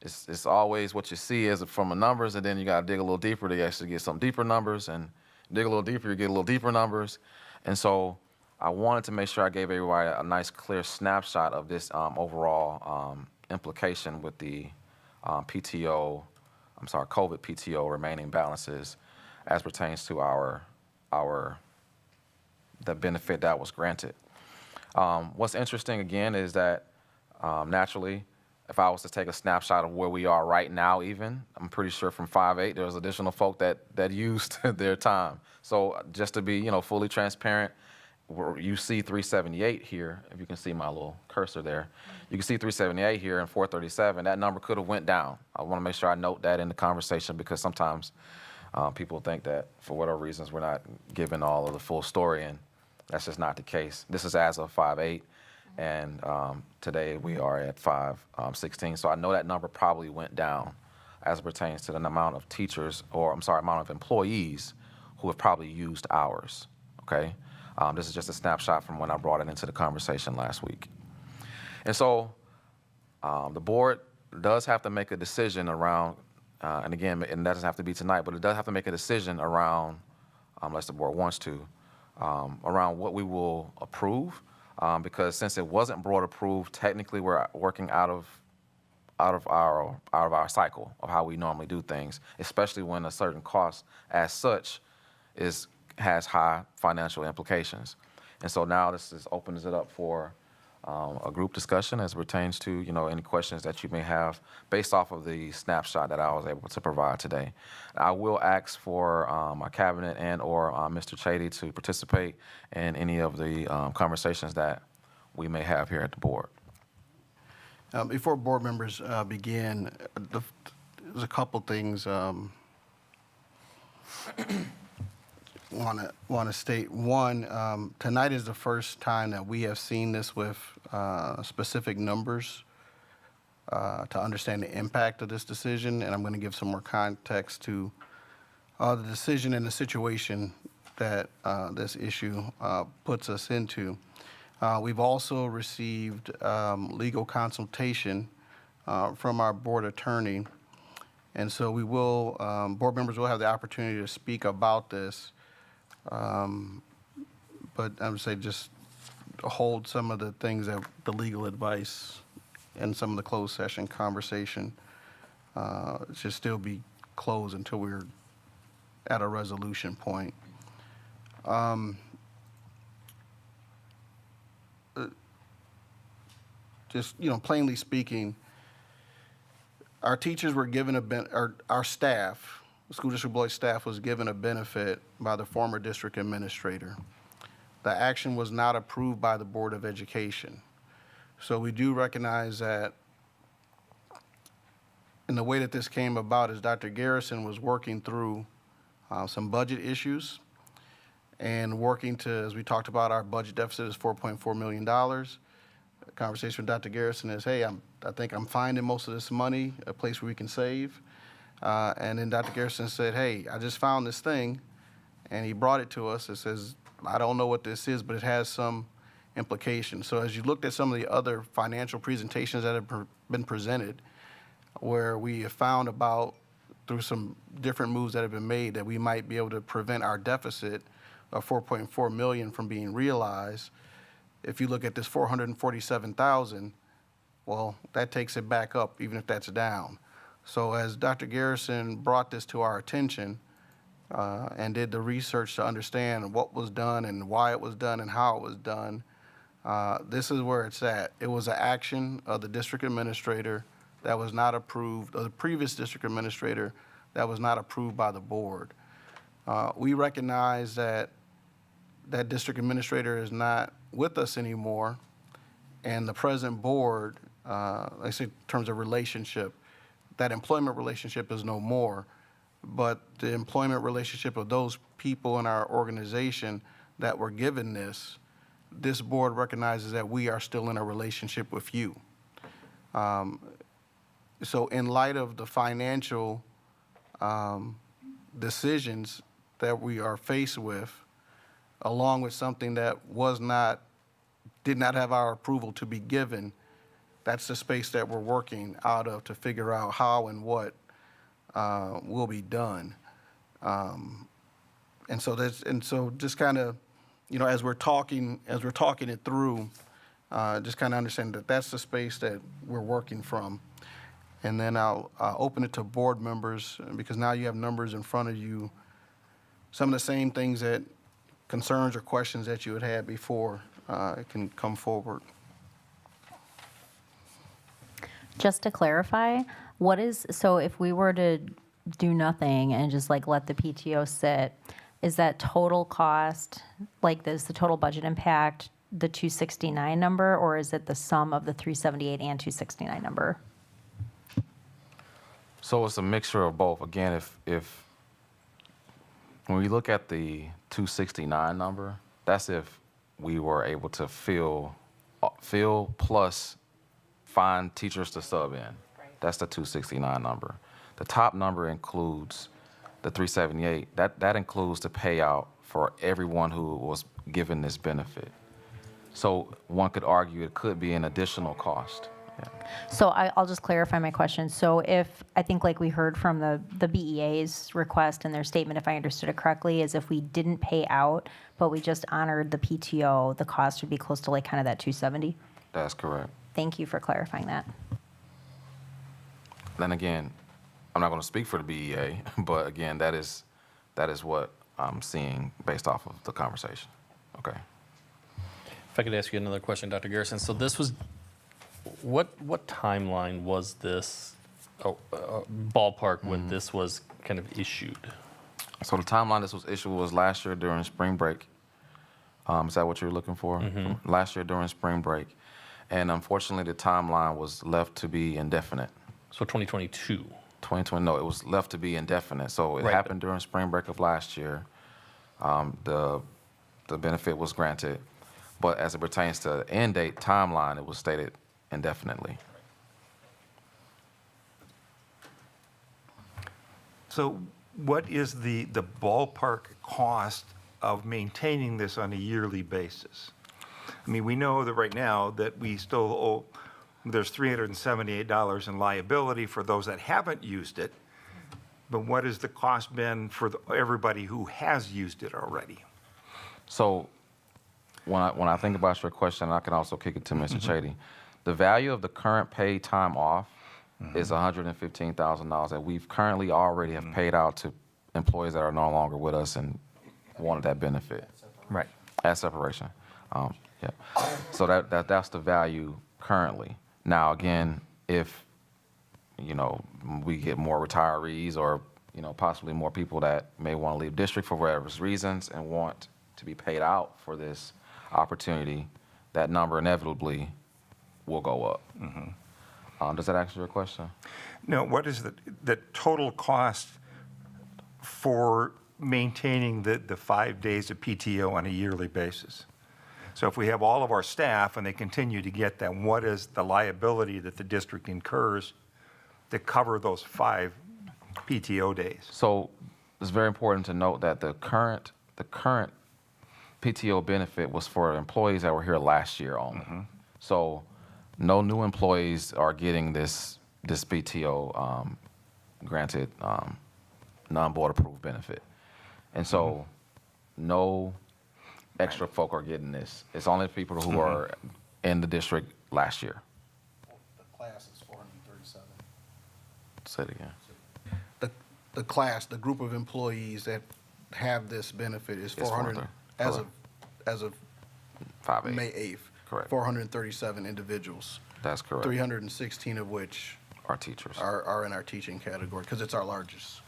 it's always what you see is from the numbers, and then you got to dig a little deeper to actually get some deeper numbers, and dig a little deeper, you get a little deeper numbers. And so I wanted to make sure I gave everybody a nice, clear snapshot of this overall implication with the COVID PTO remaining balances as pertains to the benefit that was granted. What's interesting, again, is that naturally, if I was to take a snapshot of where we are right now even, I'm pretty sure from 5/8 there was additional folk that used their time. So just to be fully transparent, you see 378 here, if you can see my little cursor there. You can see 378 here and 437. That number could have went down. I want to make sure I note that in the conversation because sometimes people think that for whatever reasons we're not giving all of the full story, and that's just not the case. This is as of 5/8. And today we are at 5/16. So I know that number probably went down as it pertains to the amount of teachers, amount of employees who have probably used hours, okay? This is just a snapshot from when I brought it into the conversation last week. And so the board does have to make a decision around, and again, and that doesn't have to be tonight, but it does have to make a decision around, unless the board wants to, around what we will approve. Because since it wasn't board approved, technically we're working out of our cycle of how we normally do things, especially when a certain cost as such has high financial implications. And so now this opens it up for a group discussion as it pertains to any questions that you may have based off of the snapshot that I was able to provide today. I will ask for my cabinet and or Mr. Chady to participate in any of the conversations that we may have here at the board. Before board members begin, there's a couple things want to state. One, tonight is the first time that we have seen this with specific numbers to understand the impact of this decision, and I'm going to give some more context to the decision and the situation that this issue puts us into. We've also received legal consultation from our board attorney, And so we will, board members will have the opportunity to speak about this. But I would say just hold some of the things that the legal advice and some of the closed session conversation should still be closed until we're at a resolution point. Just, plainly speaking, our teachers were given our staff, the school district Beloit staff was given a benefit by the former district administrator. The action was not approved by the Board of Education. So we do recognize that, and the way that this came about is Dr. Garrison was working through some budget issues and working to, as we talked about, our budget deficit is $4.4 million. The conversation with Dr. Garrison is, hey, I think I'm finding most of this money, a place where we can save. And then Dr. Garrison said, hey, I just found this thing, and he brought it to us. It says, I don't know what this is, but it has some implications. So as you looked at some of the other financial presentations that have been presented, where we have found about, through some different moves that have been made, that we might be able to prevent our deficit of $4.4 million from being realized. If you look at this $447,000, well, that takes it back up, even if that's down. So as Dr. Garrison brought this to our attention and did the research to understand what was done and why it was done and how it was done, this is where it's at. It was an action of the district administrator that was not approved, or the previous district administrator that was not approved by the board. We recognize that that district administrator is not with us anymore, and the present board, I say in terms of relationship, that employment relationship is no more, but the employment relationship of those people in our organization that were given this board recognizes that we are still in a relationship with you. So in light of the financial decisions that we are faced with, along with something that did not have our approval to be given, that's the space that we're working out of to figure out how and what will be done. And so just kind of, as we're talking it through, just kind of understand that that's the space that we're working from. And then I'll open it to board members, because now you have numbers in front of you. Some of the same things that concerns or questions that you had had before can come forward. Just to clarify, so if we were to do nothing and just like let the PTO sit, is that total cost, like this, the total budget impact, the 269 number, or is it the sum of the 378 and 269 number? So it's a mixture of both. Again, if when we look at the 269 number, that's if we were able to fill plus find teachers to sub in. That's the 269 number. The top number includes the 378. That includes the payout for everyone who was given this benefit. So one could argue it could be an additional cost. Yeah. So I'll just clarify my question. So if, I think like we heard from the BEA's request in their statement, if I understood it correctly, is if we didn't pay out, but we just honored the PTO, the cost would be close to like kind of that 270? That's correct. Thank you for clarifying that. Then again, I'm not going to speak for the BEA, but again, that is what I'm seeing based off of the conversation. Okay. If I could ask you another question, Dr. Garrison. So this was, what timeline was this, ballpark when this was kind of issued? So the timeline this was issued was last year during spring break. Is that what you're looking for? Mm-hmm. Last year during spring break. And unfortunately, the timeline was left to be indefinite. So 2022? 2020, no, it was left to be indefinite. So it Right, happened during spring break of last year. The benefit was granted. But as it pertains to the end date timeline, it was stated indefinitely. So what is the ballpark cost of maintaining this on a yearly basis? I mean, we know that right now that we still owe, there's $378 in liability for those that haven't used it. but what has the cost been for everybody who has used it already? So when I think about your question, I can also kick it to Mr. Chady. The value of the current paid time off is $115,000 that we've currently already have paid out to employees that are no longer with us and wanted that benefit. Right. At separation. Yeah. So that's the value currently. Now, again, if, we get more retirees or, possibly more people that may want to leave district for whatever reasons and want to be paid out for this opportunity, that number inevitably will go up. Does that answer your question? No, what is the total cost for maintaining the 5 days of PTO on a yearly basis? So if we have all of our staff and they continue to get them, what is the liability that the district incurs to cover those 5 PTO days? So it's very important to note that the current PTO benefit was for employees that were here last year only. So no new employees are getting this PTO granted non-board approved benefit. And so no extra folk are getting this. It's only people who are in the district last year. The class is 437. Say it again. The class, the group of employees that have this benefit is It's 400, as of 5/8. May 8th. Correct. 437 individuals, That's correct. 316 of which Our teachers. are in our teaching category, because it's our largest.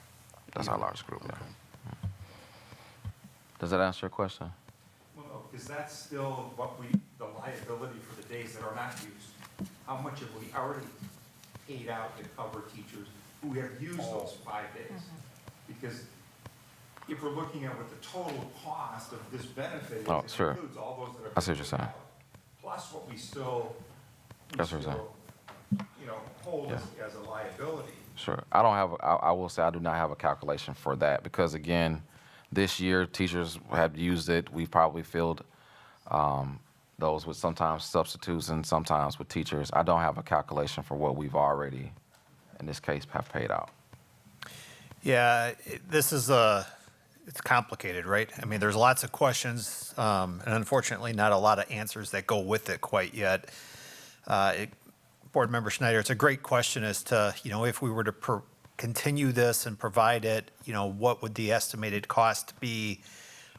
That's our largest group, yeah. Does that answer your question? Well, no, because that's still the liability for the days that are not used. How much have we already paid out to cover teachers who have used those 5 days? Because if we're looking at what the total cost of this benefit is, it Sure. includes all those that are. I see what you're saying. Plus what we still, That's what you're saying. hold as a liability. Sure. I will say I do not have a calculation for that because, again, this year teachers have used it. We've probably filled those with sometimes substitutes and sometimes with teachers. I don't have a calculation for what we've already, in this case, have paid out. Yeah, this is it's complicated, right? I mean, there's lots of questions, and unfortunately, not a lot of answers that go with it quite yet. Board Member Schneider, it's a great question as to, if we were to continue this and provide it, what would the estimated cost be?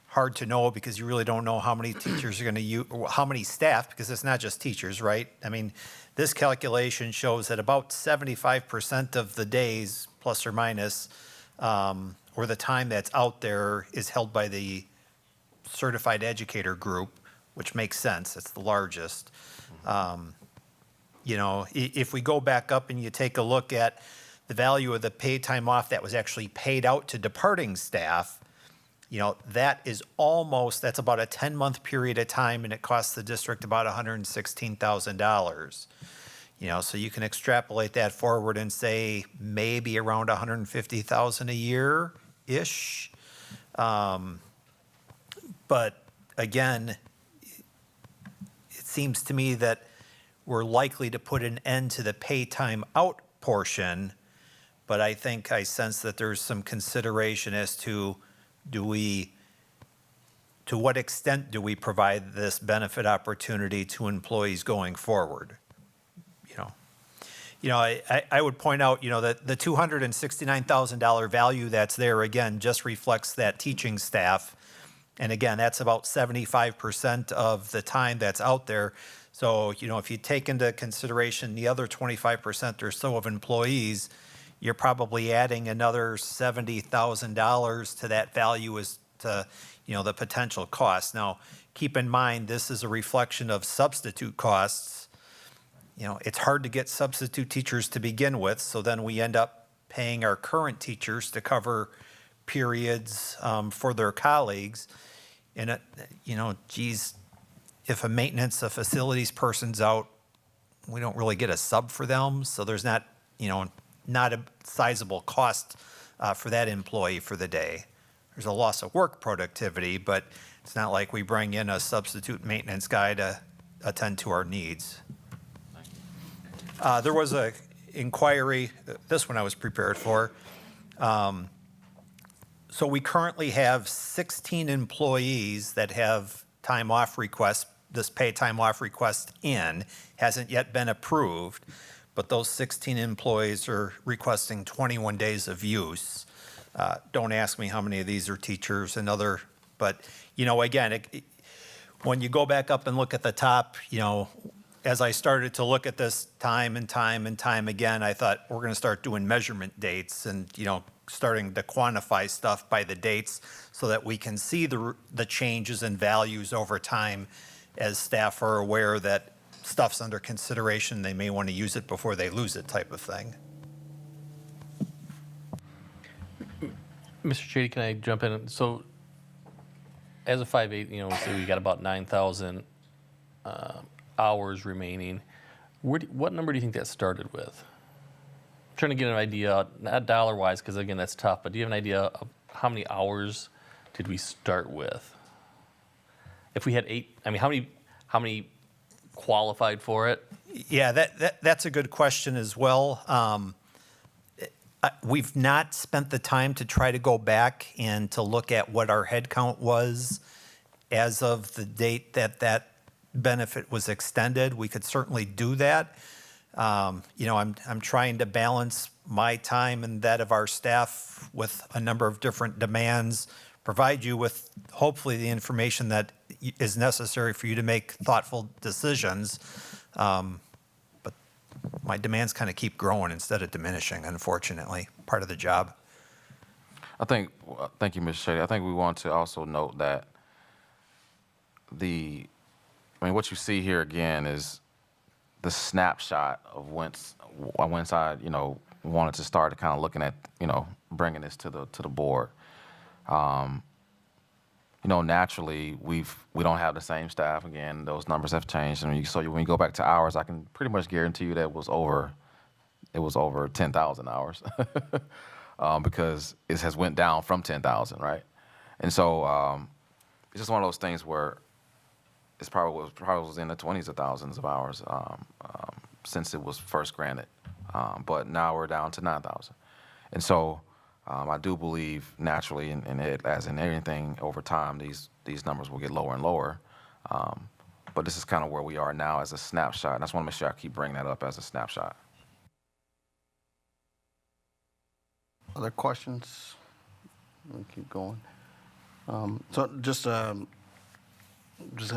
Hard to know because you really don't know how many teachers are going to use, or how many staff, because it's not just teachers, right? I mean, this calculation shows that about 75% of the days, plus or minus, or the time that's out there is held by the certified educator group, which makes sense. It's the largest. If we go back up and you take a look at the value of the paid time off that was actually paid out to departing staff, that's about a 10-month period of time, and it costs the district about $116,000. So you can extrapolate that forward and say maybe around $150,000 a year-ish. But again, it seems to me that we're likely to put an end to the pay time out portion, but I sense that there's some consideration as to to what extent do we provide this benefit opportunity to employees going forward? I would point out, that the $269,000 value that's there, again, just reflects that teaching staff. And again, that's about 75% of the time that's out there. So, if you take into consideration the other 25% or so of employees, you're probably adding another $70,000 to that value as to, the potential cost. Now, keep in mind, this is a reflection of substitute costs. It's hard to get substitute teachers to begin with, so then we end up paying our current teachers to cover periods for their colleagues. And, if a maintenance, a facilities person's out, we don't really get a sub for them, so there's not a sizable cost for that employee for the day. There's a loss of work productivity, but it's not like we bring in a substitute maintenance guy to attend to our needs. There was a inquiry, this one I was prepared for, So we currently have 16 employees that have time off requests, this paid time off request in, hasn't yet been approved, but those 16 employees are requesting 21 days of use. Don't ask me how many of these are teachers and other, but, you know, again, when you go back up and look at the top, you know, as I started to look at this time and time and time again, I thought we're going to start doing measurement dates and, you know, starting to quantify stuff by the dates so that we can see the changes and values over time as staff are aware that stuff's under consideration. They may want to use it before they lose it type of thing. Mr. Chady, can I jump in? So as a 5/8, you know, so we got about 9,000 hours remaining. What number do you think that started with? I'm trying to get an idea, not dollar-wise, because again, that's tough, but do you have an idea of how many hours did we start with? If we had 8, I mean, how many qualified for it? Yeah, that's a good question as well. We've not spent the time to try to go back and to look at what our head count was as of the date that benefit was extended. We could certainly do that. You know, I'm trying to balance my time and that of our staff with a number of different demands, provide you with hopefully the information that is necessary for you to make thoughtful decisions. But my demands kind of keep growing instead of diminishing, unfortunately, part of the job. Thank you, Mr. Shady. I think we want to also note that what you see here again is the snapshot of whence I, you know, wanted to start kind of looking at, you know, bringing this to the board. You know, naturally, we don't have the same staff. Again, those numbers have changed. And so when you go back to hours, I can pretty much guarantee you that it was over 10,000 hours because it has went down from 10,000, right? And so it's just one of those things where it's probably was in the 20s of thousands of hours since it was first granted, but now we're down to 9,000. And so I do believe naturally, and as in anything over time, these numbers will get lower and lower. But this is kind of where we are now as a snapshot. And I just want to make sure I keep bringing that up as a snapshot. Other questions? We'll keep going. So just going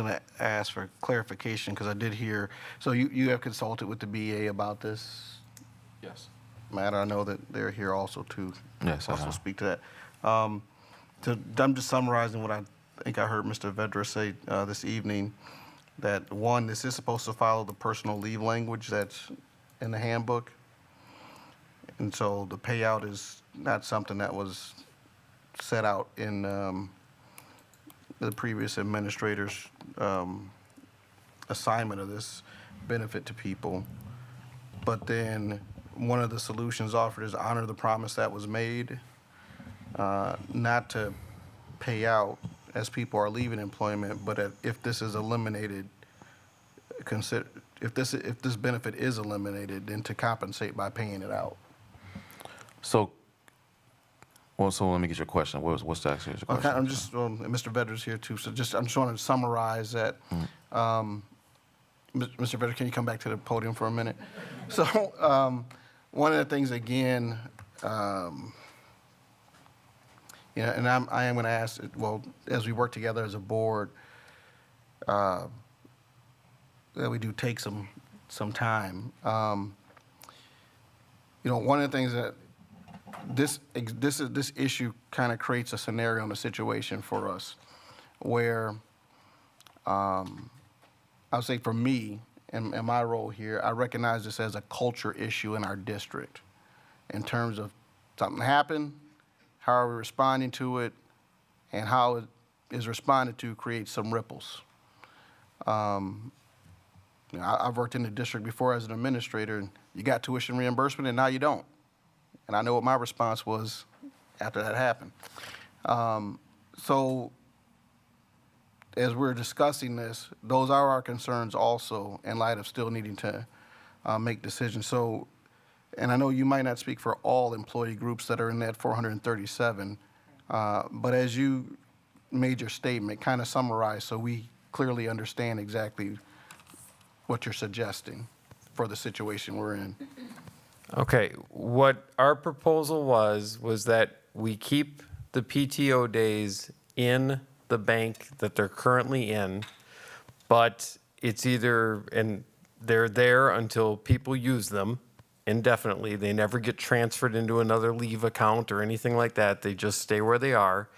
to ask for clarification because I did hear, so you have consulted with the BA about this Yes. matter. I know that they're here also to Yes, I also have. speak to that. I'm just summarizing what I think I heard Mr. Vedra say this evening, that one, this is supposed to follow the personal leave language that's in the handbook. And so the payout is not something that was set out in the previous administrator's assignment of this benefit to people. But then one of the solutions offered is honor the promise that was made, not to pay out as people are leaving employment, but if this is eliminated, if this benefit is eliminated, then to compensate by paying it out. So let me get your question. What's actually your question? Okay, I'm just, Mr. Vedra's here too, so I'm just want to summarize that. Mr. Vedra, can you come back to the podium for a minute? So one of the things, again, you know, and I am going to ask, well, as we work together as a board, that we do take some time. You know, one of the things that this issue kind of creates a scenario and a situation for us where I would say for me and my role here, I recognize this as a culture issue in our district in terms of something happened, how are we responding to it, and how it is responded to creates some ripples. You know, I've worked in the district before as an administrator, and you got tuition reimbursement, and now you don't. And I know what my response was after that happened. So as we're discussing this, those are our concerns also in light of still needing to make decisions. So and I know you might not speak for all employee groups that are in that 437, but as you made your statement, kind of summarize so we clearly understand exactly what you're suggesting for the situation we're in. Okay, what our proposal was that we keep the PTO days in the bank that they're currently in, but it's either, and they're there until people use them indefinitely. They never get transferred into another leave account or anything like that. They just stay where they are.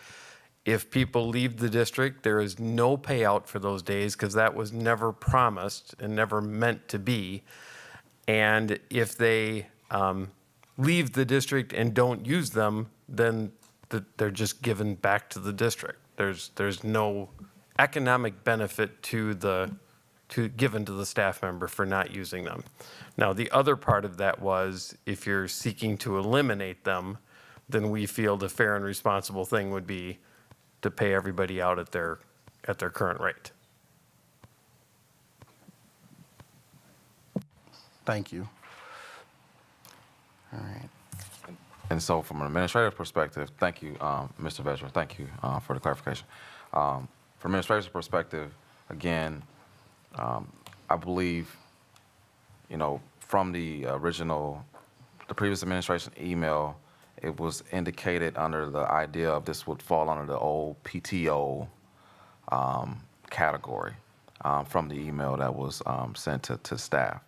If people leave the district, there is no payout for those days because that was never promised and never meant to be. And if they leave the district and don't use them, then they're just given back to the district. There's no economic benefit given to the staff member for not using them. Now, the other part of that was if you're seeking to eliminate them, then we feel the fair and responsible thing would be to pay everybody out at their current rate. Thank you. All right. And so from an administrative perspective, thank you, Mr. Vedra, thank you for the clarification. From an administrative perspective, again, I believe, from the previous administration email, it was indicated under the idea of this would fall under the old PTO category from the email that was sent to staff.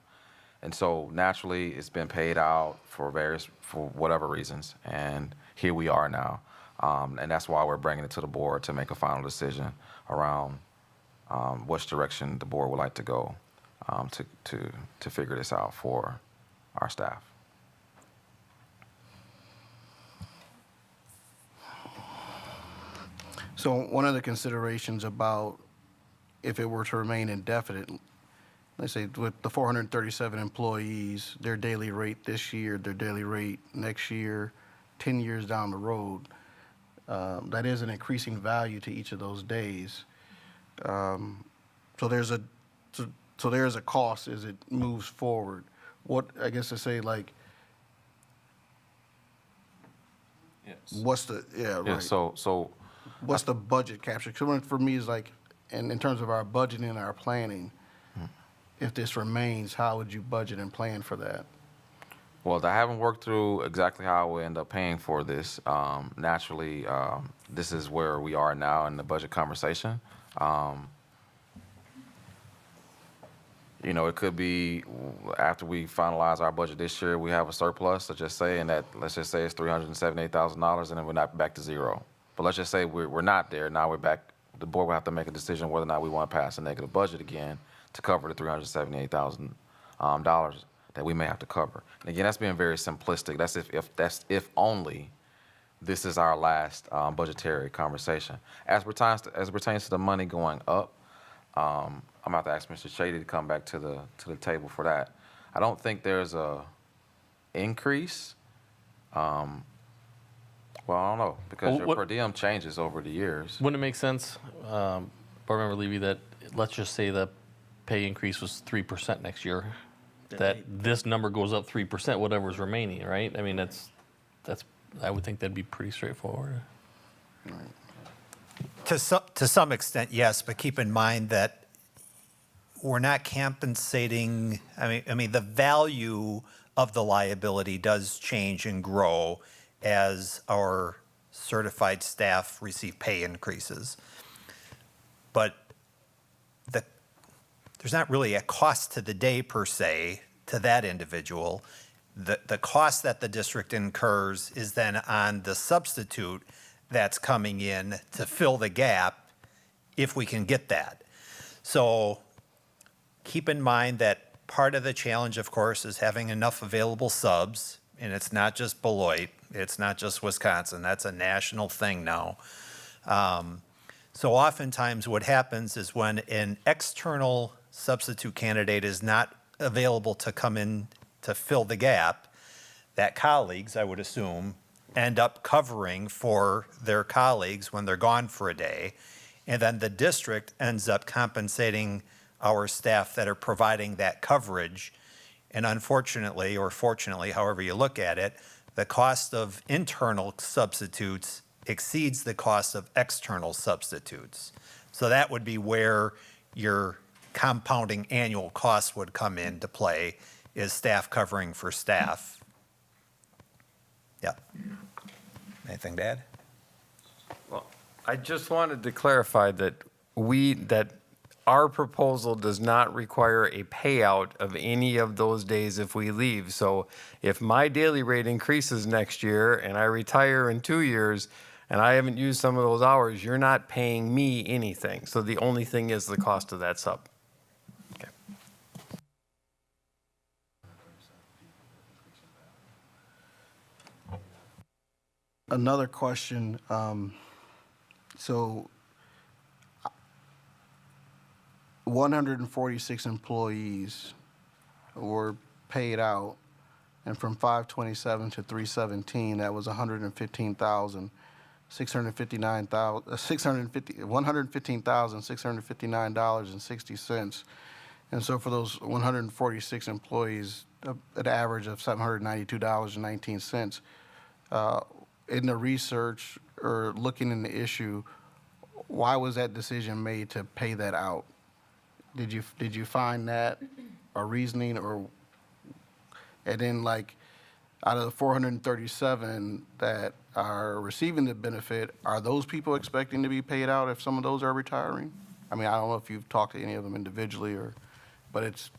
And so naturally, it's been paid out for whatever reasons, and here we are now. And that's why we're bringing it to the board to make a final decision around which direction the board would like to go to figure this out for our staff. So one of the considerations about if it were to remain indefinite, let's say with the 437 employees, their daily rate this year, their daily rate next year, 10 years down the road, that is an increasing value to each of those days. So there's a cost as it moves forward. What, I guess to say like, what's the, yeah, right. Yeah, so What's the budget capture? Because for me, is like, and in terms of our budgeting and our planning, if this remains, how would you budget and plan for that? Well, I haven't worked through exactly how we end up paying for this. Naturally, this is where we are now in the budget conversation. It could be after we finalize our budget this year, we have a surplus, let's just say, and let's just say it's $378,000, and then we're not back to zero. But let's just say we're not there. Now we're back. The board will have to make a decision whether or not we want to pass a negative budget again to cover the $378,000 that we may have to cover. And again, that's being very simplistic. That's if only this is our last budgetary conversation. As pertains to the money going up, I'm about to ask Mr. Shady to come back to the table for that. I don't think there's a increase. Well, I don't know, because your per diem changes over the years. Wouldn't it make sense, Board Member Levy, that let's just say the pay increase was 3% next year, that this number goes up 3%, whatever's remaining, right? I mean, that's. I would think that'd be pretty straightforward. To some extent, yes, but keep in mind that we're not compensating. I mean, the value of the liability does change and grow as our certified staff receive pay increases. But there's not really a cost to the day per se to that individual. The cost that the district incurs is then on the substitute that's coming in to fill the gap if we can get that. So keep in mind that part of the challenge, of course, is having enough available subs, and it's not just Beloit, it's not just Wisconsin, that's a national thing now. So oftentimes what happens is when an external substitute candidate is not available to come in to fill the gap, that colleagues, I would assume, end up covering for their colleagues when they're gone for a day. And then the district ends up compensating our staff that are providing that coverage And unfortunately, or fortunately, however you look at it, the cost of internal substitutes exceeds the cost of external substitutes. So that would be where your compounding annual costs would come into play, is staff covering for staff. Yeah. Anything to add? Well, I just wanted to clarify that our proposal does not require a payout of any of those days if we leave. So if my daily rate increases next year and I retire in 2 years and I haven't used some of those hours, you're not paying me anything. So the only thing is the cost of that sub. Okay. Another question, so 146 employees were paid out, and from 5/27 to 3/17, that was $115,659.60. And so for those 146 employees, an average of $792.19. In the research or looking in the issue, why was that decision made to pay that out? Did you find that a reasoning, or, and then like out of the 437 that are receiving the benefit, are those people expecting to be paid out if some of those are retiring? I mean, I don't know if you've talked to any of them individually, but it's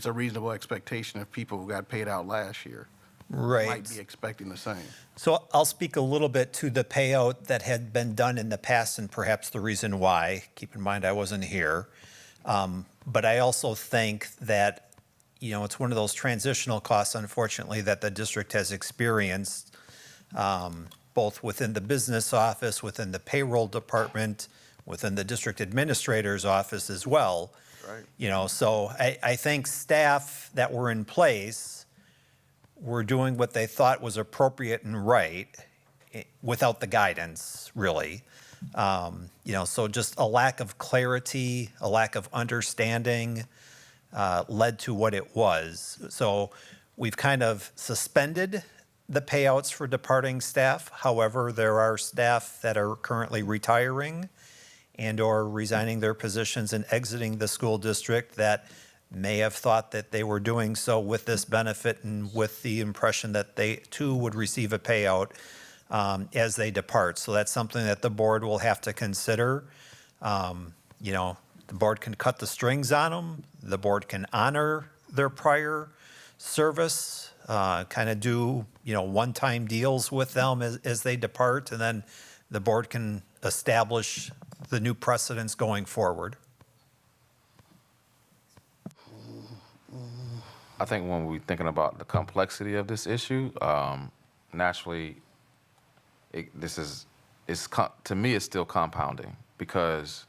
a reasonable expectation if people who got paid out last year Right. might be expecting the same. So I'll speak a little bit to the payout that had been done in the past and perhaps the reason why. Keep in mind, I wasn't here. But I also think that, it's one of those transitional costs, unfortunately, that the district has experienced, both within the business office, within the payroll department, within the district administrator's office as well. Right. So I think staff that were in place were doing what they thought was appropriate and right without the guidance, really. So just a lack of clarity, a lack of understanding led to what it was. So we've kind of suspended the payouts for departing staff. However, there are staff that are currently retiring and or resigning their positions and exiting the school district that may have thought that they were doing so with this benefit and with the impression that they too would receive a payout as they depart. So that's something that the board will have to consider. The board can cut the strings on them. The board can honor their prior service, kind of do, one-time deals with them as they depart, and then the board can establish the new precedents going forward. I think when we're thinking about the complexity of this issue, naturally, to me, it's still compounding, because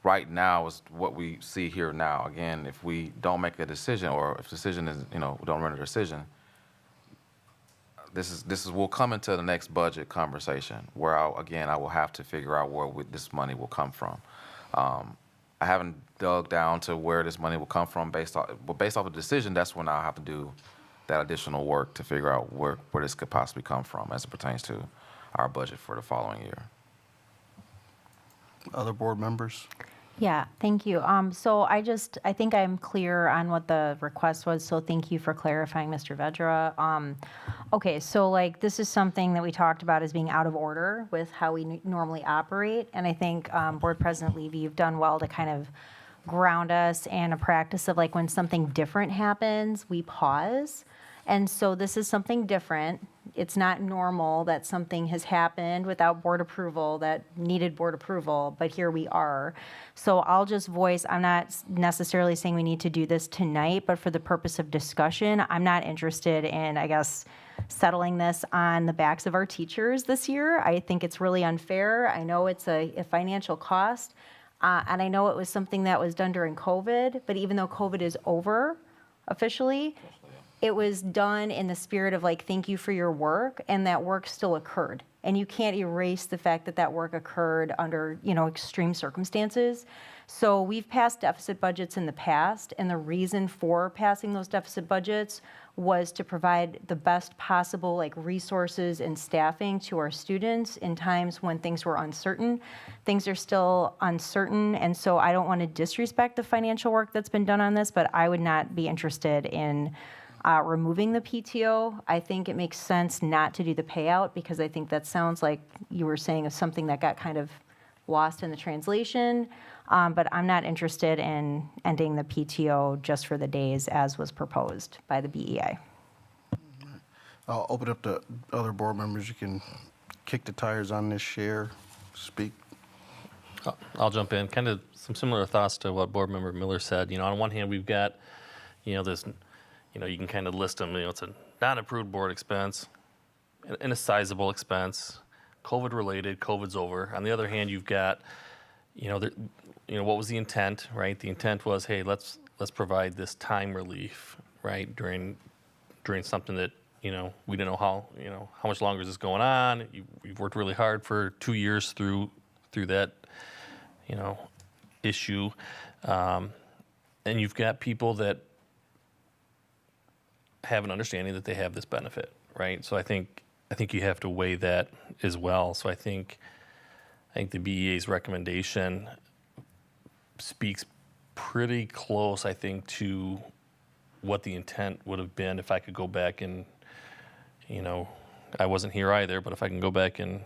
right now is what we see here now. Again, if we don't make a decision, or if the decision is, we don't render a decision, we'll come into the next budget conversation where I will have to figure out where this money will come from. I haven't dug down to where this money will come from based off the decision. That's when I'll have to do that additional work to figure out where this could possibly come from as it pertains to our budget for the following year. Other board members? Yeah, thank you. So I think I'm clear on what the request was, so thank you for clarifying, Mr. Vedra. Okay, so this is something that we talked about as being out of order with how we normally operate, and I think Board President Levy, you've done well to kind of ground us in a practice of when something different happens, we pause. And so this is something different. It's not normal that something has happened without board approval that needed board approval, but here we are. So I'll just voice, I'm not necessarily saying we need to do this tonight, but for the purpose of discussion, I'm not interested in, settling this on the backs of our teachers this year. I think it's really unfair. I know it's a financial cost, and I know it was something that was done during COVID, but even though COVID is over officially, it was done in the spirit of thank you for your work, and that work still occurred. and you can't erase the fact that that work occurred under, extreme circumstances. So we've passed deficit budgets in the past, and the reason for passing those deficit budgets was to provide the best possible resources and staffing to our students in times when things were uncertain. Things are still uncertain, and so I don't want to disrespect the financial work that's been done on this, but I would not be interested in removing the PTO. I think it makes sense not to do the payout, because I think that sounds like you were saying of something that got kind of lost in the translation. But I'm not interested in ending the PTO just for the days as was proposed by the BEA. I'll open up to other board members. You can kick the tires on this, share, speak. I'll jump in. Kind of some similar thoughts to what Board Member Miller said. On one hand, we've got, this, you can kind of list them. It's a non-approved board expense and a sizable expense, COVID related, COVID's over. On the other hand, you've got, what was the intent, right? The intent was, hey, let's provide this time relief, right, during something that we didn't know how much longer is this going on. You've worked really hard for 2 years through that issue, and you've got people that have an understanding that they have this benefit, right? So I think you have to weigh that as well. So I think the BEA's recommendation speaks pretty close, I think, to what the intent would have been if I could go back and, I wasn't here either, but if I can go back and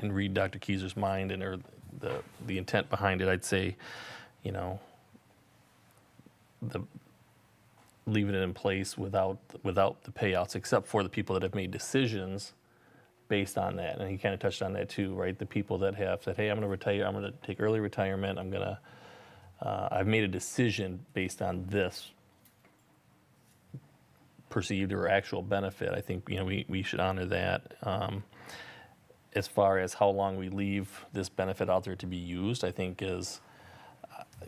read Dr. Keyser's mind or the intent behind it, I'd say, leaving it in place without the payouts, except for the people that have made decisions based on that. And he kind of touched on that too, right? The people that have said, hey, I'm going to retire, I'm going to take early retirement, I've made a decision based on this perceived or actual benefit. I think, we should honor that. As far as how long we leave this benefit out there to be used, I think is,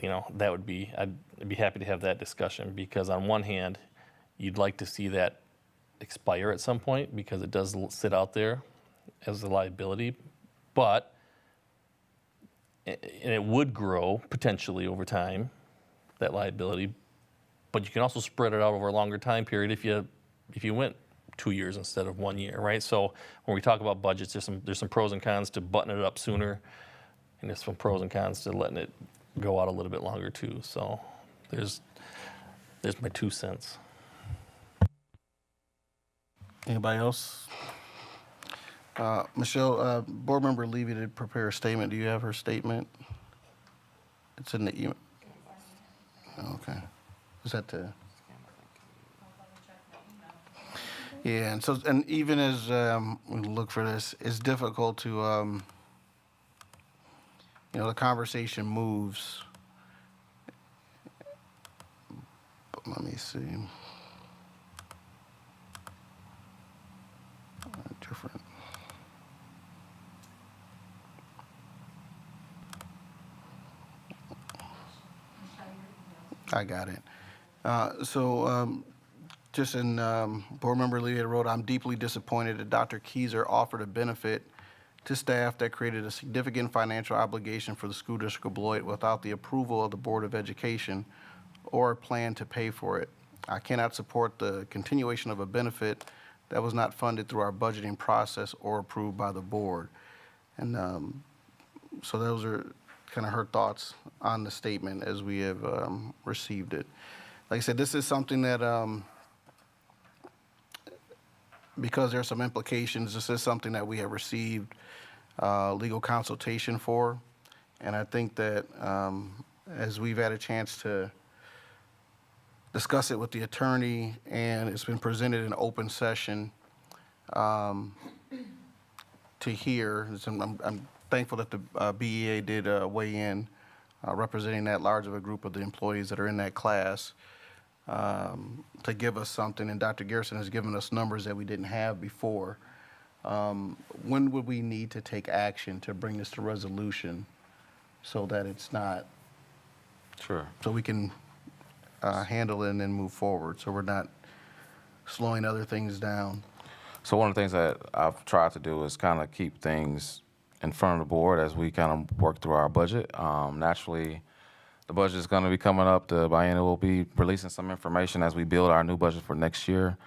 that would be, I'd be happy to have that discussion, because on one hand, you'd like to see that expire at some point because it does sit out there as a liability, but and it would grow potentially over time, that liability, but you can also spread it out over a longer time period if you went 2 years instead of 1 year, right? So when we talk about budgets, there's some pros and cons to buttoning it up sooner, and there's some pros and cons to letting it go out a little bit longer too. So there's my 2 cents. Anybody else? Michelle, Board Member Levy did prepare a statement. Do you have her statement? It's in the email. Okay. Is that the? Yeah, and even as we look for this, it's difficult to, the conversation moves. Let me see. Different. I got it. Just in Board Member Lee wrote, I'm deeply disappointed that Dr. Keyser offered a benefit to staff that created a significant financial obligation for the School District of Beloit without the approval of the Board of Education or a plan to pay for it. I cannot support the continuation of a benefit that was not funded through our budgeting process or approved by the board. And so those are kind of her thoughts on the statement as we have received it. Like I said, this is something that, because there are some implications, this is something that we have received legal consultation for. And I think that as we've had a chance to discuss it with the attorney, and it's been presented in open session to hear. I'm thankful that the BEA did weigh in, representing that large of a group of the employees that are in that class, to give us something. And Dr. Garrison has given us numbers that we didn't have before. When would we need to take action to bring this to resolution so that it's not, Sure. so we can handle it and then move forward, so we're not slowing other things down? So one of the things that I've tried to do is kind of keep things in front of the board as we kind of work through our budget. Naturally, the budget is going to be coming up. The biennial will be releasing some information as we build our new budget for next year.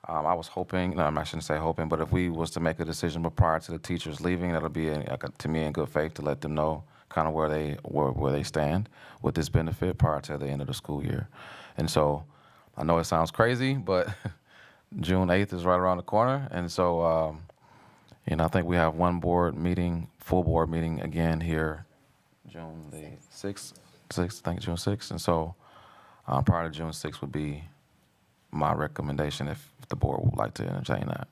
I was hoping, no, I shouldn't say hoping, but if we was to make a decision but prior to the teachers leaving, that'll be, to me, in good faith to let them know kind of where they stand with this benefit prior to the end of the school year. And so I know it sounds crazy, but June 8th is right around the corner. And so, I think we have one board meeting, full board meeting again here, June the 6th, I think June 6th. And so prior to June 6th would be my recommendation if the board would like to entertain that.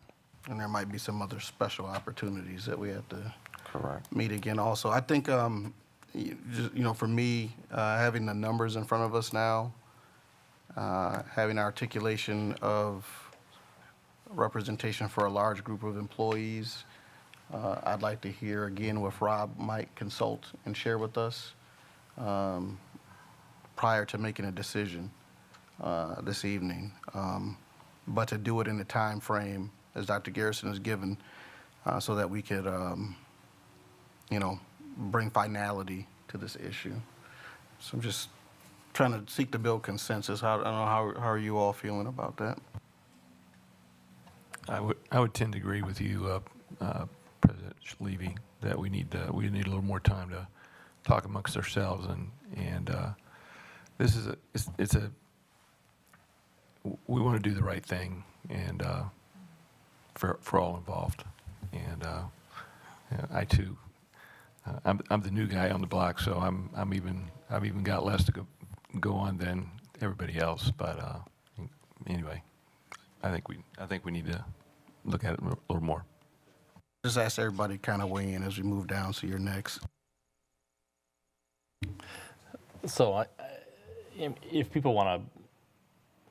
And there might be some other special opportunities that we have to Correct. meet again also. I think, for me, having the numbers in front of us now, having articulation of representation for a large group of employees, I'd like to hear again what Rob might consult and share with us prior to making a decision this evening. But to do it in the time frame as Dr. Garrison has given so that we could, bring finality to this issue. So I'm just trying to seek to build consensus. I don't know, how are you all feeling about that? I would tend to agree with you, President Levy, that we need a little more time to talk amongst ourselves, and this is we want to do the right thing, and for all involved, and I too, I'm the new guy on the block, so I've even got less to go on than everybody else, but anyway, I think we need to look at it a little more. Just ask everybody to kind of weigh in as we move down, so you're next. So if people want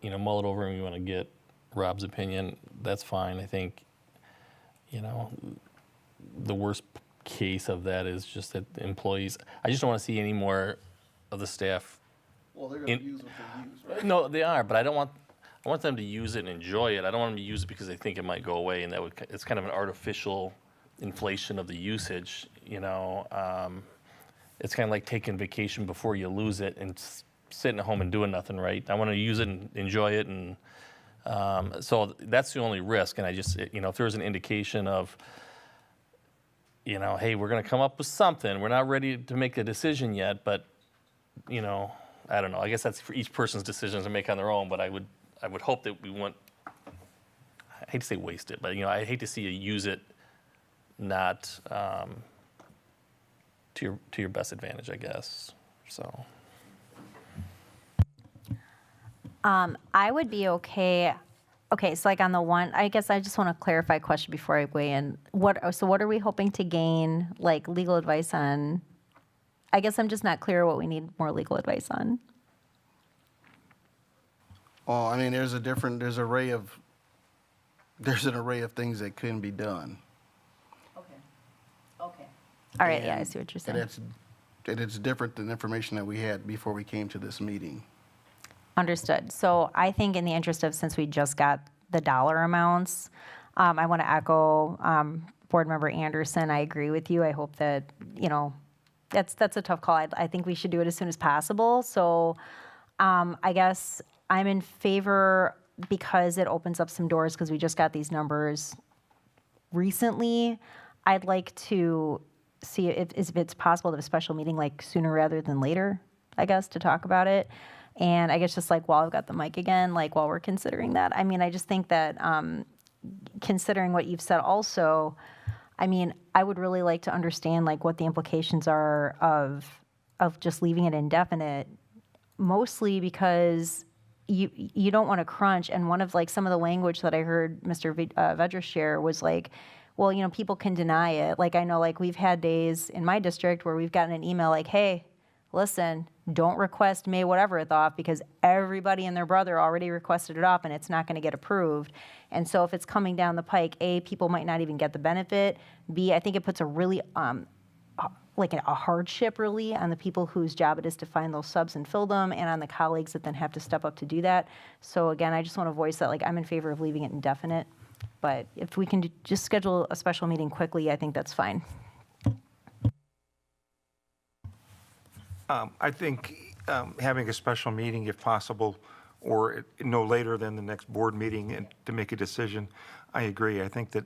to, mull it over and we want to get Rob's opinion, that's fine. I think, the worst case of that is just that the employees, I just don't want to see any more of the staff. Well, they're going to use what they use, right? No, they are, but I want them to use it and enjoy it. I don't want them to use it because they think it might go away, and it's kind of an artificial inflation of the usage, It's kind of like taking vacation before you lose it and sitting at home and doing nothing, right? I want to use it and enjoy it, and so that's the only risk. And I just, if there's an indication of, hey, we're going to come up with something. We're not ready to make a decision yet, but, I don't know. I guess that's for each person's decision to make on their own, but I would hope that we wouldn't, I hate to say waste it, but, I hate to see you use it not to your best advantage, I guess, so. I would be okay. Okay, so like on the one, I guess I just want to clarify a question before I weigh in. What are we hoping to gain, like legal advice on? I guess I'm just not clear what we need more legal advice on. Well, I mean, there's an array of things that can be done. Okay. All right, yeah, I see what you're saying. And it's different than information that we had before we came to this meeting. Understood. So I think in the interest of, since we just got the dollar amounts, I want to echo Board Member Anderson. I agree with you. I hope that, that's a tough call. I think we should do it as soon as possible. So I guess I'm in favor because it opens up some doors, because we just got these numbers recently. I'd like to see if it's possible to have a special meeting like sooner rather than later, I guess, to talk about it. And I guess just like while I've got the mic again, like while we're considering that, I mean, I just think that considering what you've said also, I mean, I would really like to understand like what the implications are of just leaving it indefinite, mostly because you don't want to crunch. And one of like some of the language that I heard Mr. Vedra share was like, well, people can deny it. Like I know like we've had days in my district where we've gotten an email like, hey, listen, don't request May whatever off because everybody and their brother already requested it off and it's not going to get approved. And so if it's coming down the pike, A, people might not even get the benefit. B, I think it puts a really, like a hardship really on the people whose job it is to find those subs and fill them, and on the colleagues that then have to step up to do that. So again, I just want to voice that like I'm in favor of leaving it indefinite. But if we can just schedule a special meeting quickly, I think that's fine. I think having a special meeting, if possible, or no later than the next board meeting and to make a decision, I agree. I think that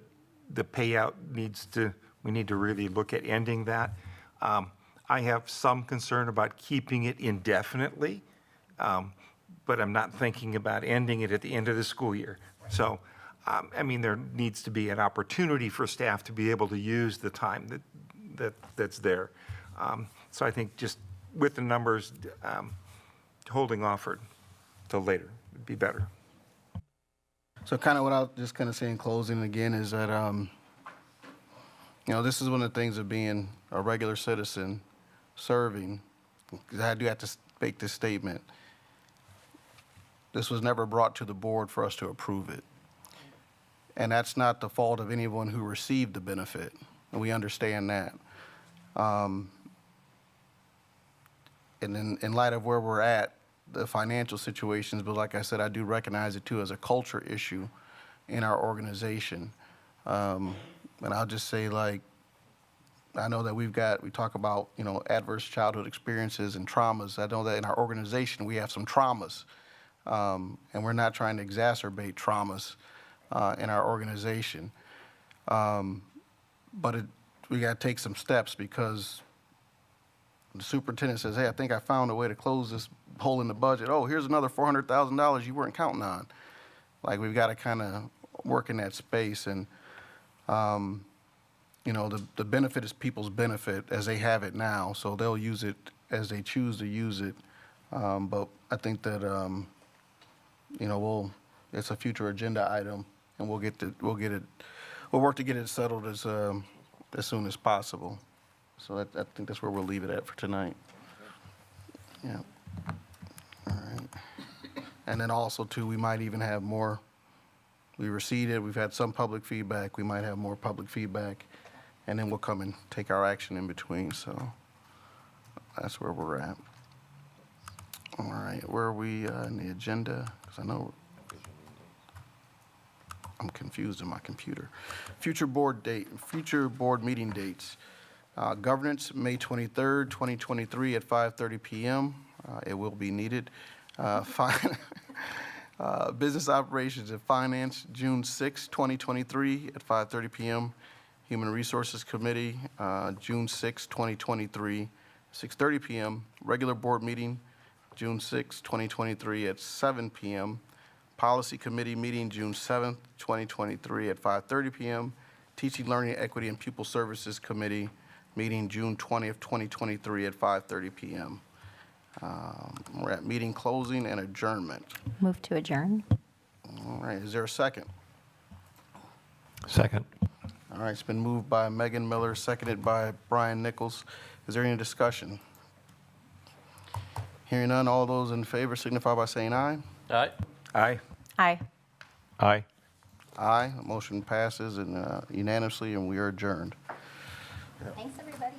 the payout we need to really look at ending that. I have some concern about keeping it indefinitely, but I'm not thinking about ending it at the end of the school year. So, I mean, there needs to be an opportunity for staff to be able to use the time that's there. So I think just with the numbers, holding off till later would be better. So kind of what I'll just kind of say in closing again is that, this is one of the things of being a regular citizen serving, because I do have to make this statement. This was never brought to the board for us to approve it. And that's not the fault of anyone who received the benefit, and we understand that. And in light of where we're at, the financial situations, but like I said, I do recognize it too as a culture issue in our organization. And I'll just say, I know that we talk about, adverse childhood experiences and traumas. I know that in our organization, we have some traumas, and we're not trying to exacerbate traumas in our organization. But we got to take some steps, because the superintendent says, hey, I think I found a way to close this hole in the budget. Oh, here's another $400,000 you weren't counting on. We've got to kind of work in that space. And, the benefit is people's benefit as they have it now. So they'll use it as they choose to use it. But I think that, it's a future agenda item, and we'll work to get it settled as soon as possible. So I think that's where we'll leave it at for tonight. Yeah. All right. And then also, too, we might even have more. We received it. We've had some public feedback. We might have more public feedback. And then we'll come and take our action in between. So that's where we're at. All right. Where are we in the agenda? Because I know I'm confused in my computer. Future board meeting dates. Governance, May 23rd, 2023 at 5:30 p.m. It will be needed. Business Operations and Finance, June 6, 2023 at 5:30 p.m. Human Resources Committee, June 6, 2023, 6:30 p.m. Regular board meeting, June 6, 2023 at 7 p.m. Policy Committee meeting, June 7th, 2023 at 5:30 p.m. Teaching, Learning, Equity, and Pupil Services Committee meeting, June 20th, 2023 at 5:30 p.m. We're at meeting closing and adjournment. Move to adjourn. All right, is there a second? Second. All right, it's been moved by Megan Miller, seconded by Brian Nichols. Is there any discussion? Hearing none, all those in favor signify by saying aye. Aye. Aye. Aye. Aye. Aye, motion passes unanimously, and we are adjourned. Thanks, everybody.